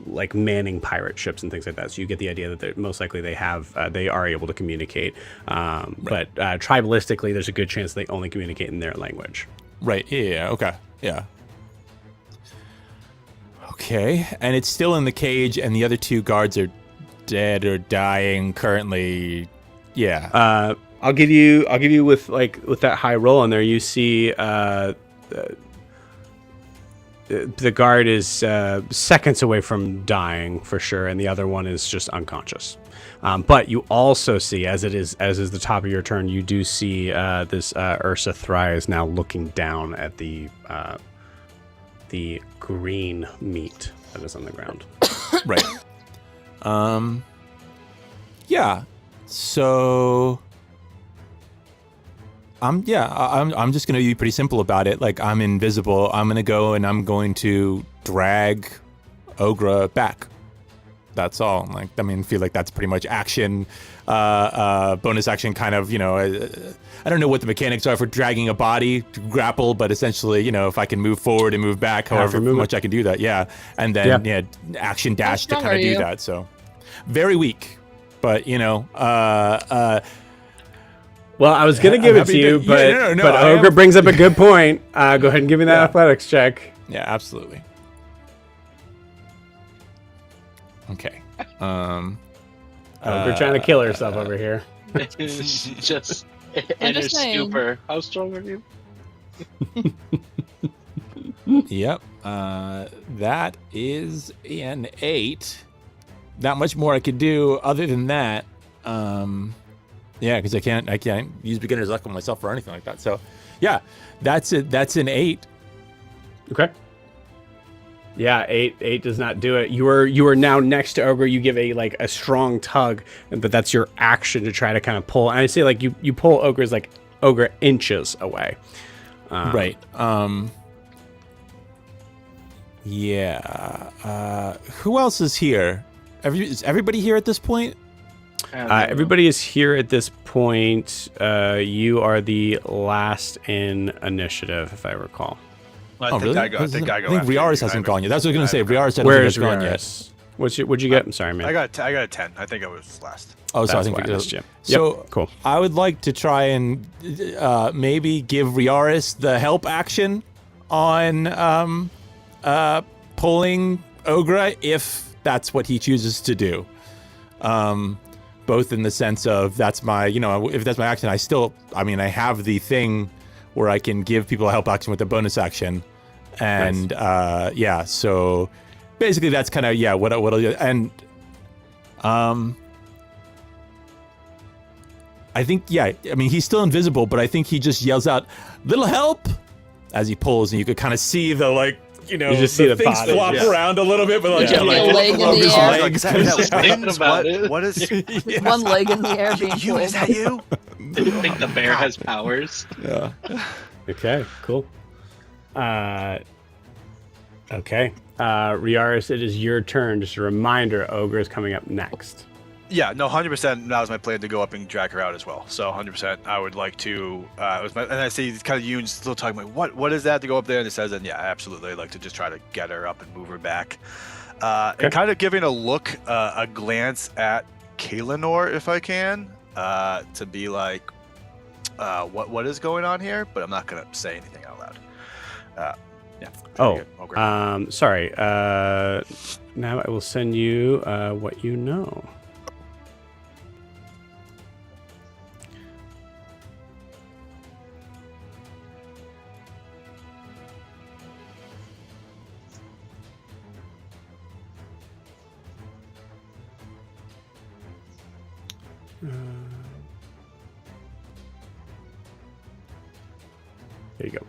like manning pirate ships and things like that. So you get the idea that most likely they are able to communicate. But tribalistically, there's a good chance they only communicate in their language. Right. Yeah. Okay. Yeah. Okay. And it's still in the cage, and the other 2 guards are dead or dying currently. Yeah. I'll give you with that high roll in there. You see the guard is seconds away from dying for sure, and the other one is just unconscious. But you also see, as is the top of your turn, you do see this Ursa Thry is now looking down at the green meat that is on the ground. Right. Yeah. So I'm just gonna be pretty simple about it. Like, I'm invisible. I'm gonna go and I'm going to drag Ogre back. That's all. Like, I mean, feel like that's pretty much action, bonus action kind of, I don't know what the mechanics are for dragging a body to grapple, but essentially, if I can move forward and move back, however much I can do that. Yeah. And then, action dash to kind of do that. So very weak, but, well, I was going to give it to you, but Ogre brings up a good point. Go ahead and give me that athletics check. Yeah, absolutely. Okay. Ogre trying to kill herself over here. Just I'm in her just saying. stupor. How strong are you? Yep. That is an 8. Not much more I could do other than that. Yeah, because I can't use beginner's luck on myself or anything like that. So, yeah, that's it. That's an 8. Okay. Yeah, 8 does not do it. You are now next to Ogre. You give a strong tug, but that's your action to try to kind of pull. And I say you pull Ogre inches away. Right. Yeah. Who else is here? Is everybody here at this point? Everybody is here at this point. You are the last in initiative, if I recall. Well, I think really? I think I think Riaris hasn't gone yet. That's what I was going to say. Riaris hasn't gone yet. What'd you get? I'm sorry, man. I got a 10. I think I was last. Oh, so I think I missed you. So yep, cool. I would like to try and maybe give Riaris the help action on pulling Ogre if that's what he chooses to do. Both in the sense of that's my, if that's my action, I have the thing where I can give people a help action with a bonus action. And, nice. So basically that's kind of, what I'll do. And, I think, he's still invisible, but I think he just yells out, "Little help," as he pulls, and you could kind of see the, you just see the things body, flop around a little bit, but leg in the air. What is One leg in the air being pulled. Is that you? Do you think the bear has powers? Yeah. Okay, cool. Okay. Riaris, it is your turn. Just a reminder, Ogre is coming up next. Yeah, no, 100%. That was my plan to go up and drag her out as well. So 100%, I would like to. And I see kind of you still talking about what is that to go up there, and it says, and yeah, absolutely, I'd like to just try to get her up and move her back, and kind of giving a look, a glance at Kaelinor if I can, to be like, what is going on here? But I'm not gonna say anything out loud. Yeah. Sorry. Now I will send you what you know. There you go.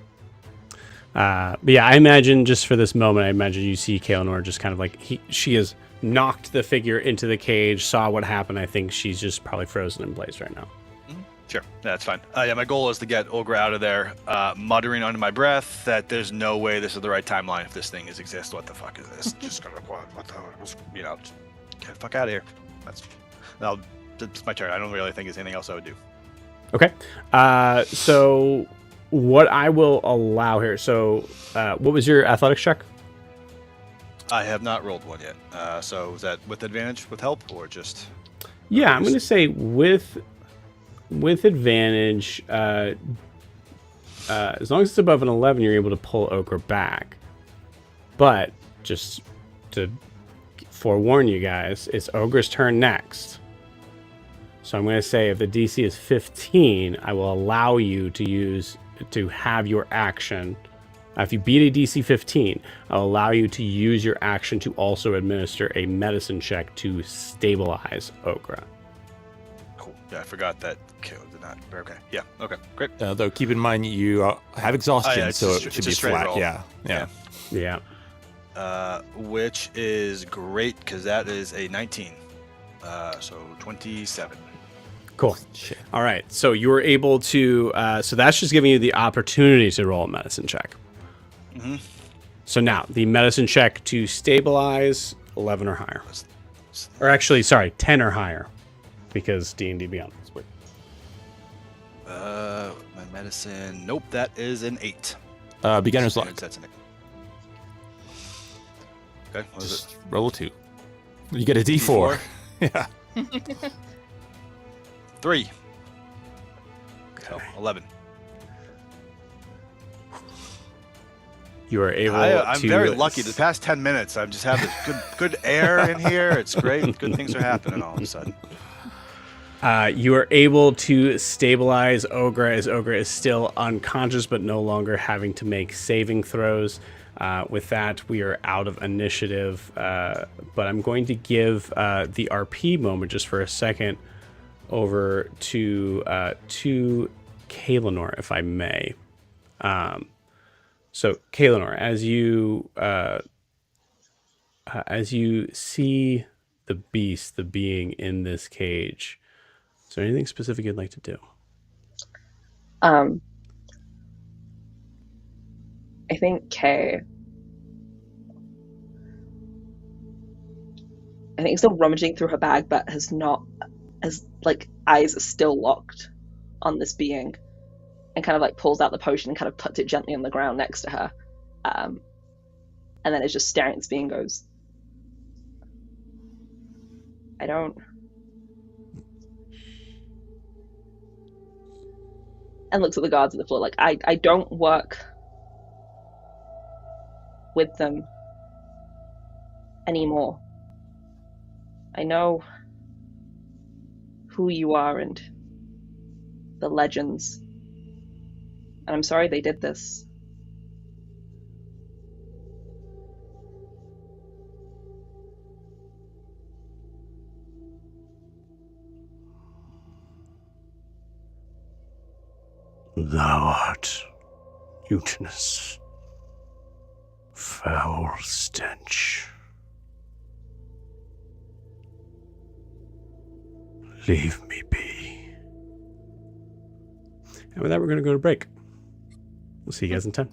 But yeah, I imagine just for this moment, I imagine you see Kaelinor just kind of she has knocked the figure into the cage, saw what happened. I think she's just probably frozen in place right now. Sure, that's fine. Yeah, my goal is to get Ogre out of there, muttering under my breath that there's no way this is the right timeline if this thing exists. What the fuck is this? Just gonna what the get the fuck out of here. That's my turn. I don't really think there's anything else I would do. Okay. So what I will allow here. So what was your athletics check? I have not rolled one yet. So is that with advantage, with help, or just? Yeah, I'm going to say with advantage. As long as it's above an 11, you're able to pull Ogre back. But just to forewarn you guys, it's Ogre's turn next. So I'm going to say if the DC is 15, I will allow you to have your action If you beat a DC 15, it'll allow you to use your action to also administer a medicine check to stabilize Okra. Cool. Yeah, I forgot that kill did not. Okay. Yeah. Okay. Great. Though keep in mind you have exhaustion, it's so just- it should it's be a straight flat. roll. Yeah. Yeah. Which is great because that is a 19. So 27. Cool. All right. So you were able to. So that's just giving you the opportunity to roll a medicine check. Mm-hmm. So now the medicine check to stabilize 11 or higher, or actually, sorry, 10 or higher, because D&D Beyond is weird. My medicine. Nope, that is an 8. Beginner's luck. That's an 8. Okay. What is it? Just roll a 2. You get a D4. Yeah. 3. So 11. You are able I'm to. very lucky. The past 10 minutes, I've just had this good air in here. It's great. Good things are happening all of a sudden. You are able to stabilize Ogra as Ogra is still unconscious, but no longer having to make saving throws. With that, we are out of initiative. But I'm going to give the RP moment just for a second over to Kaelinor, if I may. So, Kaelinor, as you see the beast, the being in this cage, is there anything specific you'd like to do? I think still rummaging through her bag, but has eyes are still locked on this being, and kind of like pulls out the potion and kind of puts it gently on the ground next to her, and then is just staring at this being and goes, I don't. And looks at the guards on the floor like, I don't work with them anymore. I know who you are and the legends. And I'm sorry they did this. Thou art mutinous, foul stench. Leave me be. And with that, we're going to go to break. We'll see you guys in 10.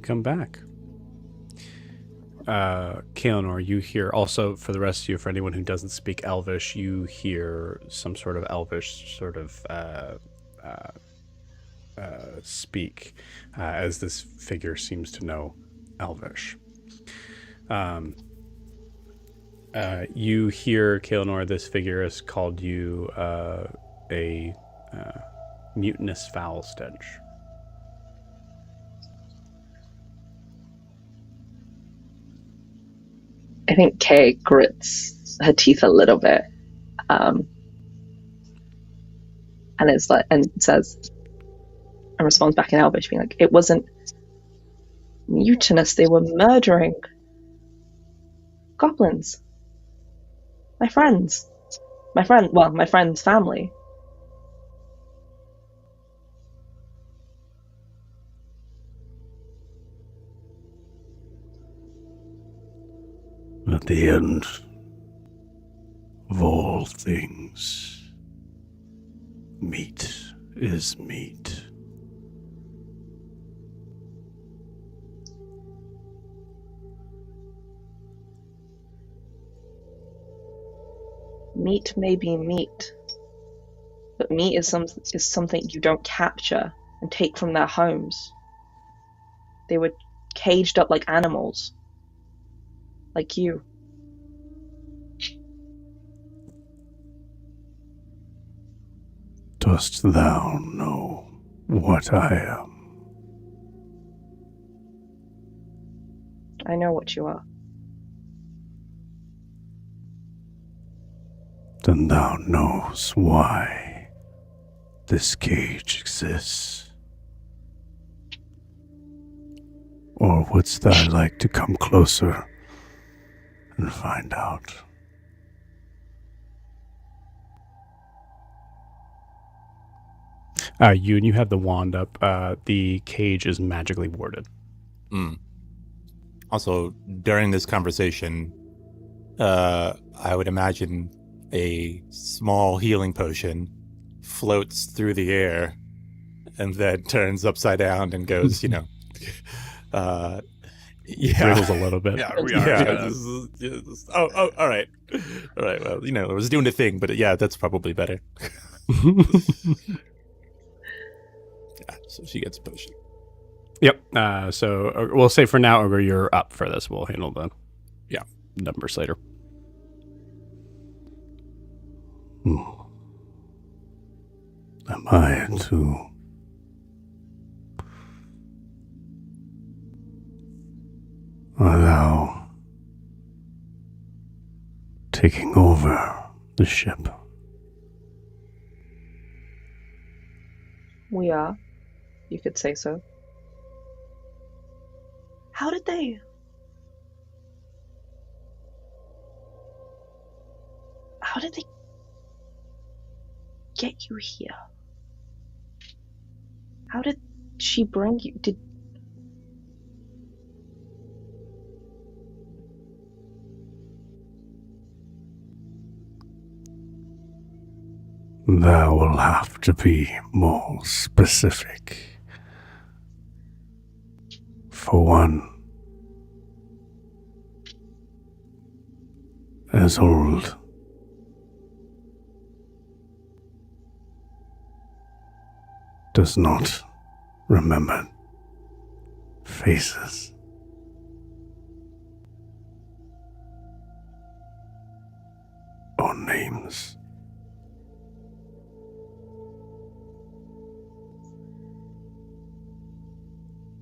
Come back. Kaelinor, you hear also, for the rest of you, for anyone who doesn't speak Elvish, you hear some sort of Elvish sort of speak as this figure seems to know Elvish. You hear, Kaelinor, this figure has called you a mutinous foul stench. I think Kay grits her teeth a little bit, and it's like, and says, and responds back in Elvish, being like, "It wasn't mutinous. They were murdering goblins. My friends, my friend's family." At the end of all things, meat is meat. Meat may be meat, but meat is something you don't capture and take from their homes. They were caged up like animals. Like you. Dost thou know what I am? I know what you are. Then thou knows why this cage exists. Or wouldst thou like to come closer and find out? You have the wand up. The cage is magically warded. Also, during this conversation, I would imagine a small healing potion floats through the air and then turns upside down and goes, yeah. Wriggles a little bit. Yeah, we are. All right. All right, well, I was doing a thing, but yeah, that's probably better. Yeah, so she gets a potion. Yep. So we'll say for now, Ogre, you're up for this. We'll handle the numbers later. Am I to allow taking over the ship? We are. You could say so. How did they get you here? How did she bring you? Thou will have to be more specific. For one, as old does not remember faces. Or names.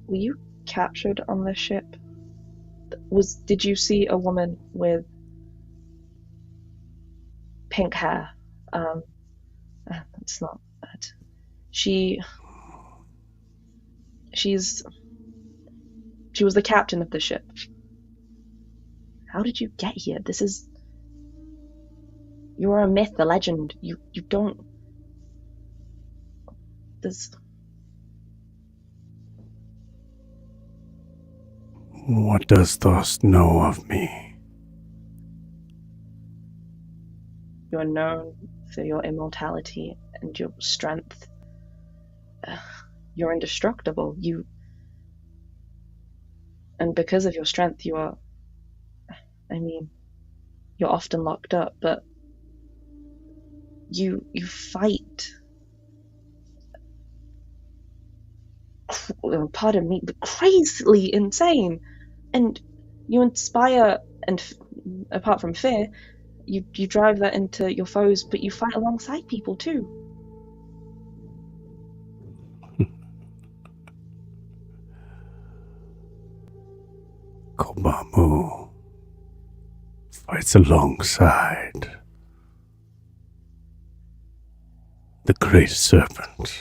Were you captured on this ship? Did you see a woman with pink hair? That's not bad. She was the captain of the ship. How did you get here? You're a myth, a legend. You don't. What dost thou know of me? You are known for your immortality and your strength. You're indestructible. And because of your strength, you are I mean, you're often locked up, but you fight. Pardon me, but crazily insane, and you inspire. And apart from fear, you drive that into your foes, but you fight alongside people too. Kobamu fights alongside the great serpent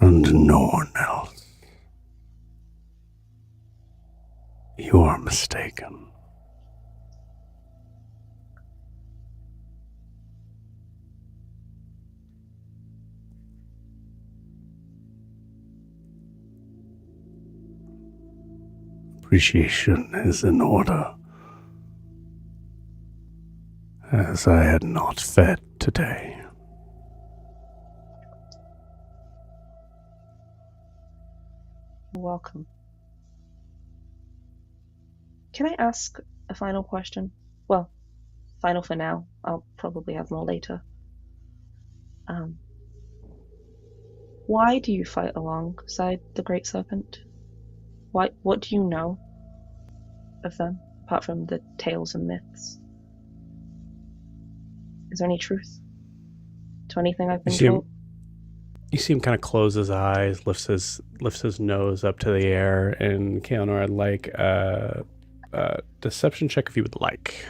and no one else. You are mistaken. Appreciation is in order, as I had not fed today. Welcome. Can I ask a final question? Well, final for now. I'll probably have more later. Why do you fight alongside the Great Serpent? What do you know of them, apart from the tales and myths? Is there any truth to anything I've been told? You see him kind of close his eyes, lifts his nose up to the air, and Kaelanor, I'd like a deception check if you would like.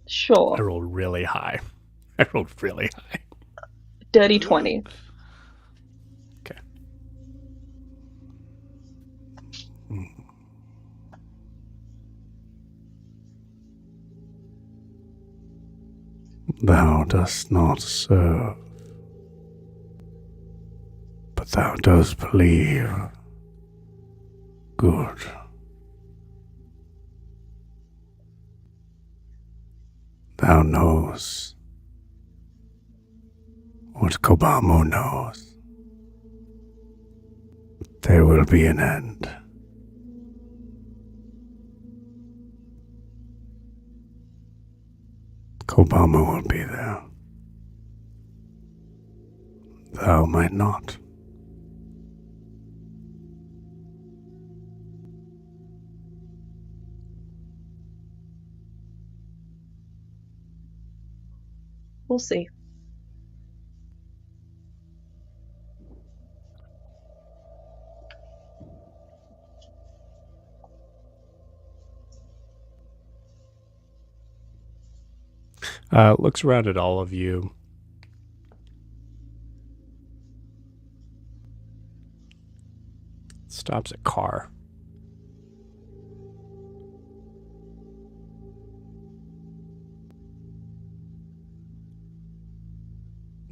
Sure. I rolled really high. Dirty 20. Okay. Thou dost not serve, but thou dost believe. Good. Thou knows what Kobamu knows. There will be an end. Kobamu will be there. Thou might not. We'll see. Looks around at all of you. Stops at car.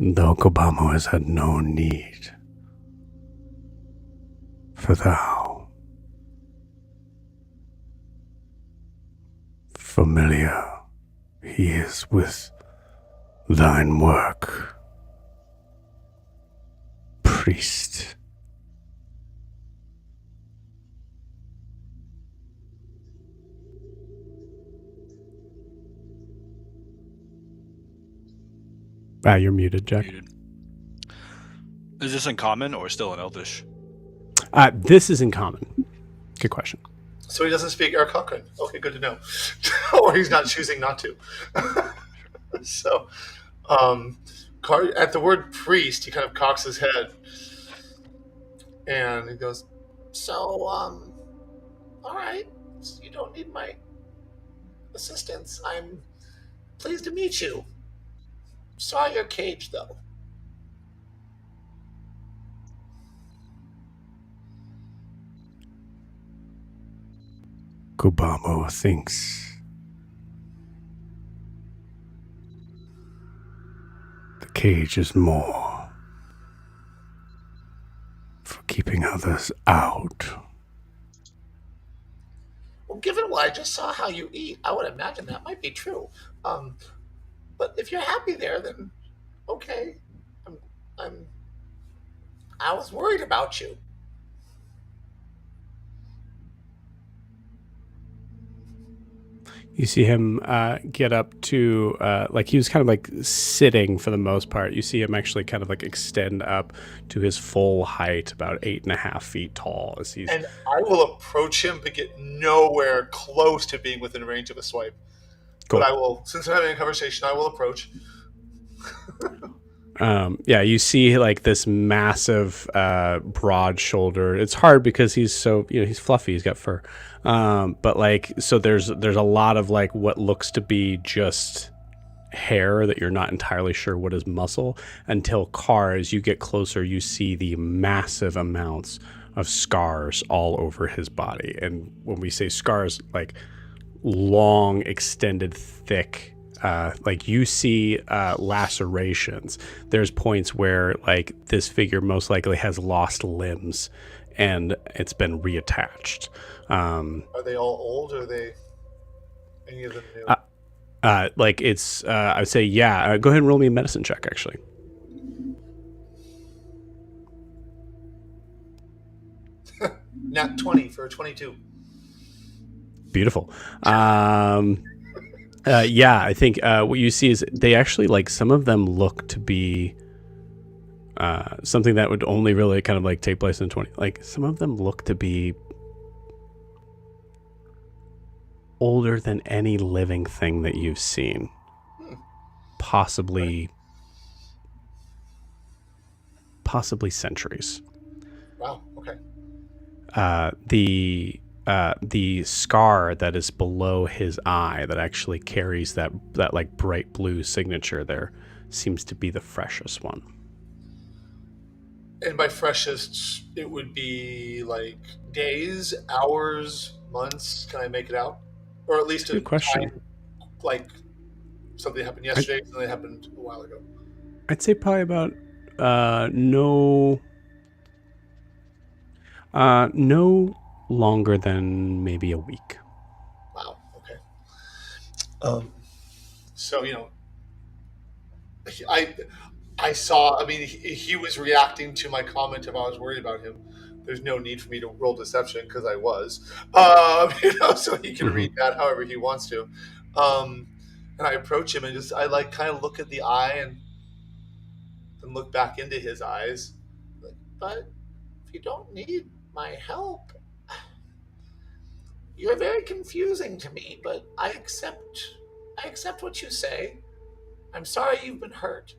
Though Kobamu has had no need, for thou, familiar he is with thine work, priest. You're muted, Jack. Muted. Is this in common or still in Elvish? This is in common. Good question. So he doesn't speak Arakochan. Okay, good to know. Or he's not choosing not to. So, at the word priest, he kind of cocks his head. And he goes, so, all right. You don't need my assistance. I'm pleased to meet you. Saw your cage, though. Kobamu thinks the cage is more for keeping others out. Well, given what I just saw how you eat, I would imagine that might be true. But if you're happy there, then okay. I was worried about you. You see him get up to, like he was kind of like sitting for the most part. You see him actually kind of like extend up to his full height, about 8.5 feet tall. As he's And I will approach him, but get nowhere close to being within range of a swipe. cool. But I will, since I'm having a conversation, I will approach. Yeah, you see like this massive, broad shoulder. It's hard because he's so, he's fluffy. He's got fur. But like, so there's a lot of like what looks to be just hair that you're not entirely sure what is muscle until as you get closer, you see the massive amounts of scars all over his body. And when we say scars, like long, extended, thick, like you see lacerations. There's points where like this figure most likely has lost limbs and it's been reattached. Are they all old, or are they any of them new? Like it's, I would say, yeah. Go ahead and roll me a medicine check, actually. Nat 20 for a 22. Beautiful. Yeah, I think what you see is they actually, like, some of them look to be something that would only really kind of like take place in 20. Like, some of them look to be older than any living thing that you've seen. Possibly centuries. Wow, okay. The scar that is below his eye that actually carries that like bright blue signature there seems to be the freshest one. And by freshest, it would be like days, hours, months. Can I make it out? Or at least Good question. time, like something happened yesterday, something happened a while ago. I'd say probably about no longer than maybe a week. Wow, okay. So, I saw, I mean, he was reacting to my comment if I was worried about him. There's no need for me to roll deception because I was, so he can read that however he wants to. And I approach him and I like kind of look at the eye and look back into his eyes. But if you don't need my help, you're very confusing to me, but I accept what you say. I'm sorry you've been hurt.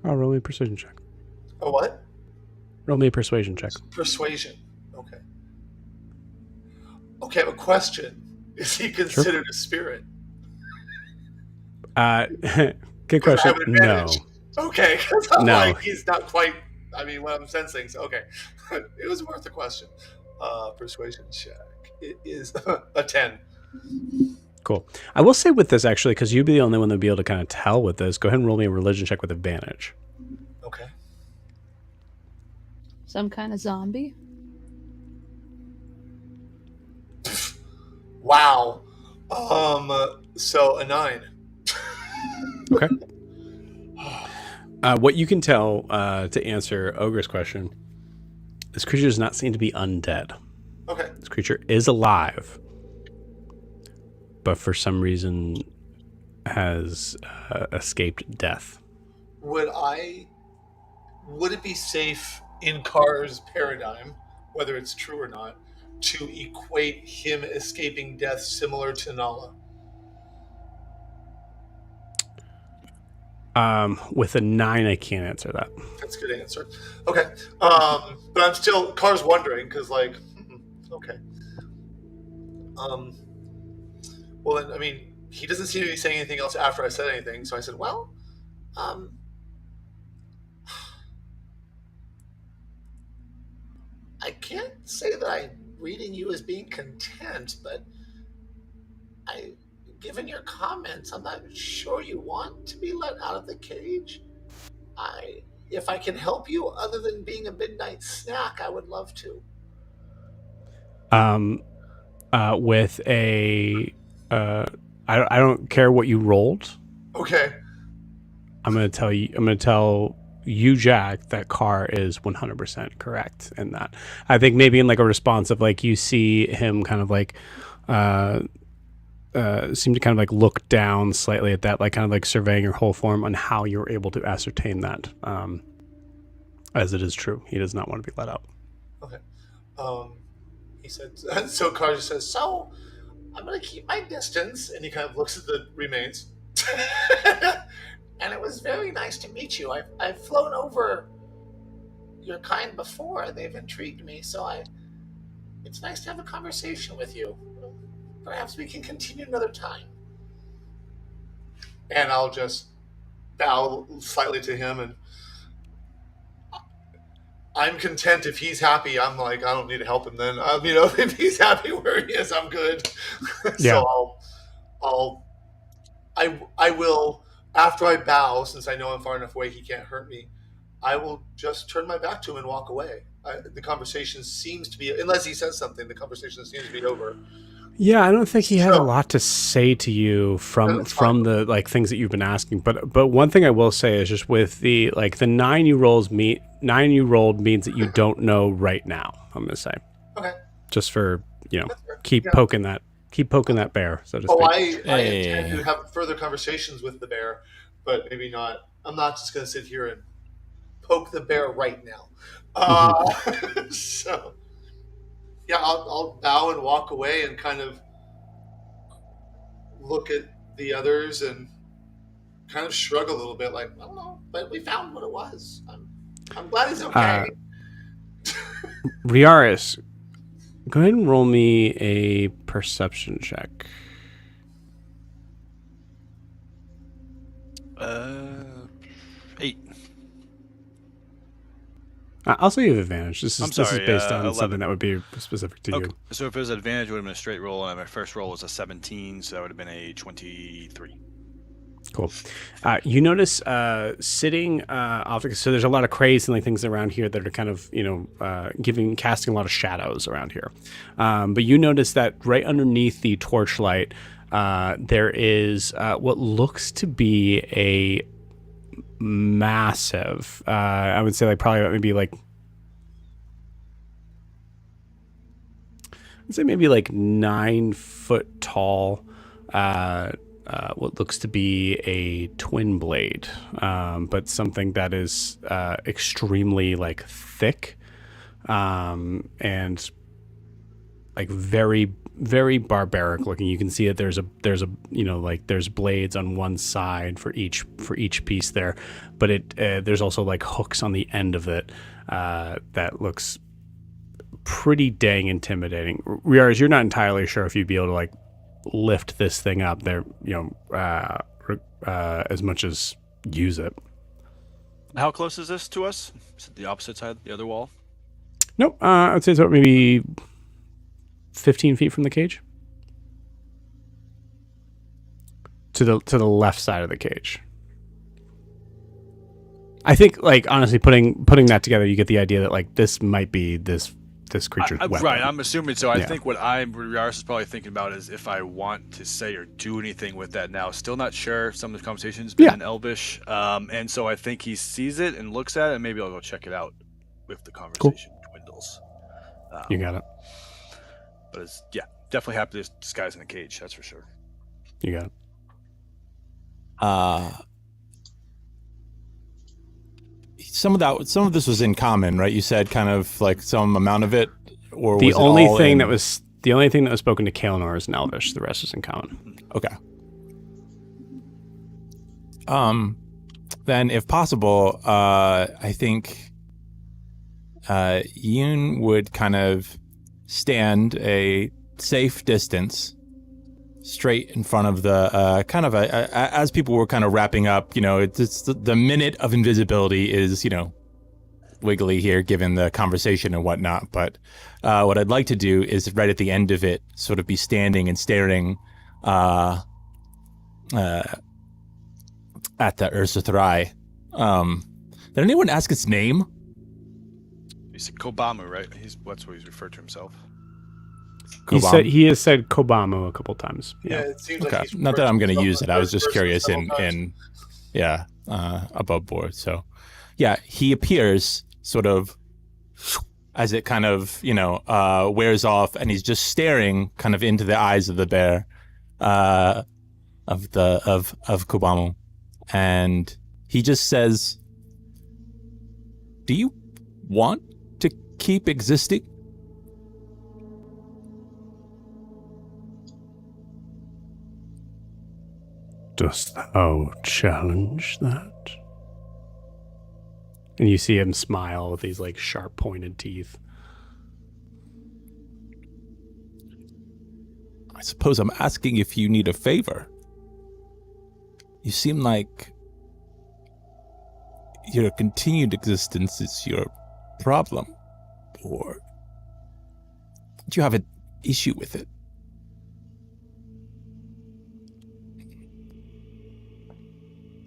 Roll me a persuasion check. A what? Roll me a persuasion check. Persuasion. Okay. Okay, I have a question. Is he considered a spirit? Good question. No. Okay, because I'm No. like, he's not quite, I mean, what I'm sensing. So, okay. It was worth a question. Persuasion check. It is a 10. Cool. I will say with this, actually, because you'd be the only one that'd be able to kind of tell with this, go ahead and roll me a religion check with advantage. Okay. Some kind of zombie? Wow. So a 9. Okay. What you can tell to answer Ogre's question, this creature does not seem to be undead. Okay. This creature is alive, but for some reason has escaped death. Would it be safe in Carr's paradigm, whether it's true or not, to equate him escaping death similar to Nala? With a 9, I can't answer that. That's a good answer. Okay. But I'm still, Carr's wondering, because, like, okay. Well, then, I mean, he doesn't seem to be saying anything else after I said anything, so I said, well, I can't say that I'm reading you as being content, but given your comments, I'm not sure you want to be let out of the cage. If I can help you other than being a midnight snack, I would love to. With a I don't care what you rolled. Okay. I'm gonna tell you, Jack, that Carr is 100% correct in that. I think maybe in like a response of like you see him kind of like seem to kind of like look down slightly at that, like kind of like surveying your whole form on how you're able to ascertain that, as it is true. He does not want to be let out. Okay. He said, so Carr just says, so I'm going to keep my distance. And he kind of looks at the remains. And it was very nice to meet you. I've flown over your kind before. They've intrigued me. So it's nice to have a conversation with you. Perhaps we can continue another time. And I'll just bow slightly to him, and I'm content if he's happy. I'm like, I don't need to help him then. If he's happy where he is, I'm good. Yeah. So I will, after I bow, since I know I'm far enough away he can't hurt me, I will just turn my back to him and walk away. The conversation seems to be, unless he says something, the conversation seems to be over. Yeah, I don't think he had a lot to say to you from the like things that you've been asking. But one thing I will say is just with the like the 9 you rolled means that you don't know right now. I'm gonna say. Okay. Just for keep poking that bear, so to speak. I intend to have further conversations with the bear, but maybe not. I'm not just gonna sit here and poke the bear right now. So. Yeah, I'll bow and walk away and kind of look at the others and kind of shrug a little bit, like, I don't know, but we found what it was. I'm glad he's okay. Riaris, go ahead and roll me a perception check. 8. Also, you have advantage. This is based on 11. something that would be specific to you. So if it was an advantage, it would have been a straight roll, and my first roll was a 17, so that would have been a 23. Cool. You notice sitting off, so there's a lot of crates and like things around here that are kind of casting a lot of shadows around here. But you notice that right underneath the torchlight, there is what looks to be a massive, I would say like probably maybe like, I'd say maybe like 9 foot tall, what looks to be a twin blade, but something that is extremely like thick, and like very, very barbaric looking. You can see that there's there's blades on one side for each piece there, but there's also like hooks on the end of it that looks pretty dang intimidating. Riaris, you're not entirely sure if you'd be able to like lift this thing up there, as much as use it. How close is this to us? Is it the opposite side, the other wall? Nope. I would say it's about maybe 15 feet from the cage. To the left side of the cage. I think, like, honestly, putting that together, you get the idea that like this might be this creature's weapon. Right, I'm assuming so. I think what Riaris is probably thinking about is if I want to say or do anything with that now. Still not sure. Some of the conversation's been in Elvish, and so I think he sees it and looks at it, and maybe I'll go check it out if the conversation dwindles. You got it. But definitely happy this guy's in a cage. That's for sure. You got it. Some of this was in common, right? You said kind of like some amount of it, or the was only it all thing in... that was spoken to Kaelinor is in Elvish. The rest is in common. Okay. Then, if possible, I think Yoon would kind of stand a safe distance, straight in front of the as people were kind of wrapping up. It's the minute of invisibility is wiggly here, given the conversation and whatnot. But what I'd like to do is right at the end of it, sort of be standing and staring at the Ursa Thrai. Did anyone ask its name? He's Kobamu, right? That's what he's referred to himself. He has said Kobamu a couple times. Yeah, Yeah. it seems Okay. like he's Not that I'm going to referred use it. I was just third person curious several times. above board. So, yeah, he appears sort of as it kind of, wears off, and he's just staring kind of into the eyes of the bear, of Kubamu. And he just says, "Do you want to keep existing?" Dost thou challenge that? And you see him smile with these like sharp pointed teeth. I suppose I'm asking if you need a favor. You seem like your continued existence is your problem. Or do you have an issue with it?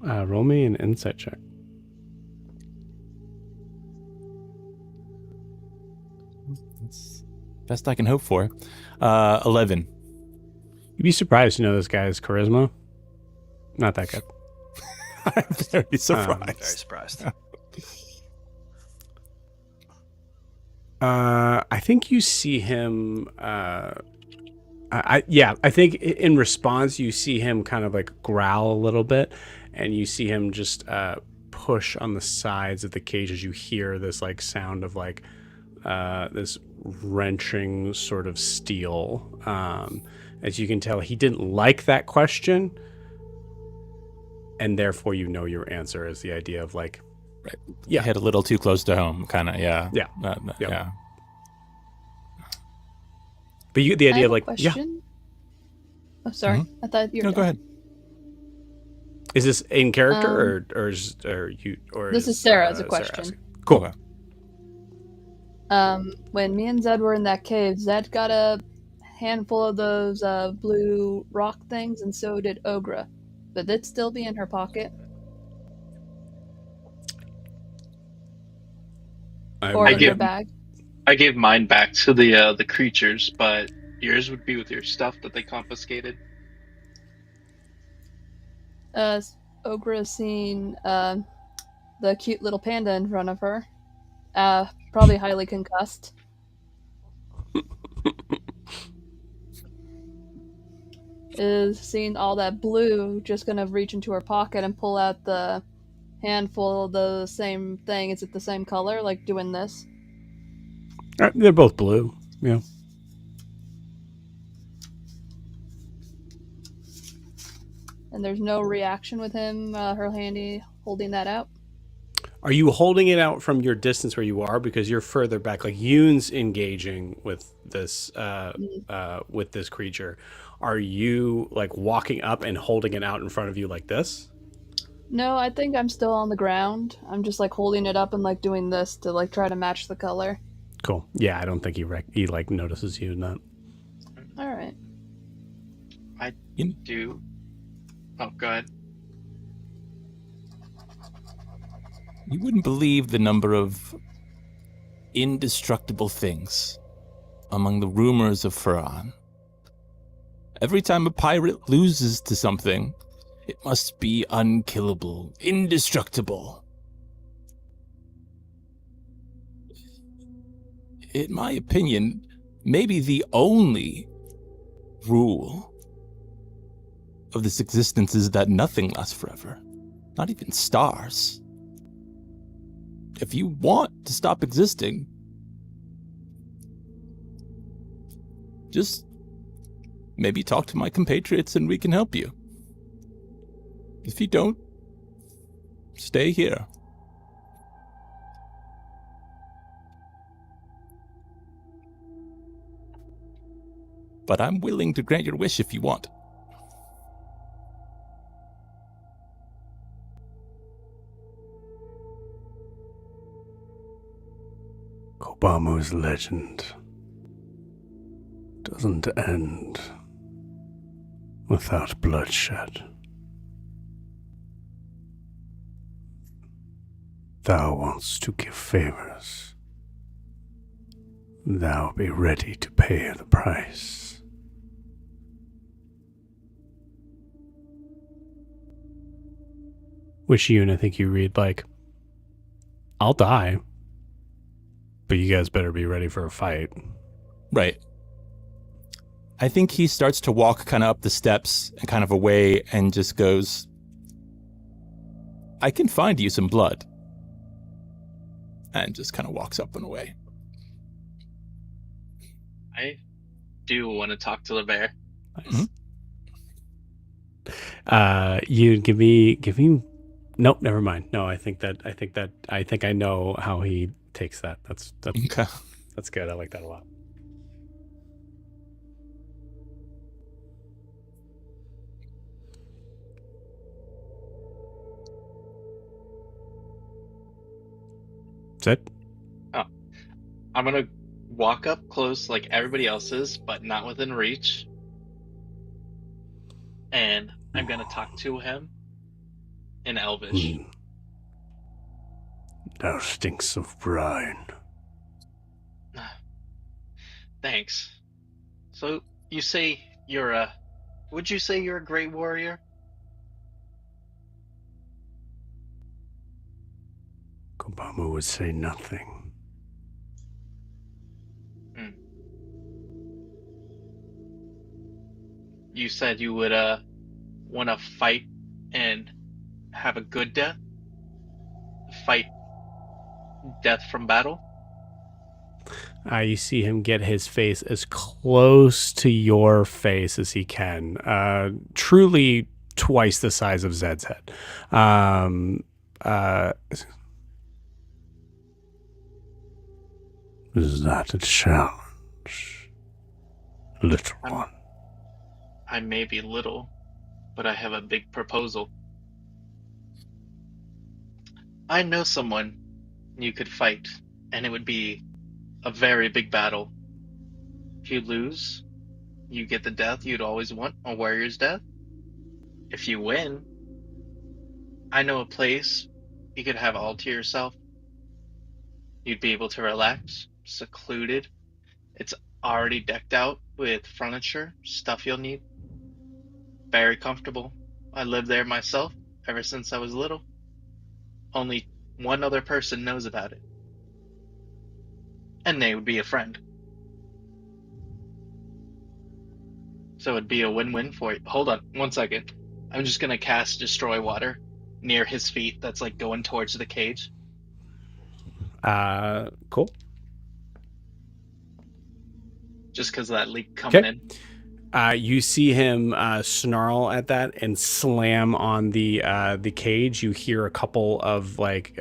Roll me an insight check. That's best I can hope for. 11. You'd be surprised to know this guy's charisma. Not that good. I'm very surprised. Very surprised. I think you see him. I think in response you see him kind of like growl a little bit, and you see him just push on the sides of the cage as you hear this like sound of like this wrenching sort of steel. As you can tell, he didn't like that question, and therefore you know your answer is the idea of like, right, yeah, hit a little too close to home, kind of, yeah. Yeah. But you get the idea of like, question. Oh, sorry. Mm-hmm. I thought you were. No, go ahead. Is this in character or you or this is Sarah as a question. asking? Cool. Okay. When me and Zed were in that cave, Zed got a handful of those blue rock things, and so did Ogra. Would it still be in her pocket? Or in her bag? I gave mine back to the creatures, but yours would be with your stuff that they confiscated. Ogra's seen the cute little panda in front of her. Probably highly concussed. Is seeing all that blue, just gonna reach into her pocket and pull out the handful of the same thing. Is it the same color, like doing this? They're both blue. Yeah. And there's no reaction with him, her handy holding that out. Are you holding it out from your distance where you are, because you're further back? Like Yoon's engaging with this creature. Are you like walking up and holding it out in front of you like this? No, I think I'm still on the ground. I'm just like holding it up and like doing this to like try to match the color. Cool. Yeah, I don't think he like notices you in that. All right. I do. Oh, go ahead. You wouldn't believe the number of indestructible things among the rumors of Faran. Every time a pirate loses to something, it must be unkillable, indestructible. In my opinion, maybe the only rule of this existence is that nothing lasts forever. Not even stars. If you want to stop existing, just maybe talk to my compatriots and we can help you. If you don't, stay here. But I'm willing to grant your wish if you want. Kobamu's legend doesn't end without bloodshed. Thou wants to give favors. thou be ready to pay the price. Wish you, and I think you read like, I'll die, but you guys better be ready for a fight. Right. I think he starts to walk kind of up the steps and kind of away and just goes, I can find you some blood. And just kind of walks up and away. I do want to talk to the bear. Nice. You give me. Nope, never mind. No, I think I know how he takes that. That's Okay. That's good. I like that a lot. That's it. Oh, I'm gonna walk up close like everybody else is, but not within reach. And I'm gonna talk to him in Elvish. Thou stinks of brine. Thanks. So you say you're a? Would you say you're a great warrior? Kobu would say nothing. You said you would want to fight and have a good death. Fight death from battle. You see him get his face as close to your face as he can. Truly twice the size of Zed's head. Is that a challenge, little one? I may be little, but I have a big proposal. I know someone you could fight, and it would be a very big battle. If you lose, you get the death you'd always want, a warrior's death. If you win, I know a place you could have all to yourself. You'd be able to relax, secluded. It's already decked out with furniture, stuff you'll need. Very comfortable. I lived there myself ever since I was little. Only one other person knows about it. And they would be a friend. So it'd be a win-win for you. Hold on, 1 second. I'm just gonna cast Destroy Water near his feet that's like going towards the cage. Cool. Just because of that leak coming in. You see him snarl at that and slam on the cage. You hear a couple of like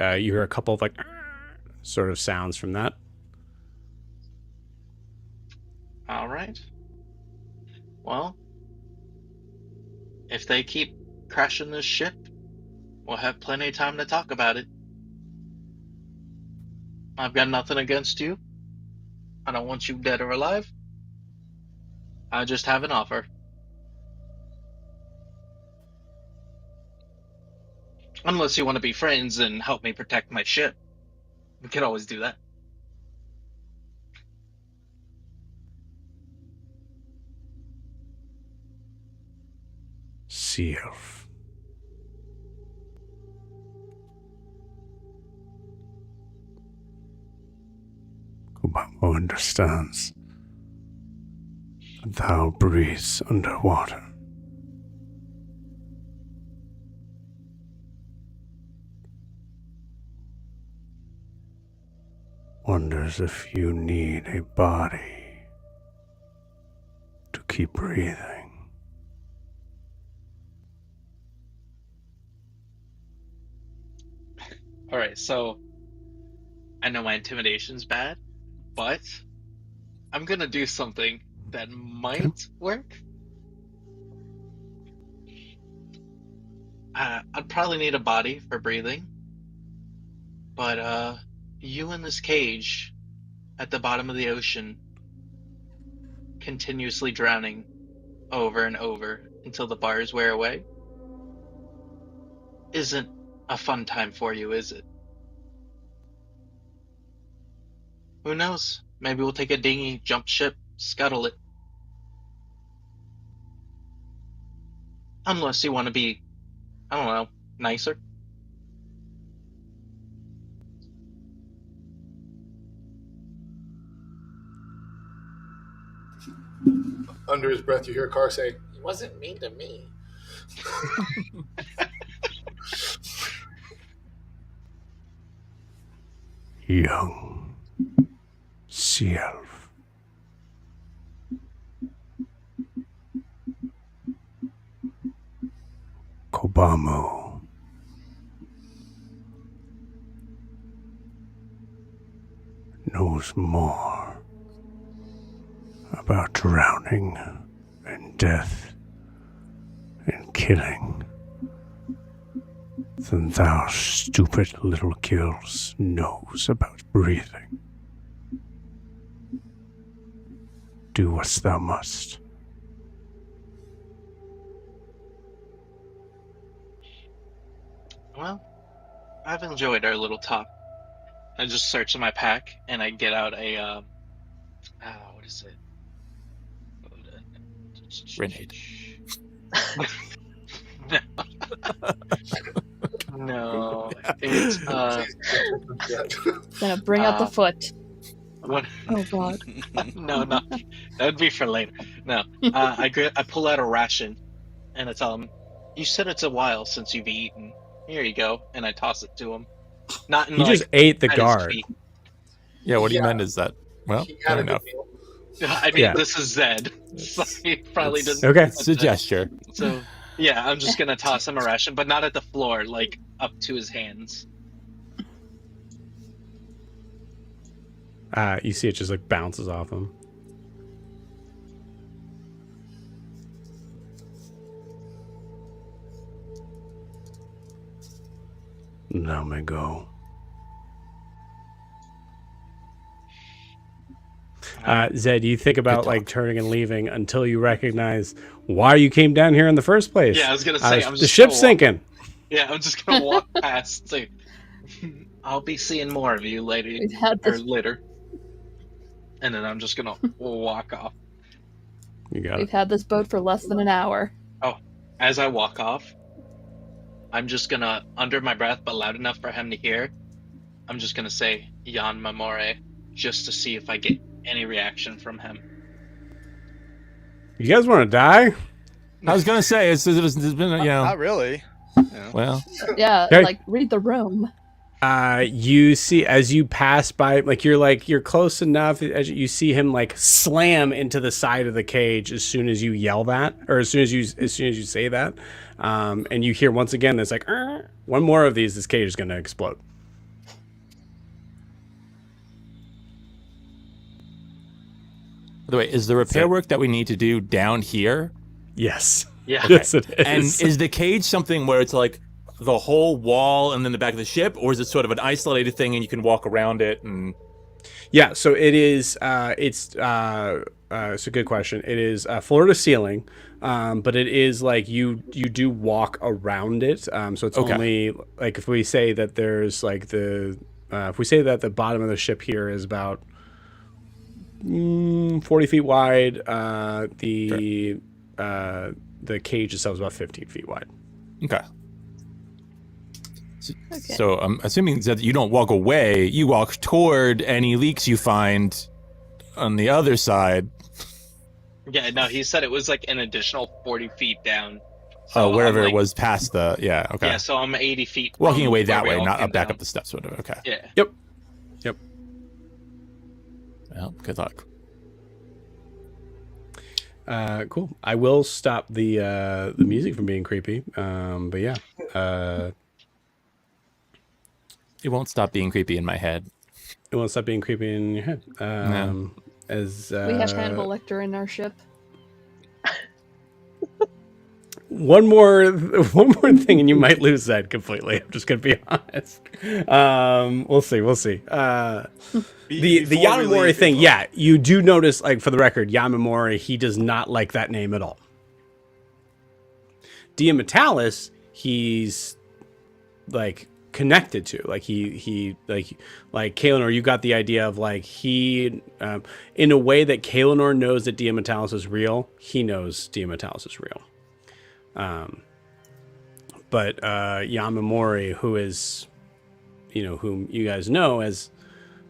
sort of sounds from that. All right. Well, if they keep crashing this ship, we'll have plenty of time to talk about it. I've got nothing against you. I don't want you dead or alive. I just have an offer. Unless you want to be friends and help me protect my ship. We could always do that. Sea elf. Kobu understands. Thou breathes underwater. Wonders if you need a body to keep breathing. Alright, so I know my intimidation's bad, but I'm gonna do something that might work. I'd probably need a body for breathing, but you in this cage at the bottom of the ocean, continuously drowning over and over until the bars wear away, isn't a fun time for you, is it? Who knows? Maybe we'll take a dinghy, jump ship, scuttle it. Unless you want to be, I don't know, nicer. Under his breath, you hear Carr say, "He wasn't mean to me." Young sea elf. Kobamu. Knows more about drowning and death and killing than thou stupid little gills knows about breathing. Do what thou must. Well, I've enjoyed our little talk. I just search in my pack and I get out a what is it? Grenade. No, it's Gonna bring out the foot. what? Oh god. No, that'd be for later. No, I pull out a ration and I tell him, "You said it's a while since you've eaten. Here you go," and I toss it to him. Not in He just ate the at his guard. feet. Yeah, what do you Yeah. meant is that? Well, He had fair a good enough. meal. I mean, Yeah. this is Zed, so he probably It's- didn't. Okay. It's a gesture. So yeah, I'm just gonna toss him a ration, but not at the floor, like up to his hands. You see it just like bounces off him. Now may go. Zed, you think about Good like talk. turning and leaving until you recognize why you came down here in the first place. Yeah, I was gonna say, I'm the just ship's gonna walk- sinking. Yeah, I'm just gonna walk past. Say, I'll be seeing more of you, lady, We've had or this later. And then I'm just gonna walk off. You got we've it. had this boat for less than an hour. As I walk off, I'm just gonna, under my breath, but loud enough for him to hear, I'm just gonna say Jan Memore, just to see if I get any reaction from him. You guys want to die? I was gonna say it's there's been Not really. Yeah. well Yeah, Okay. like read the room. You see as you pass by, like you're close enough. As you see him like slam into the side of the cage as soon as you yell that, or as soon as you say that, and you hear once again this like one more of these, this cage is gonna explode. by the way, is the repair work that we need to do down here? Yes, Yeah. yes it is. And is the cage something where it's like the whole wall and then the back of the ship, or is it sort of an isolated thing and you can walk around it? And Yeah, so it is. It's a good question. It is floor to ceiling, but it is like you do walk around it. So it's Okay. only like if we say that there's like if we say that the bottom of the ship here is about 40 feet wide, the cage itself is about 15 feet wide. okay. Okay. So I'm assuming that you don't walk away, you walk toward any leaks you find on the other side. Yeah, no, he said it was like an additional 40 feet down. So Wherever I'm it like- was past the okay. Yeah, so I'm 80 feet. Walking from away where that we way, all not came up back down. up the steps, whatever. Okay. Yeah. Yep. Well, good luck. Cool. I will stop the music from being creepy. But yeah. It won't stop being creepy in my head. It won't stop being creepy in your head. No. As We have Hannibal Lecter in our ship. one more thing, and you might lose that completely. I'm just gonna be honest. We'll see. The Before we Yamamori leave, thing, yeah, you do notice. Like for the record, Yamamori, he does not like that name at all. Diametalis, he's like connected to. Like he like Kaelinor, you got the idea of like he in a way that Kaelinor knows that Diametalis is real, he knows Diametalis is real. But Yamamori, who is, whom you guys know as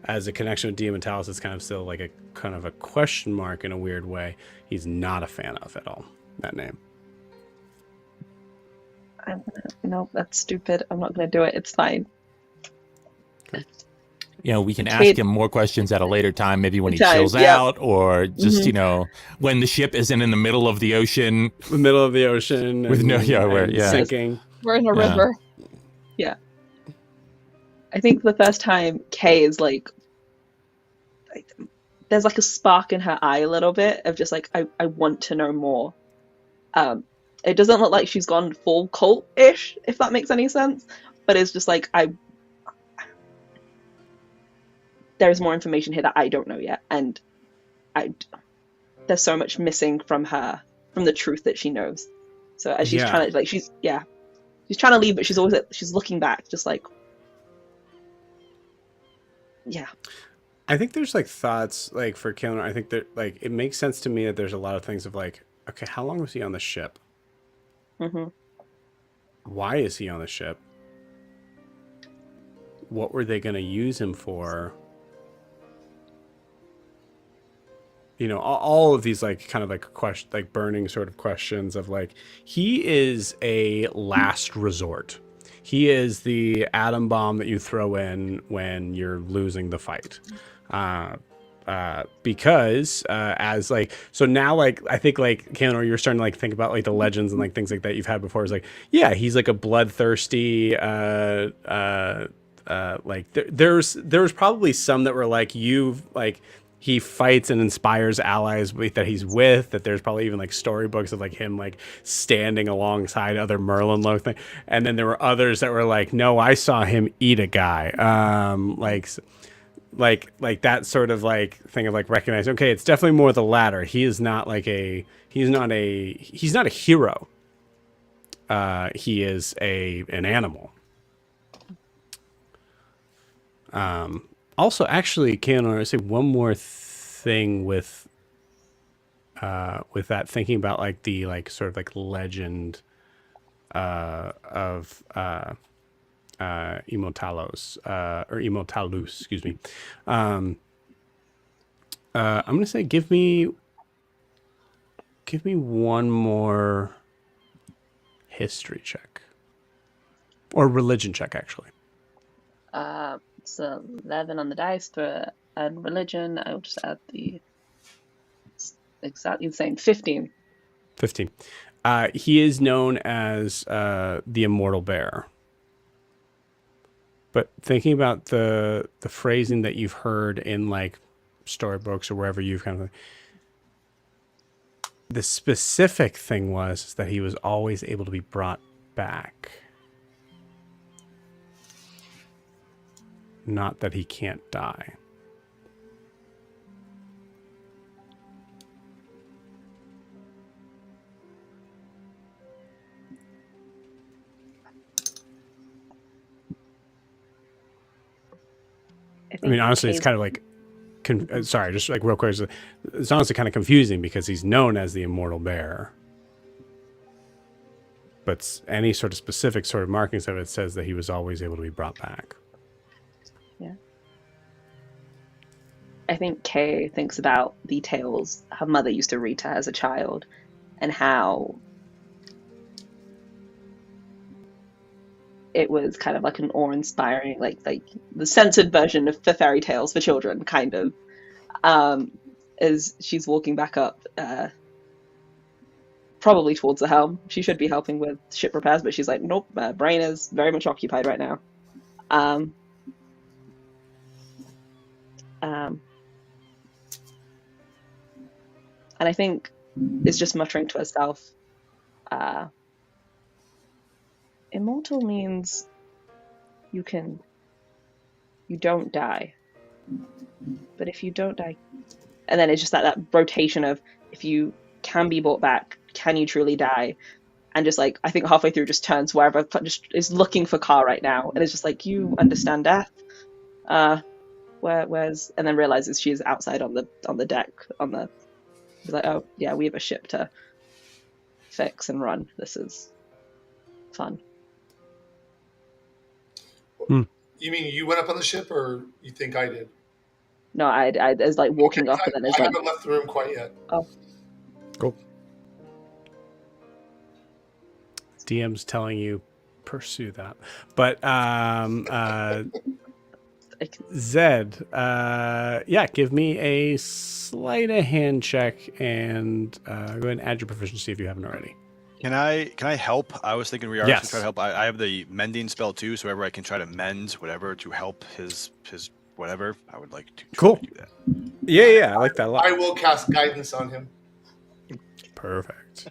a connection with Diametalis, is kind of still like a kind of a question mark in a weird way. He's not a fan of at all, that name. No, that's stupid. I'm not gonna do it. It's fine. We can Kid- ask him more questions at a later time, maybe when he Time, chills yep. out, or just, when the ship isn't in the middle of the ocean. The middle of the ocean. With and sinking. We're in a river. Yeah. I think the first time Kay is like there's like a spark in her eye a little bit of just like, I want to know more. It doesn't look like she's gone full cult-ish, if that makes any sense. But it's just like, there's more information here that I don't know yet. And there's so much missing from her, from the truth that she knows. So as she's trying to, like, she's trying to leave, but she's looking back, just like, yeah. I think there's like thoughts like for Kaelinor. I think that like it makes sense to me that there's a lot of things of like, okay, how long was he on the ship? Mm-hmm. Why is he on the ship? What were they going to use him for? All of these like kind of like question, like burning sort of questions of like, he is a last resort. He is the atom bomb that you throw in when you're losing the fight. Because as like, so now like I think like Kaelinor, you're starting to like think about like the legends and like things like that you've had before. Is like, yeah, he's like a bloodthirsty like there's probably some that were like he fights and inspires allies that he's with, that there's probably even like storybooks of like him like standing alongside other Merlenloke thing. And then there were others that were like, no, I saw him eat a guy. Like that sort of like thing of like recognizing, okay, it's definitely more the latter. He is not like he's not a hero. He is an animal. Also, actually, Kaelinor, I say one more thing with that, thinking about like the like sort of like legend of Imotalos or Imotalus, excuse me. I'm gonna say give me one more history check or religion check, actually. It's 11 on the dice for add religion. I'll just add exactly the same, 15. 15. He is known as the Immortal Bear. But thinking about the phrasing that you've heard in like storybooks or wherever you've kind of, the specific thing was that he was always able to be brought back. Not that he can't die. I mean, honestly, it's kind of like, sorry, just like real quick, it's honestly kind of confusing because he's known as the Immortal Bear. But any sort of specific sort of markings of it says that he was always able to be brought back. Yeah. I think Kay thinks about the tales her mother used to read to her as a child and how it was kind of like an awe-inspiring, like the censored version of the fairy tales for children, kind of. As she's walking back up, probably towards the helm. She should be helping with ship repairs, but she's like, nope, brain is very much occupied right now. And I think is just muttering to herself, immortal means you don't die. But if you don't die, and then it's just that rotation of, if you can be brought back, can you truly die? and just like I think halfway through just turns wherever, just is looking for Car right now, and it's just like, you understand death. Where's, and then realizes she's outside on the deck on the. He's like, oh yeah, we have a ship to fix and run. This is fun. You mean you went up on the ship, or you think I did? No, I was like walking up, and then it's I like, haven't left the room quite yet. oh, Cool. DM's telling you pursue that, but Zed, yeah, give me a sleight of hand check and go ahead and add your proficiency if you haven't already. Can I help? I was thinking Riaris Yes. can try to help. I have the mending spell too, so wherever I can try to mend whatever to help his whatever, I would like to try Cool. to do that. Yeah, I like that a lot. I will cast guidance on him. Perfect.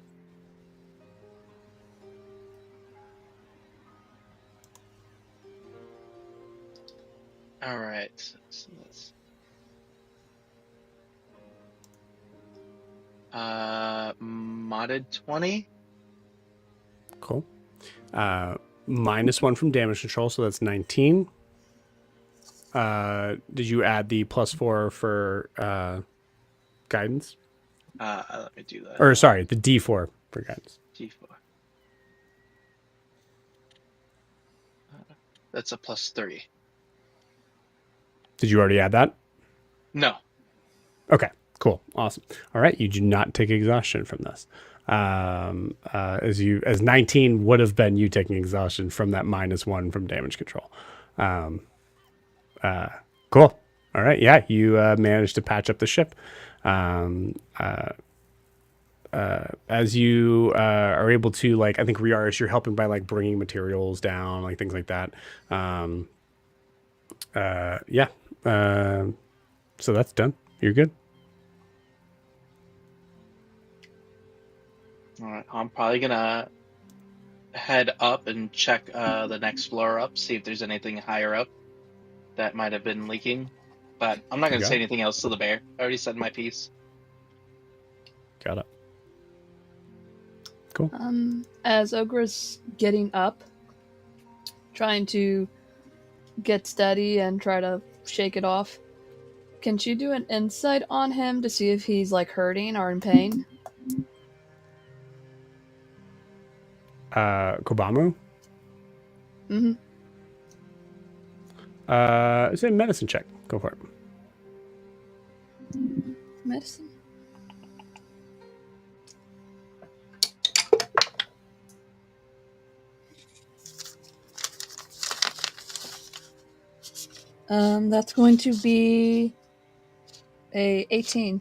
All right. So that's modded 20. Cool. -1 from damage control, so that's 19. Did you add the +4 for guidance? Let me do that. Or sorry, the D4 for guidance. D4. That's a +3. Did you already add that? No. Okay, cool, awesome. All right, you do not take exhaustion from this. As 19 would have been you taking exhaustion from that -1 from damage control. Cool. All right, yeah, you managed to patch up the ship. As you are able to, like, I think Riaris, you're helping by like bringing materials down, like things like that. Yeah. So that's done. You're good. All right. I'm probably gonna head up and check the next floor up, see if there's anything higher up that might have been leaking. But I'm not gonna Got say it. anything else to the bear. I already said my piece. Got it. Cool. As Ogre's getting up, trying to get steady and try to shake it off, can she do an insight on him to see if he's like hurting or in pain? Kobamu? Mm-hmm. It's a medicine check. Go for it. Medicine. That's going to be a 18.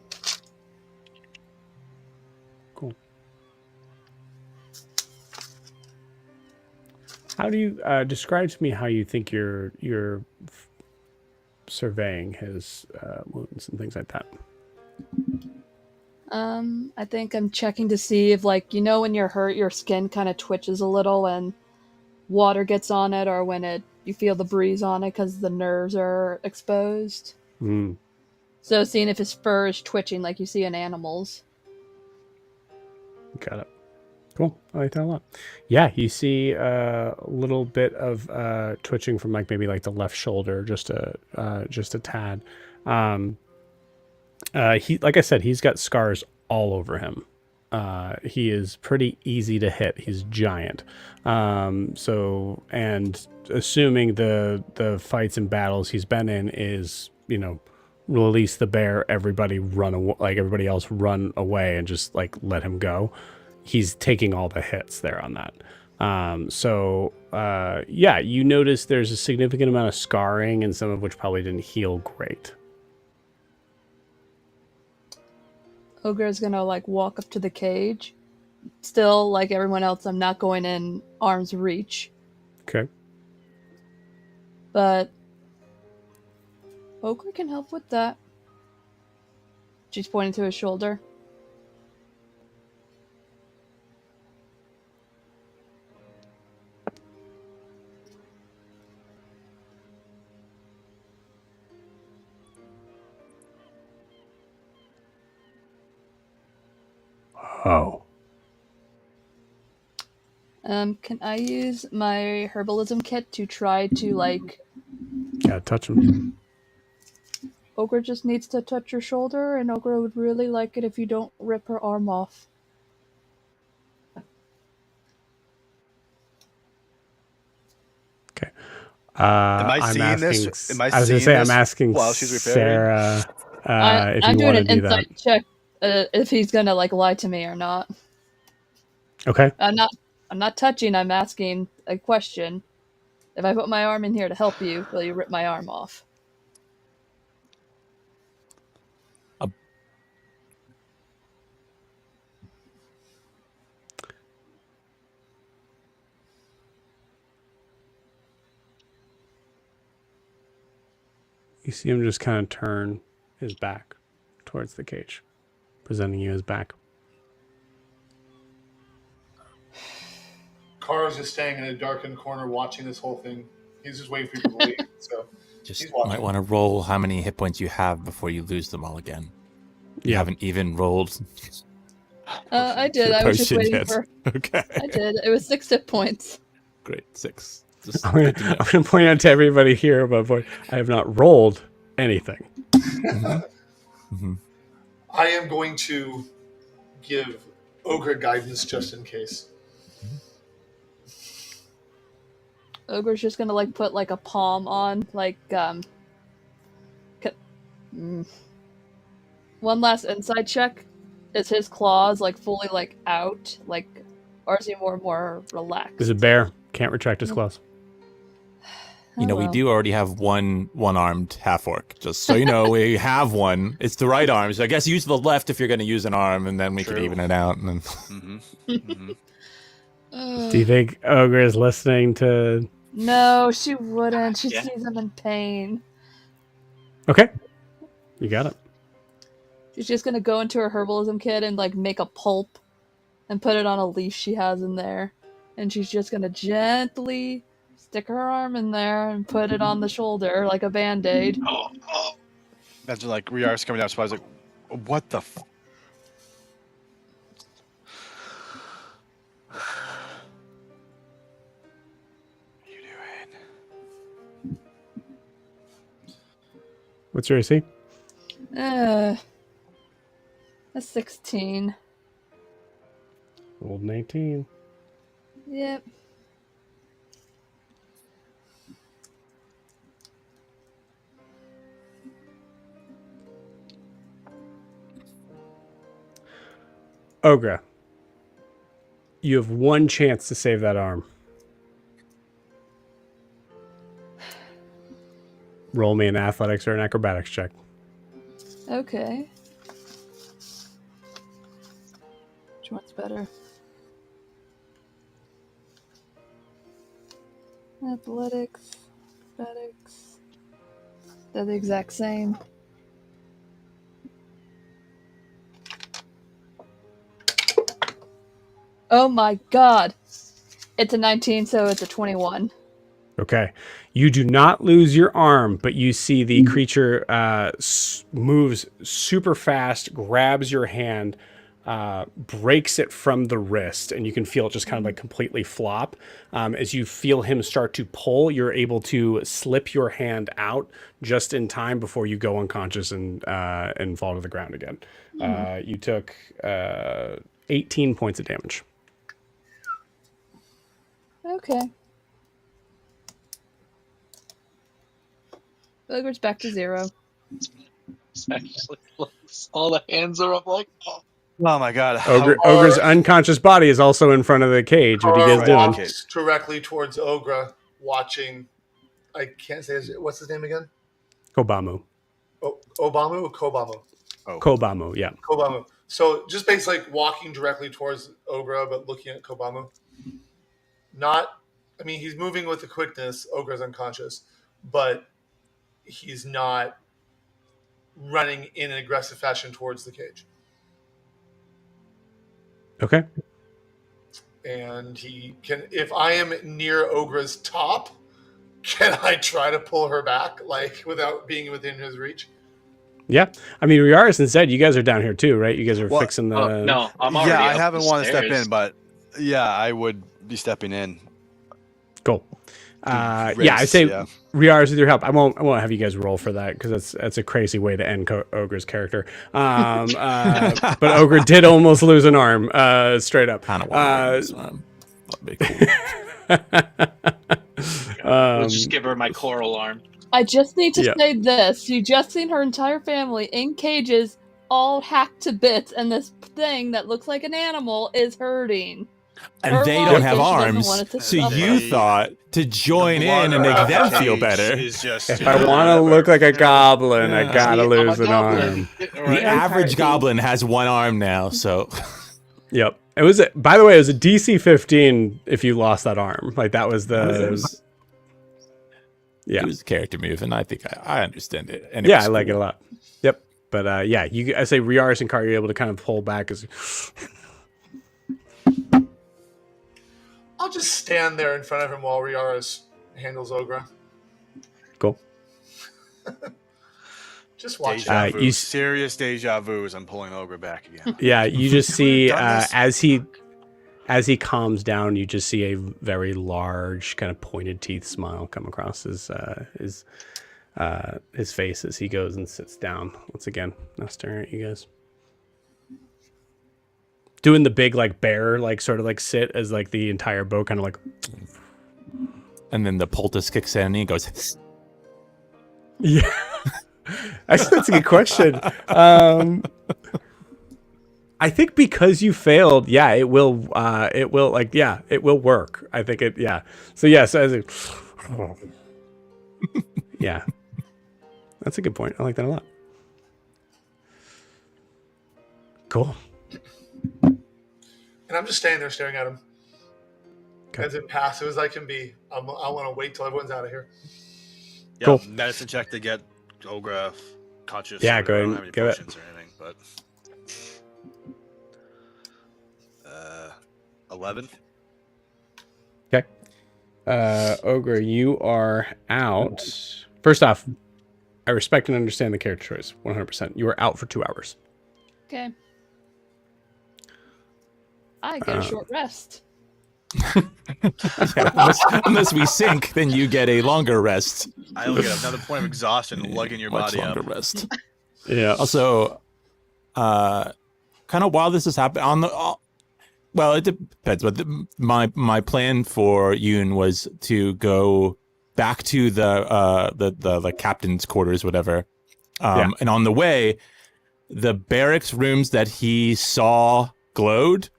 Cool. How do you describe to me how you think you're surveying his wounds and things like that? I think I'm checking to see if, like, you know, when you're hurt, your skin kind of twitches a little and water gets on it, or when you feel the breeze on it because the nerves are exposed. Mm. So seeing if his fur is twitching like you see in animals. Got it. Cool. I like that a lot. Yeah, you see a little bit of twitching from like maybe like the left shoulder, just a tad. He, like I said, he's got scars all over him. He is pretty easy to hit. He's giant. So, and assuming the fights and battles he's been in is, you know, release the bear, everybody run away, like everybody else run away and just like let him go. He's taking all the hits there on that. Yeah, you notice there's a significant amount of scarring, and some of which probably didn't heal great. Ogre's gonna like walk up to the cage. Still, like everyone else, I'm not going in arm's reach. Okay. But Ogre can help with that. She's pointing to his shoulder. Oh. Can I use my herbalism kit to try to, like... Yeah, touch him. Ogre just needs to touch your shoulder, and Ogre would really like it if you don't rip her arm off. Okay. I I'm seeing asking, this? Am I I was going to seeing say, I'm this asking while she's repairing? Sarah if I'm you doing want to an do that. insight check if he's gonna, like, lie to me or not. Okay. I'm not touching, I'm asking a question. If I put my arm in here to help you, will you rip my arm off? You see him just kind of turn his back towards the cage, presenting you his back. Kara's just staying in a darkened corner watching this whole thing. He's just waiting for people to leave. So Just he's watching. might want to roll how many hit points you have before you lose them all again. You Yeah. haven't even rolled. I did. your I was just potion waiting yet. for. Okay. I did. It was 6 hit points. Great. 6. Just I'm good to know. going to point out to everybody here, but boy, I have not rolled anything. I am going to give Ogre guidance just in case. Ogre's just gonna, like, put, like, a palm on, like, One last inside check. Is his claws, like, fully, like, out? Like, or is he more relaxed? There's a bear. Can't retract his claws. You know, well. we do already have one-armed half-orc. Just so you know, we have one. It's the right arm. So I guess use the left if you're going to use an arm, and then we could True. even it out. And then... Do you think Ogre is listening to... No, she wouldn't. She Yeah. sees him in pain. Okay. You got it. She's just gonna go into her herbalism kit and, like, make a pulp and put it on a leaf she has in there. And she's just gonna gently stick her arm in there and put it on the shoulder like a band-aid. Imagine, like, Riar's coming down, so I was like, what the f... What are you doing? What's your AC? A 16. Rolled an 18. Yep. Ogre, you have one chance to save that arm. Roll me an athletics or an acrobatics check. Okay. Which one's better? Athletics, acrobatics. They're the exact same. Oh my god! It's a 19, so it's a 21. Okay. You do not lose your arm, but you see the creature moves super fast, grabs your hand, breaks it from the wrist, and you can feel it just kind of like completely flop. As you feel him start to pull, you're able to slip your hand out just in time before you go unconscious and fall to the ground again. You took 18 points of damage. Okay. Ogre's back to 0. Actually, all the hands are up like, oh. Oh my god. Ogre's unconscious body is also in front of the cage. What are you guys doing? Walks directly towards Ogre, watching. I can't say his, what's his name again? Kobamu. Obamu or Kobamu? Kobamu, yeah. Kobamu. So just basically like walking directly towards Ogre, but looking at Kobamu. He's moving with the quickness. Ogre's unconscious, but he's not running in an aggressive fashion towards the cage. Okay. And he can, if I am near Ogre's top, can I try to pull her back, like, without being within his reach? Yeah. I mean, Riaris said you guys are down here too, right? You guys are Well, fixing the... No, I'm already I up haven't the wanted to step stairs. in, but yeah, I would be stepping in. Cool. Rinse, Yeah, I say yeah. Riars with your help. I won't have you guys roll for that because that's a crazy way to end Ogre's character. But Ogre did almost lose an arm, straight up. Kind of want that'd be cool. We'll just give her my coral arm. I just need to Yeah. say this. You just seen her entire family in cages, all hacked to bits, and this thing that looks like an animal is hurting. And Her they mom don't said have she doesn't arms, want it to so suffer. you thought to join in and make them feel better. Is just, If I want to look like a goblin, I gotta See, I'm a lose an goblin. arm. The average goblin has one arm now, so Yep. It was. By the way, it was a DC 15 if you lost that arm. Like that was the. Yeah. it was a character move, and I think I understand it. And Yeah, I like it a lot. Yep. But I say Riars and Car, you're able to kind of pull back as. I'll just stand there in front of him while Riaris handles Ogre. Cool. Just watch Deja it. vu. you- Serious deja vu as I'm pulling Ogre back again. Yeah, you just see done this? as he calms down, you just see a very large, kind of pointed teeth smile come across his face as he goes and sits down once again. Now staring at you guys, doing the big like bear like sort of like sit as like the entire boat kind of like. and then the poultice kicks in, and he goes. Yeah, actually, that's a good question. I think because you failed, yeah, it will work. I think it, yeah. So yes, yeah, that's a good point. I like that a lot. Cool. And I'm just standing there staring at him. Okay. As impassive as I can be. I want to wait till everyone's out of here. Yeah, Cool. medicine check to get Ogre conscious. Yeah, or go ahead I don't and have any give it. potions or anything, but 11. Okay. Ogre, you are out. First off, I respect and understand the character choice 100%. You are out for 2 hours. Okay. I get a short rest. Unless we sink, then you get a longer rest. I only get another point of exhaustion lugging your Much body longer up. rest. Yeah. Also, kind of while this is happening on the, well, it depends. But my plan for Yoon was to go back to the captain's quarters, whatever. And on the way, the barracks rooms that he saw glowed,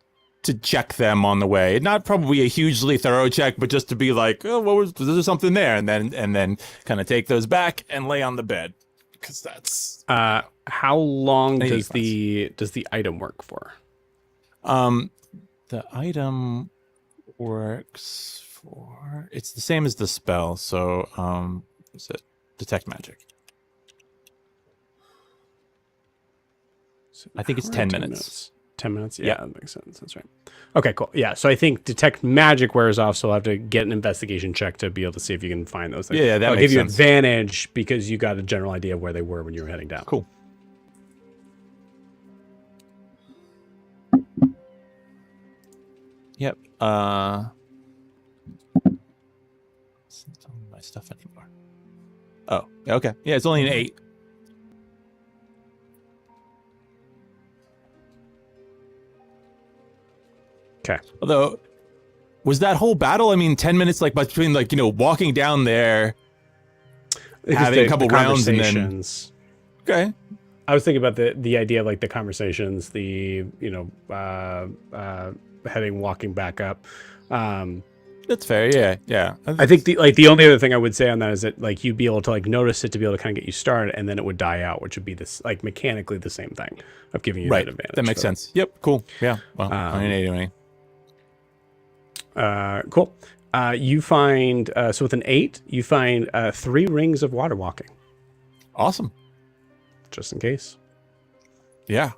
to check them on the way. Not probably a hugely thorough check, but just to be like, oh, was there something there? And then kind of take those back and lay on the bed, because that's How long Any does the item work for? the item works for, it's the same as the spell. So is it detect magic? I think it's 10 minutes. 10 minutes? Yeah, Yeah. that makes sense. That's right. Okay, cool. Yeah, so I think detect magic wears off, so I'll have to get an investigation check to be able to see if you can find those things. Yeah, that I'll makes give you sense. advantage because you got a general idea of where they were when you were heading down. Cool. Yep. It's not telling me my stuff anymore. Oh, okay. Yeah, it's only an 8. Okay. Although, was that whole battle? I mean, 10 minutes, like between, like, you know, walking down there, Because having a couple rounds, and then conversations. okay. I was thinking about the idea of like the conversations, the walking back up. That's fair. Yeah, yeah. I think the only other thing I would say on that is that like you'd be able to like notice it to be able to kind of get you started, and then it would die out, which would be this like mechanically the same thing of giving you right. that advantage. That makes for sense. Yep. Cool. Yeah. Well, I mean, anyway. Cool. You find so with an 8, you find 3 rings of water walking, Awesome. just in case. Yeah.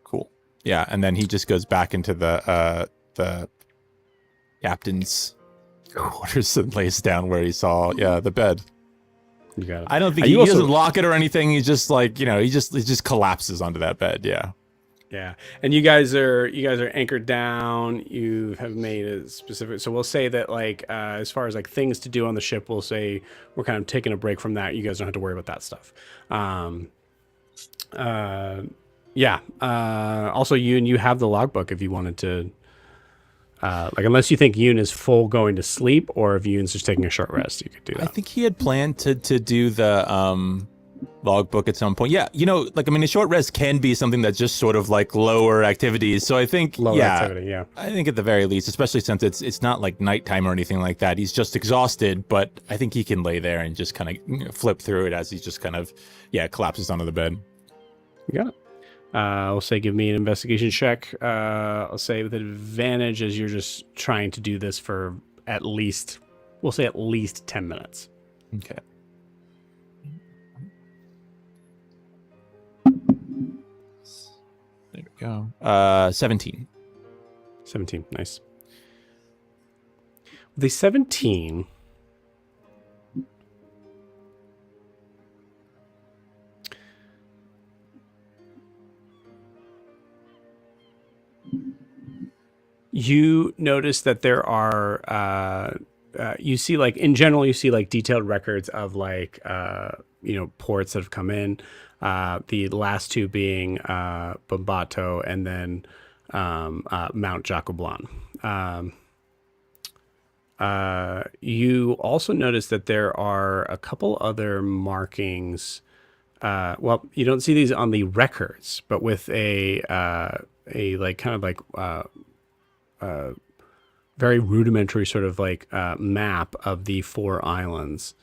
Cool. Yeah, and then he just goes back into the captain's quarters and lays down where he saw the bed. You got it. I don't think You he also- doesn't lock it or anything. He's just like, you know, he just collapses onto that bed. Yeah. Yeah, and you guys are anchored down. You have made a specific. So we'll say that like as far as like things to do on the ship, we'll say we're kind of taking a break from that. You guys don't have to worry about that stuff. Yeah. Also, you have the logbook if you wanted to. Like unless you think Yoon is full going to sleep, or if Yoon's just taking a short rest, you could do that. I think he had planned to do the logbook at some point. Yeah, like I mean, a short rest can be something that's just sort of like lower activities. So I think activity, yeah. I think at the very least, especially since it's not like nighttime or anything like that. He's just exhausted, but I think he can lay there and just kind of flip through it as he just kind of collapses onto the bed. You got it. I'll say give me an investigation check. I'll say with advantage as you're just trying to do this for at least 10 minutes. Okay. There we go. 17. 17, nice. The 17... You notice that there are, you see like in general, you see like detailed records of like, ports that have come in. The last two being Bombato and then Mount Jacoblan. You also notice that there are a couple other markings. Well, you don't see these on the records, but with a like kind of like very rudimentary sort of like map of the 4 islands.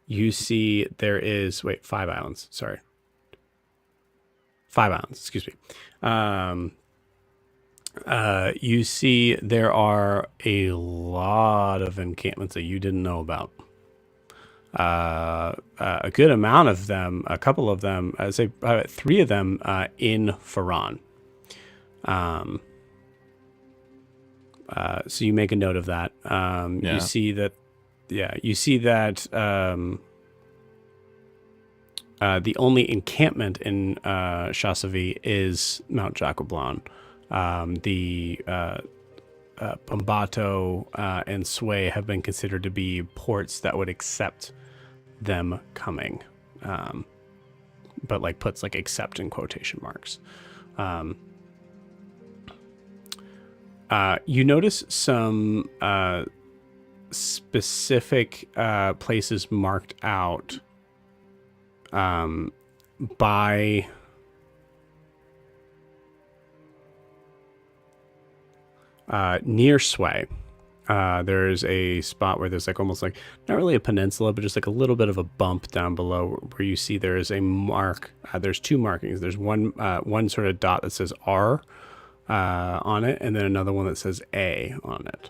You see there is 5 islands. Sorry, 5 islands. Excuse me. You see there are a lot of encampments that you didn't know about. A good amount of them, a couple of them, I'd say 3 of them in Faran. So you make a note of that. You see that, the only encampment in Chasavi is Mount Jacoblan. The Bombato and Sway have been considered to be ports that would accept them coming, but like puts like accept in quotation marks. You notice some specific places marked out by near Sway. There's a spot where there's like almost like not really a peninsula, but just like a little bit of a bump down below where you see there is a mark. There's 2 markings. There's one sort of dot that says R on it, and then another one that says A on it.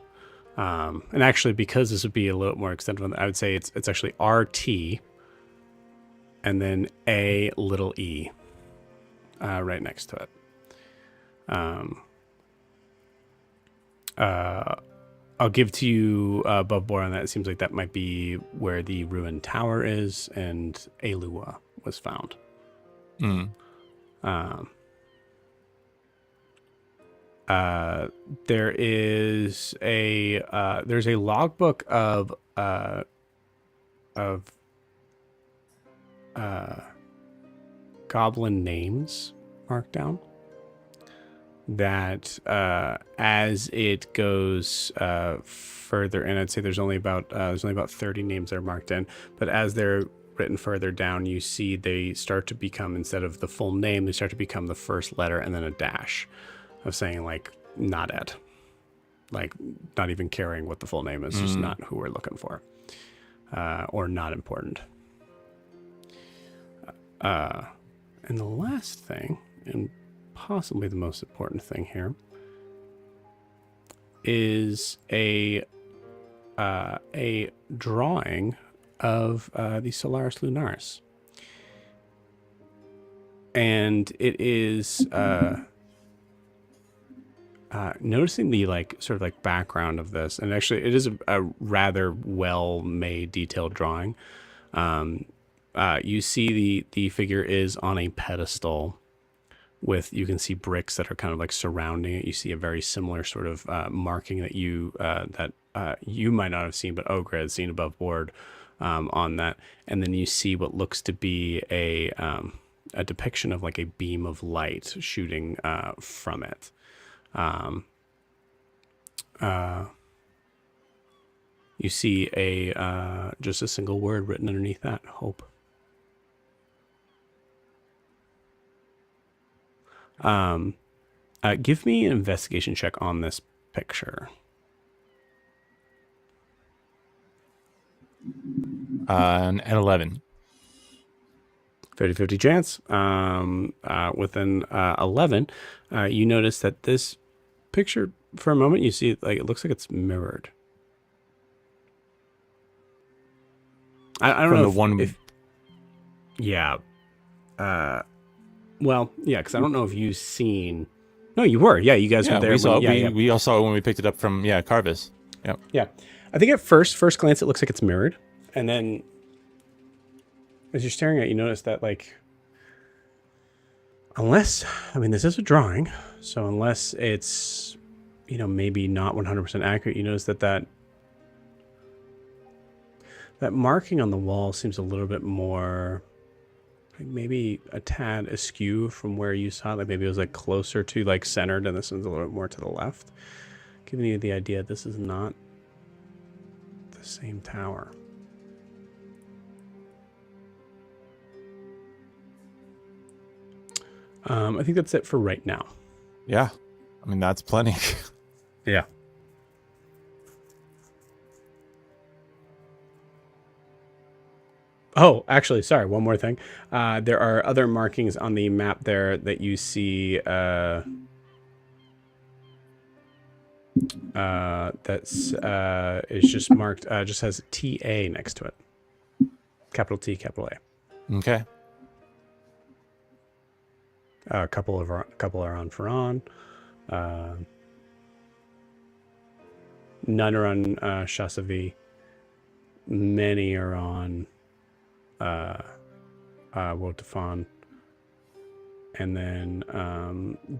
And actually, because this would be a little more extended, I would say it's actually RT and then A little e right next to it. I'll give to you above board on that. It seems like that might be where the ruined tower is and Elua was found. There's a logbook of goblin names marked down that as it goes further, and I'd say there's only about 30 names that are marked in, but as they're written further down, you see they start to become, instead of the full name, they start to become the first letter and then a dash of saying like not Ed, like not even caring what the full name is, just not who we're looking for, or not important. And the last thing, and possibly the most important thing here, is a drawing of the Solaris Lunaris, and it is noticing the like sort of like background of this, and actually it is a rather well made detailed drawing. you see the figure is on a pedestal with, you can see bricks that are kind of like surrounding it. You see a very similar sort of marking that you might not have seen, but Ogre had seen above board on that. And then you see what looks to be a depiction of like a beam of light shooting from it. You see a just a single word written underneath that: hope. Give me an investigation check on this picture. An 11. 50-50 chance. Within 11, you notice that this picture, for a moment, you see like it looks like it's mirrored. I don't From know the if, one if yeah. Well, yeah, because I don't know if you've seen. No, you were. Yeah, you guys were there. We saw, when, we all saw it when we picked it up from Carvis. Yeah. Yeah, I think at first glance it looks like it's mirrored, and then as you're staring at it, you notice that like, unless, I mean, this is a drawing, so unless it's, maybe not 100% accurate, you notice that marking on the wall seems a little bit more, like maybe a tad askew from where you saw it. Like maybe it was like closer to like centered, and this one's a little bit more to the left, giving you the idea this is not the same tower. I think that's it for right now. Yeah. I mean, that's plenty. Yeah. Oh, actually, sorry, one more thing. There are other markings on the map there that you see that's is just marked, just has TA next to it. Capital T, capital A. Okay. A couple are on Ferran. None are on Chasavi. Many are on Wotafon. And then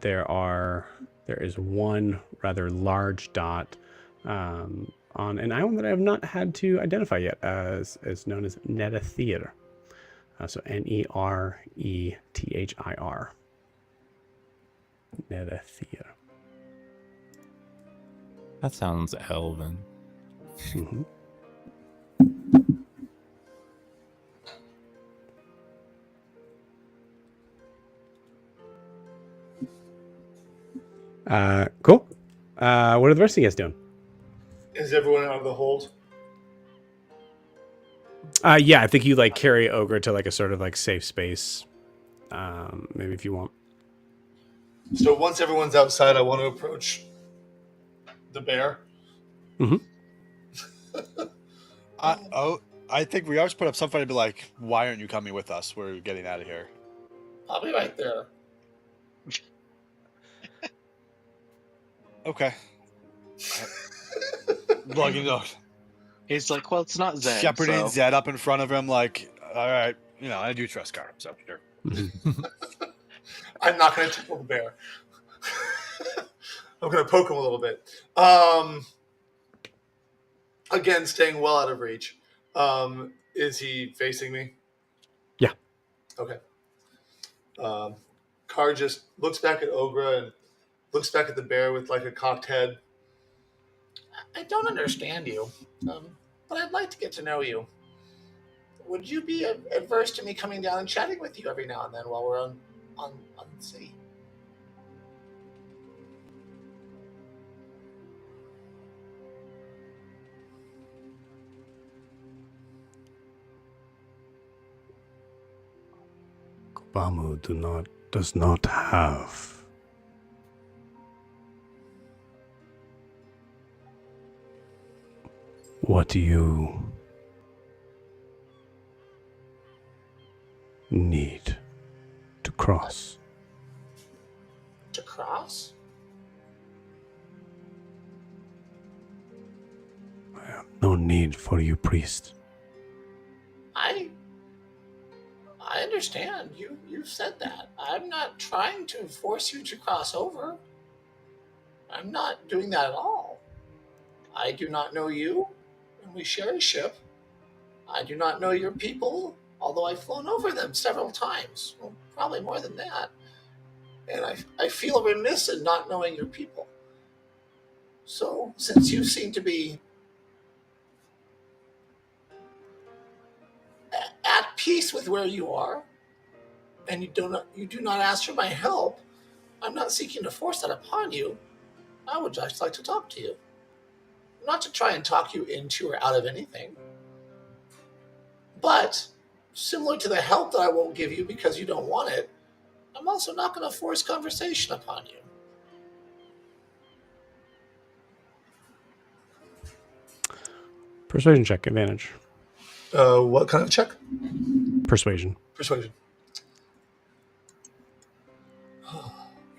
there is one rather large dot on an island that I have not had to identify yet, as known as Netathir. So Nerethir. Netathir. That sounds elven. Mm-hmm. Cool. What are the rest of you guys doing? Is everyone out of the hold? Yeah, I think you like carry Ogre to like a sort of like safe space. Maybe if you want. So once everyone's outside, I want to approach the bear. Mm-hmm. I think we always put up something to be like, why aren't you coming with us? We're getting out of here. I'll be right there. Okay. Lugging up. He's like, well, it's not Zed. Shepherding So. Zed up in front of him, like, all right, I do trust Car, so sure. I'm not going to tickle the bear. I'm going to poke him a little bit. Again, staying well out of reach. Is he facing me? Yeah. Okay. Car just looks back at Ogre and looks back at the bear with like a cocked head. I don't understand you, but I'd like to get to know you. Would you be adverse to me coming down and chatting with you every now and then while we're on the sea? Kobu does not have what you need to cross. To cross? I have no need for you, priest. understand. You said that. I'm not trying to force you to cross over. I'm not doing that at all. I do not know you, and we share a ship. I do not know your people, although I've flown over them several times. Well, probably more than that. And I feel remiss in not knowing your people. So, since you seem to be at peace with where you are, and you do not ask for my help, I'm not seeking to force that upon you. I would just like to talk to you. Not to try and talk you into or out of anything. But, similar to the help that I won't give you because you don't want it, I'm also not going to force conversation upon you. Persuasion check, advantage. What kind of check? Persuasion. Persuasion.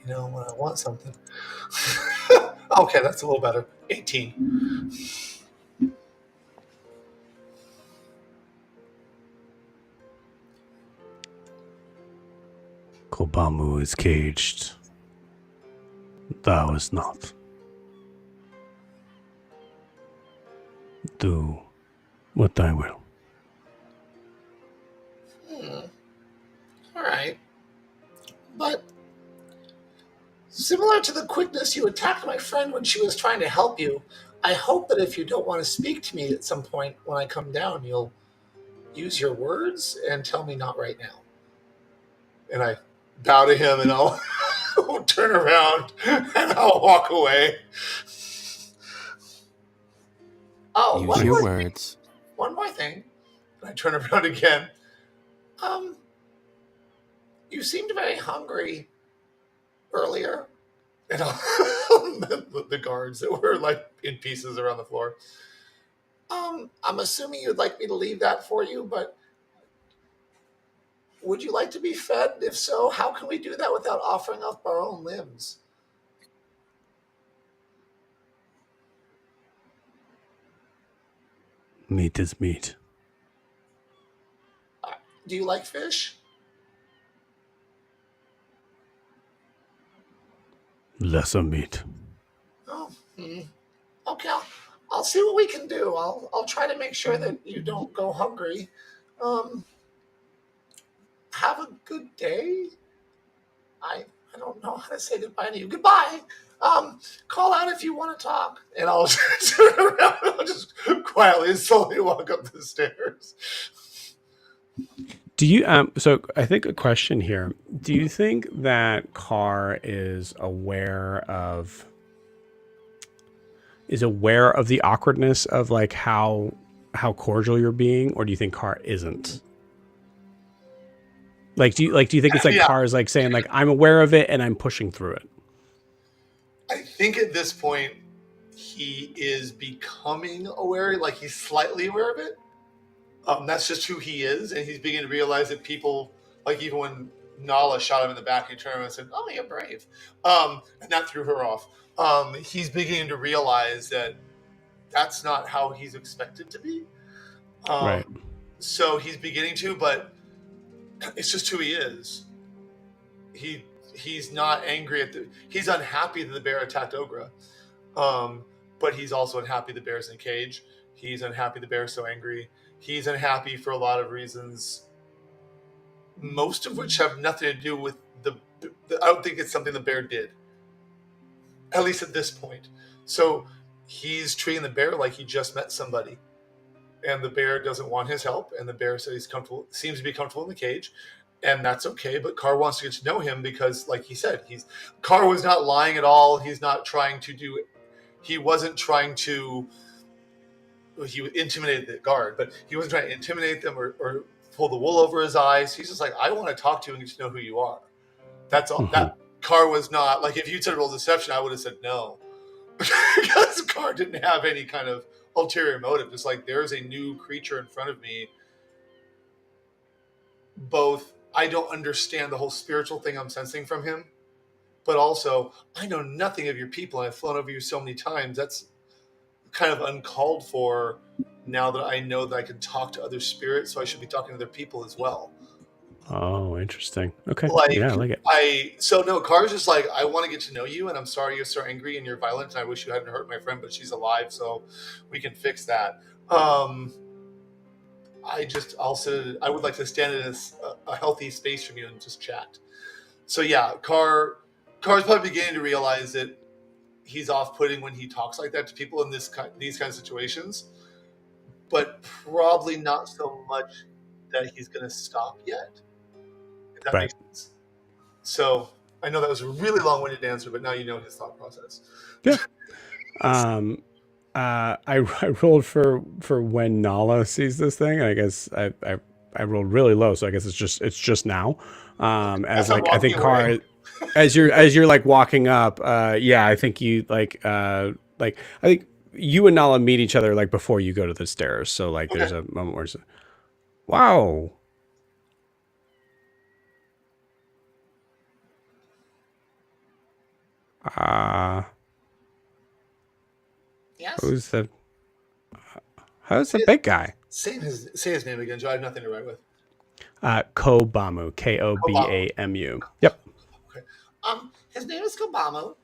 You know, when I want something. Okay, that's a little better. 18. Kobamu is caged. Thou is not. Do what I will. All right. But similar to the quickness you attacked my friend when she was trying to help you, I hope that if you don't want to speak to me at some point when I come down, you'll use your words and tell me not right now. And I bow to him and I'll turn around and I'll walk away. Oh, Use your words. One more thing. And I turn around again. You seemed very hungry earlier. And the guards that were like in pieces around the floor. I'm assuming you'd like me to leave that for you, but would you like to be fed? If so, how can we do that without offering up our own limbs? Meat is meat. Do you like fish? Lesser meat. Oh, okay. I'll see what we can do. I'll try to make sure that you don't go hungry. Have a good day. I don't know how to say goodbye to you. Goodbye. Call out if you want to talk. And I'll turn around and I'll just quietly and slowly walk up the stairs. Do you so I think a question here. Do you think that Carr is aware of the awkwardness of like how cordial you're being, or do you think Carr isn't? Like do you think it's like Carr is like saying like I'm aware of it and I'm pushing through it? I think at this point he is becoming aware, like he's slightly aware of it. That's just who he is, and he's beginning to realize that people, like even when Nala shot him in the back, he turned around and said, "Oh, you're brave," and that threw her off. He's beginning to realize that that's not how he's expected to be. Right. So he's beginning to, but it's just who he is. He's not angry he's unhappy that the bear attacked Ogra, but he's also unhappy the bear's in a cage. He's unhappy the bear's so angry. He's unhappy for a lot of reasons, most of which have nothing to do with I don't think it's something the bear did, at least at this point. So he's treating the bear like he just met somebody, and the bear doesn't want his help, and the bear says seems to be comfortable in the cage, and that's okay. But Carr wants to get to know him because, like he said, Carr was not lying at all. He wasn't trying to. He intimidated the guard, but he wasn't trying to intimidate them or pull the wool over his eyes. He's just like, I want to talk to you and get to know who you are. That's all. Mm-hmm. That Carr was not like, if you'd said roll deception, I would have said no, because Carr didn't have any kind of ulterior motive. Just like, there's a new creature in front of me. Both, I don't understand the whole spiritual thing I'm sensing from him, but also I know nothing of your people. And I've flown over you so many times. That's kind of uncalled for now that I know that I can talk to other spirits, so I should be talking to other people as well. Oh, interesting. Okay. Like, Yeah, I like it. Car's just like, I want to get to know you, and I'm sorry you're so angry and you're violent, and I wish you hadn't hurt my friend, but she's alive, so we can fix that. I would like to stand in a healthy space from you and just chat. So yeah, Car's probably beginning to realize that he's off-putting when he talks like that to people in these kind of situations, but probably not so much that he's going to stop yet. If that Right. makes sense. So I know that was a really long-winded answer, but now you know his thought process. Yeah. I rolled for when Nala sees this thing. I guess I rolled really low, so I guess it's just now. As like I think Car, as you're like walking up, yeah, I think you I think you and Nala meet each other like before you go to the stairs. So like there's a moment where it's, wow. Yes. Who's the big guy? Say his name again, Joe. I have nothing to write with. Kobamu, Kobamu. Yep. Okay. His name is Kobamu.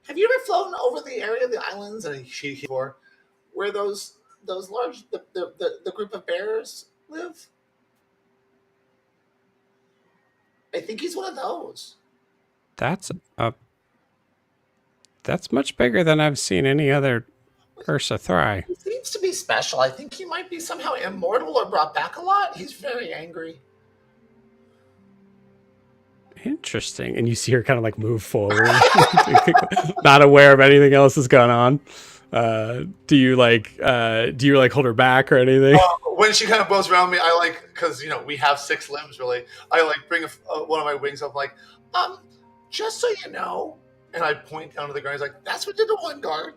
Have you ever flown over the area of the islands and where those large the group of bears live? I think he's one of those. That's much bigger than I've seen any other Ursa Thry. He seems to be special. I think he might be somehow immortal or brought back a lot. He's very angry. Interesting. And you see her kind of like move forward, not aware of anything else that's gone on. Do you hold her back or anything? When she kind of blows around me, I because we have 6 limbs really. I bring one of my wings up, just so you know, and I point down to the ground. He's like, that's what did the one guard.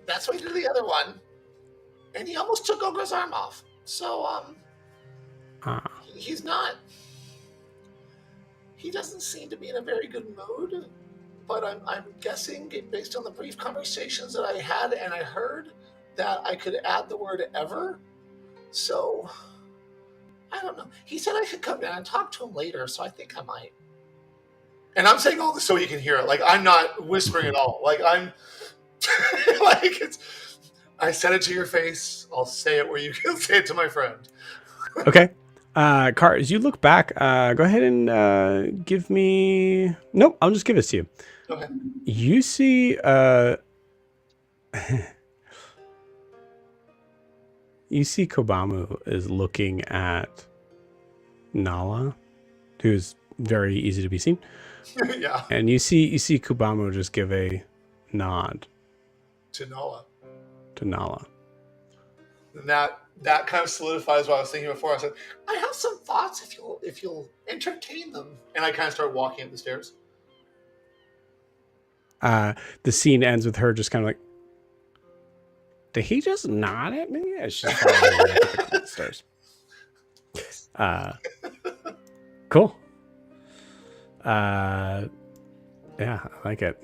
That's what he did to the other one, and he almost took Ogre's arm off. So he's not. He doesn't seem to be in a very good mood, but I'm guessing, based on the brief conversations that I had and I heard, that I could add the word ever. So, I don't know. He said I should come down and talk to him later, so I think I might. And I'm saying all this so you can hear it. I'm not whispering at all. I'm... I said it to your face. I'll say it where you can say it to my friend. Okay. Car, as you look back, go ahead and give me... Nope, I'll just give this to you. Okay. You see... you see Kobamu is looking at Nala, who's very easy to be seen. Yeah. And you see Kobamu just give a nod To Nala. And that kind of solidifies what I was thinking before. I said, I have some thoughts if you'll entertain them. And I kind of start walking up the stairs. The scene ends with her just kind of like, did he just nod at me? As she's following me up the stairs. Cool. Yeah, I like it.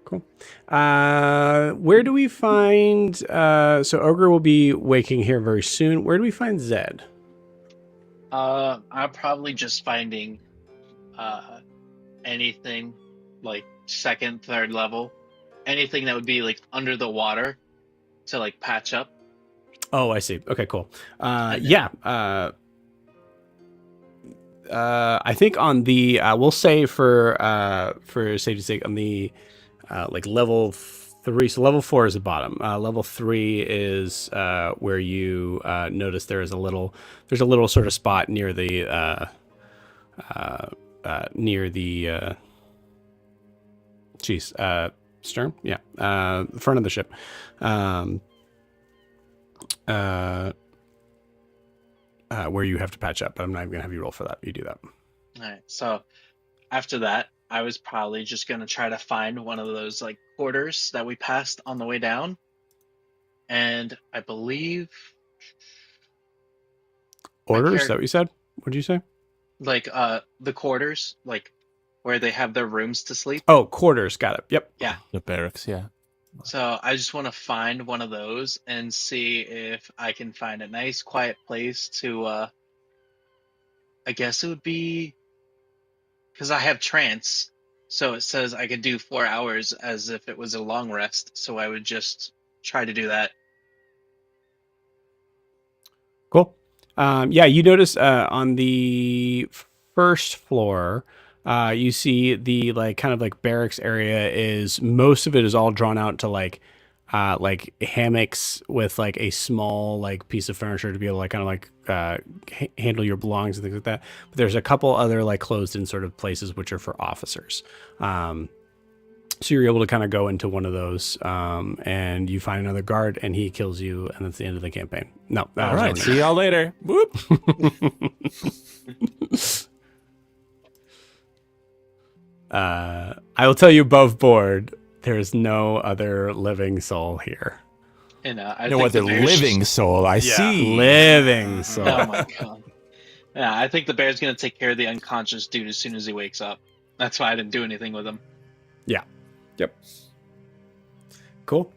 Cool. Where do we find... so Ogre will be waking here very soon. Where do we find Zed? I'm probably just finding anything like 2nd, 3rd level. Anything that would be under the water to patch up. Oh, I see. Okay, cool. Yeah. I think on the we'll say for safety's sake on the level 3. So level 4 is the bottom. Level 3 is where you notice there's a little sort of spot near the stern. Yeah, the front of the ship. Where you have to patch up, but I'm not even gonna have you roll for that. You do that. All right. So after that, I was probably just gonna try to find one of those quarters that we passed on the way down, and I believe Orders? Is that what you said? What did you say? The quarters, where they have their rooms to sleep. Oh, quarters. Got it. Yep. Yeah. The barracks, yeah. So I just want to find one of those and see if I can find a nice quiet place to I guess it would be because I have trance, so it says I could do 4 hours as if it was a long rest. So I would just try to do that. Cool. Yeah, you notice on the first floor, you see the like kind of like barracks area is most of it is all drawn out to like hammocks with like a small like piece of furniture to be able to like kind of like handle your belongings and things like that. But there's a couple other like closed in sort of places which are for officers. So you're able to kind of go into one of those, and you find another guard, and he kills you, and that's the end of the campaign. No, All right. See y'all later. Whoop. I will tell you above board, there is no other living soul here. And I No think other the bear's living soul. I see. Living soul. Oh my god. Yeah, I think the bear's gonna take care of the unconscious dude as soon as he wakes up. That's why I didn't do anything with him. Yeah. Yep. Cool.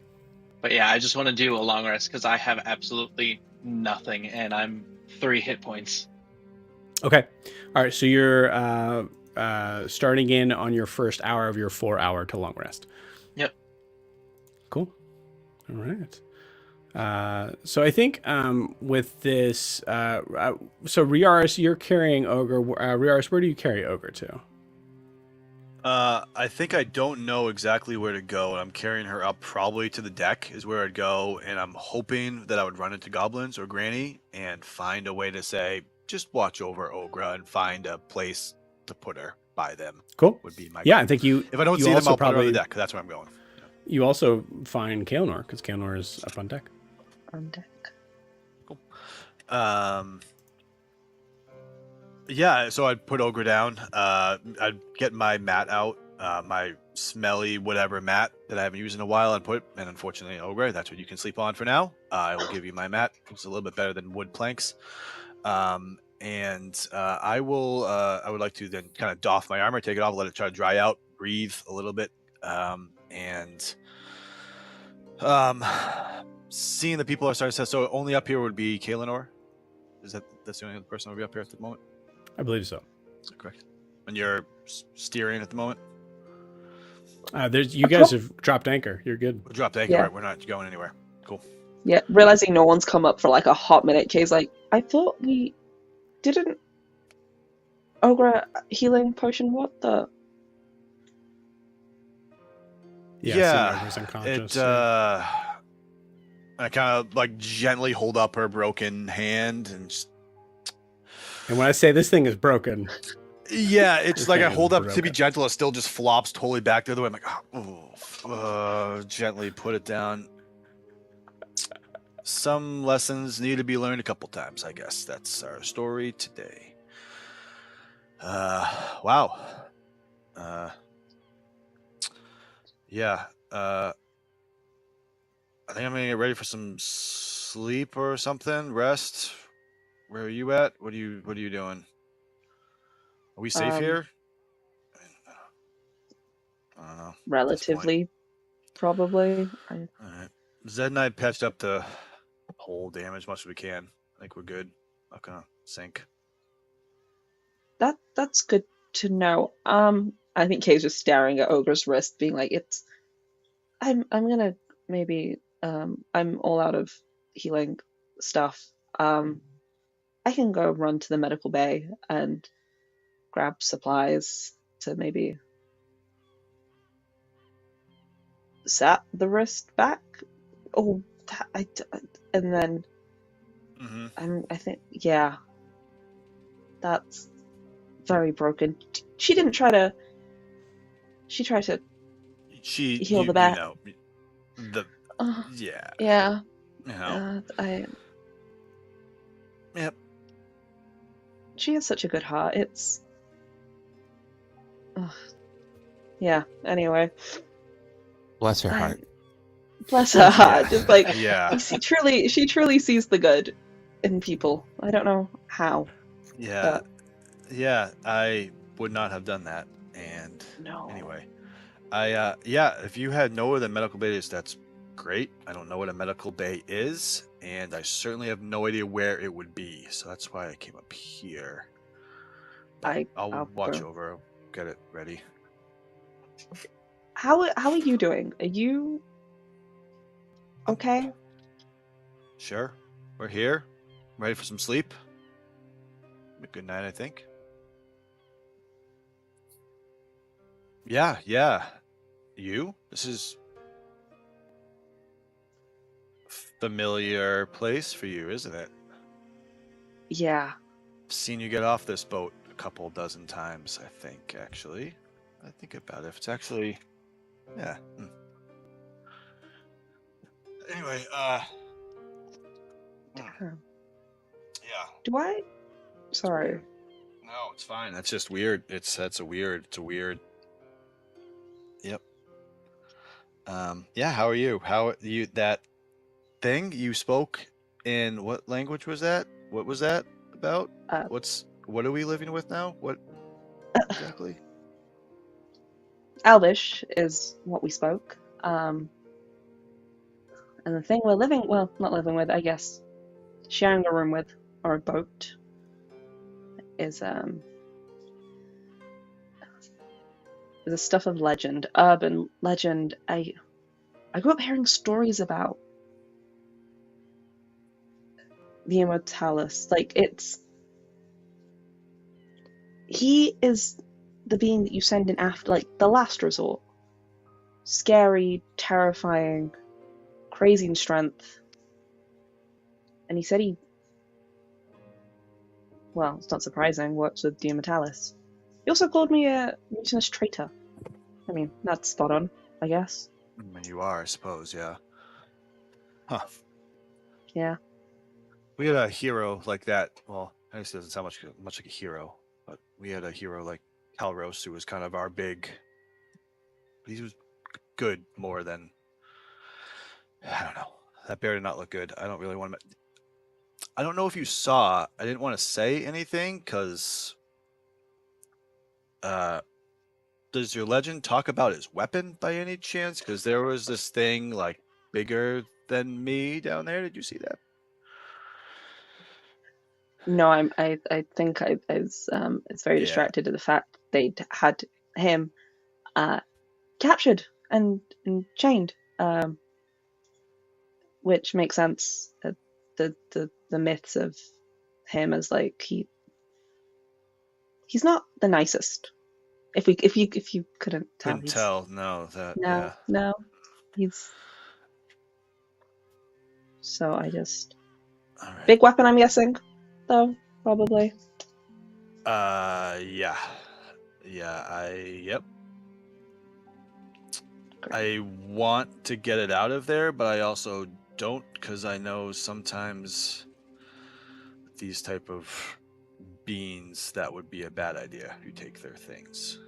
But yeah, I just want to do a long rest because I have absolutely nothing, and I'm 3 hit points. Okay. All right. So you're starting in on your first hour of your 4-hour to long rest. Yep. Cool. All right. So I think with this, so Riaris, you're carrying Ogre. Riaris, where do you carry Ogre to? I think I don't know exactly where to go, and I'm carrying her up probably to the deck is where I'd go, and I'm hoping that I would run into goblins or Granny and find a way to say, just watch over Ogra and find a place to put her by them. Cool. Would be my Yeah, goal. I think you. If I don't you see them, also I'll put her on probably the deck. That's where I'm going. You also find Kaelnor because Kaelnor is up on deck. On deck. Cool. Yeah, so I'd put Ogre down. I'd get my mat out, my smelly whatever mat that I haven't used in a while, and unfortunately, Ogre, that's what you can sleep on for now. I will give you my mat. It's a little bit better than wood planks. I would like to then kind of doff my armor, take it off, let it try to dry out, breathe a little bit, seeing the people are starting to say, so only up here would be Kaelinor? That's the only other person that would be up here at the moment? I believe so. Is that correct? And you're steering at the moment? You guys have dropped anchor. You're good. We dropped anchor, Yeah. right? We're not going anywhere. Cool. Yeah, realizing no one's come up for like a hot minute, Kay's like, I thought we didn't Ogre healing potion, what the? Yeah. Ogre's unconscious. I kind of like gently hold up her broken hand and just... And when I say this thing is broken, Yeah, it's This like I thing is hold up to be broken. gentle, it still just flops totally back the other way. I'm like, gently put it down. Some lessons need to be learned a couple times, I guess. That's our story today. Wow. Yeah. I think I'm gonna get ready for some sleep or something. Rest. Where are you at? What are you doing? Are we safe here? I don't know. Relatively, probably. All right. Zed and I patched up the hole damage as much as we can. I think we're good. Not gonna sink. That's good to know. I think Kay's just staring at Ogre's wrist, being like, I'm gonna maybe I'm all out of healing stuff. I can go run to the medical bay and grab supplies to maybe set the wrist back. Oh, and then I think, yeah, that's very broken. She didn't try to. She tried to heal the back. Yeah. Yeah. You know. Yep. She has such a good heart. It's. Yeah. Anyway. Bless her heart. Bless her heart. Yeah. Just like Yeah. she truly sees the good in people. I don't know how. Yeah. Yeah. I would not have done that. And No. anyway, if you had no other medical bays, that's great. I don't know what a medical bay is, and I certainly have no idea where it would be. So that's why I came up here. I'll watch go. over. Get it ready. How are you doing? Are you okay? Sure. We're here. Ready for some sleep. A good night, I think. Yeah. You? This is a familiar place for you, isn't it? Yeah. I've seen you get off this boat a couple dozen times, I think, actually. I think about it. It's actually... Yeah. Anyway, Damn. yeah. Do I? Sorry. No, it's fine. That's just weird. It's a weird. Yep. Yeah, how are you? How you that thing you spoke in what language was that? What was that about? What are we living with now? What exactly? Elvish is what we spoke. And the thing we're not living with, I guess, sharing a room with, or a boat, is the stuff of legend, urban legend. I grew up hearing stories about the Immortalis. Like, he is the being that you send in after, like, the last resort. Scary, terrifying, crazy in strength. And he said well, it's not surprising, works with the Immortalis. He also called me a mutinous traitor. I mean, that's spot on, I guess. You are, I suppose, yeah. Huh. Yeah. We had a hero like that. Well, I guess it doesn't sound much like a hero, but we had a hero like Calros who was kind of our big. He was good more than. I don't know. That bear did not look good. I don't really want to. I don't know if you saw. I didn't want to say anything because. Does your legend talk about his weapon by any chance? Because there was this thing like bigger than me down there. Did you see that? No, I think I was it's very Yeah. distracted to the fact they'd had him captured and chained, which makes sense. The myths of him as like he's not the nicest. If you couldn't tell, Couldn't tell. No, that. Yeah. no, he's so I just All right. big weapon. I'm guessing, though probably. Yeah. Yep. Great. I want to get it out of there, but I also don't, because I know sometimes these type of beings, that would be a bad idea. You take their things.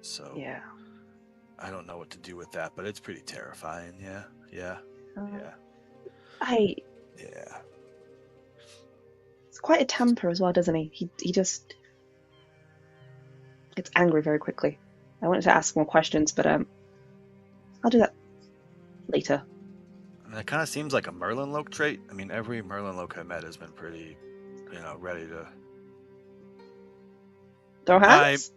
So Yeah. I don't know what to do with that, but it's pretty terrifying. Yeah. Yeah. Yeah. It's quite a temper as well, doesn't he? He just gets angry very quickly. I wanted to ask more questions, but I'll do that later. I mean, it kind of seems like a Merlenloke trait. I mean, every Merlenloke I met has been pretty, ready to. Throw hands?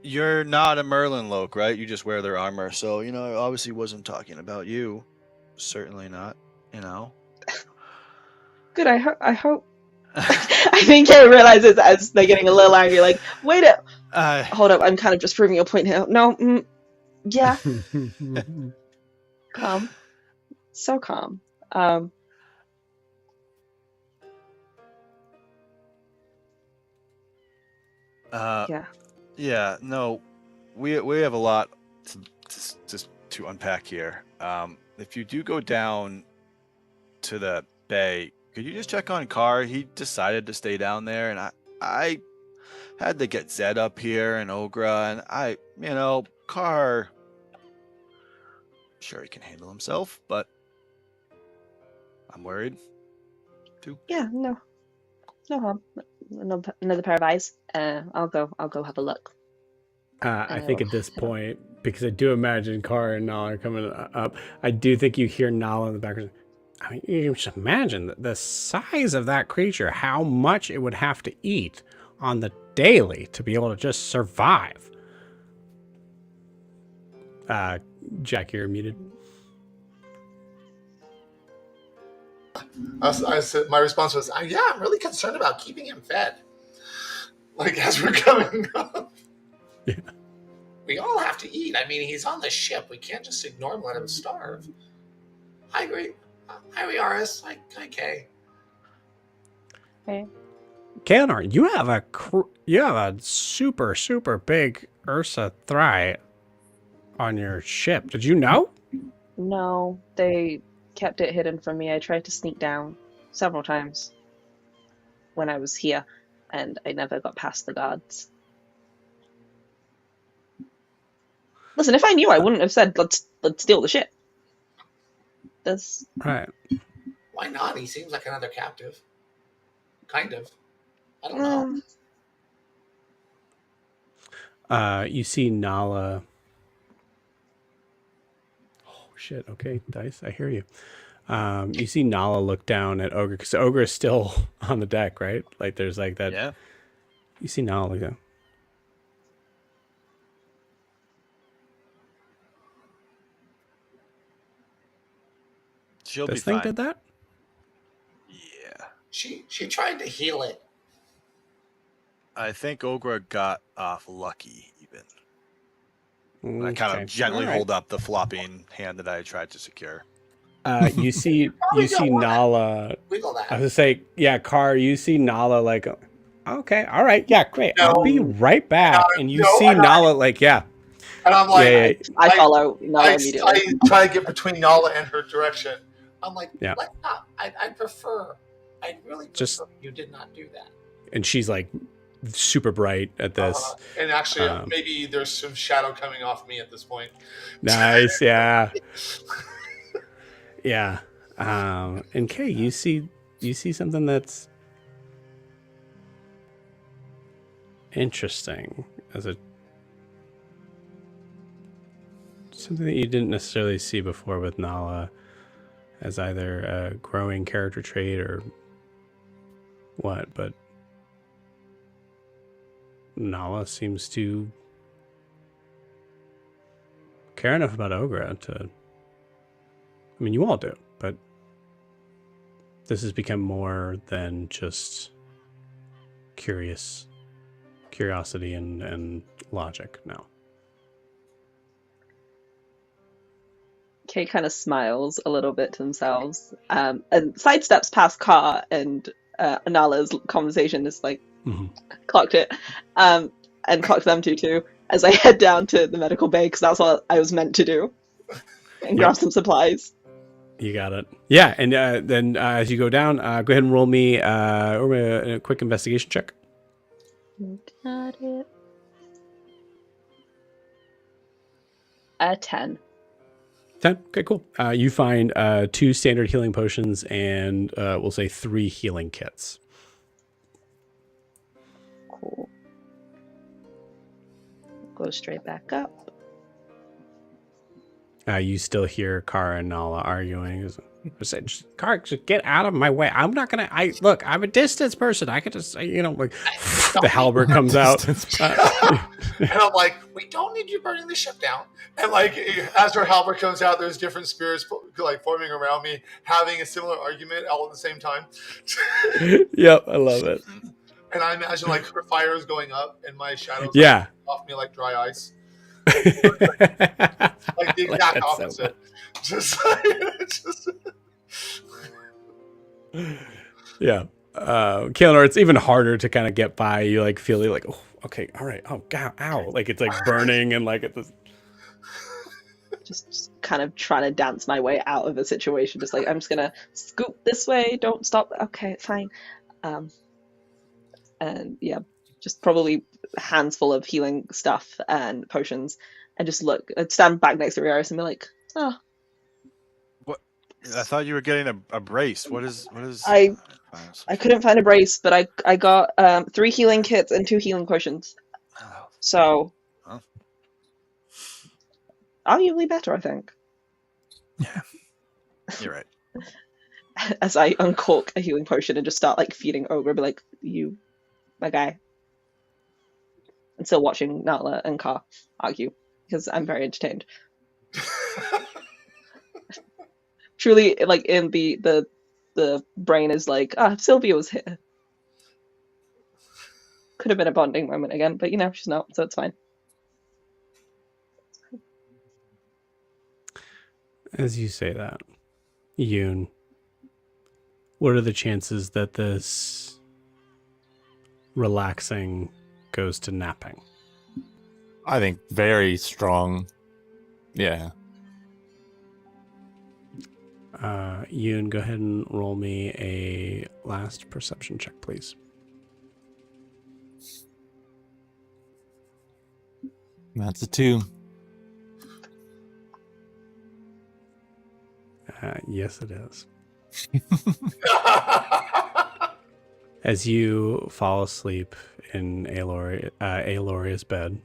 You're not a Merlenloke, right? You just wear their armor, so I obviously wasn't talking about you. Certainly not. Good. I hope. I think Kay realizes as they're getting a little angry, like, wait a hold up, I'm kind of just proving your point here. No, yeah. Calm. So calm. Yeah. Yeah, no, we have a lot to unpack here. If you do go down to the bay, could you just check on Carr? He decided to stay down there, and I had to get Zed up here and Ogra, and Carr. Sure, he can handle himself, but I'm worried too. Yeah. No harm. Another pair of eyes. I'll go have a look. I think at this point, because I do imagine Kara and Nala are coming up, I do think you hear Nala in the background. I mean, you can just imagine the size of that creature, how much it would have to eat on the daily to be able to just survive. Jack, you're muted. I said, my response was, yeah, I'm really concerned about keeping him fed. Like, as we're coming up. Yeah. We all have to eat. I mean, he's on the ship. We can't just ignore him, let him starve. I agree. Hi, Riaris. Hi, Kay. Hey. Kaelinor, you have a super, super big Ursa Thry on your ship. Did you know? No, they kept it hidden from me. I tried to sneak down several times when I was here, and I never got past the guards. Listen, if I knew, I wouldn't have said, let's steal the ship. That's... Right. Why not? He seems like another captive. Kind of. I don't know. You see Nala. Oh, shit. Okay, Dice, I hear you. You see Nala look down at Ogre, because Ogre is still on the deck, right? Like, there's like that. Yeah. You see Nala look down. She'll This be thing fine. did that? Yeah. She tried to heal it. I think Ogra got off lucky, even. I kind Okay. of gently All right. hold up the flopping hand that I tried to secure. You see Nala. Wiggle that. I was gonna say, yeah, Car. You see Nala like, okay, all right, yeah, great. I'll be right back. And you see Nala like, yeah, And I'm like, yeah. I follow Nala immediately. I try to get between Nala and her direction. I'm like, Yeah. let's not. I'd really prefer Just- you did not do that. And she's like super bright at this. And actually, Um, maybe there's some shadow coming off me at this point. Nice, yeah, yeah. And Kay, you see something that's interesting as something that you didn't necessarily see before with Nala as either a growing character trait or what, but Nala seems to care enough about Ogra to, I mean, you all do, but this has become more than just curiosity and logic now. Kay kind of smiles a little bit to themselves, and sidesteps past Car and Nala's conversation, is like, clocked it, and clocked them too, as I head down to the medical bay, because that's what I was meant to do, and grab some supplies. You got it. Yeah, and then as you go down, go ahead and roll me a quick investigation check. Got it. 10. 10. Okay, cool. You find 2 standard healing potions and we'll say 3 healing kits. Cool. Go straight back up. You still hear Kara and Nala arguing. I said, Kara, just get out of my way. I'm not gonna. Look, I'm a distance person. I could just, like, the halberd comes out. And I'm like, we don't need you burning the ship down. And like, as her halberd comes out, there's different spirits like forming around me, having a similar argument all at the same time. Yep, I love it. And I imagine like her fire is going up, and my shadows off me like dry ice. Like the exact opposite. Yeah. Kaelinor, it's even harder to kind of get by. You like feel like, oh, okay, all right. Oh, God, ow. Like it's like burning and like it's Just kind of trying to dance my way out of a situation. Just like, I'm just gonna scoop this way. Don't stop. Okay, fine. And yeah, just probably hands full of healing stuff and potions, and just I'd stand back next to Riaris and be like, oh. What? I thought you were getting a brace. What is? I couldn't find a brace, but I got 3 healing kits and 2 healing potions. So arguably better, I think. Yeah, you're right. As I uncork a healing potion and just start like feeding Ogre, be like, you, my guy. and still watching Nala and Ka argue because I'm very entertained. Truly, like in the brain is like, Sylvia was here. Could have been a bonding moment again, but she's not, so it's fine. As you say that, Yoon, what are the chances that this relaxing goes to napping? I think very strong. Yeah. Yoon, go ahead and roll me a last perception check, please. That's a 2. Yes, it is. As you fall asleep in Aeloria's bed,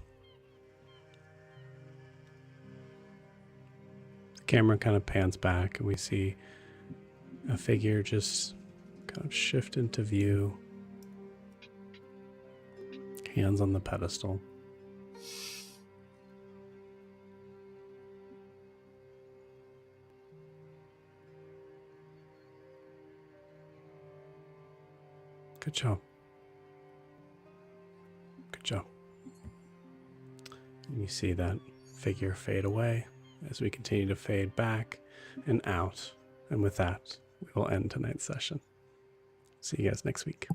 the camera kind of pans back and we see a figure just kind of shift into view, hands on the pedestal. Good job. Good job. And you see that figure fade away as we continue to fade back and out. And with that, we will end tonight's session. See you guys next week.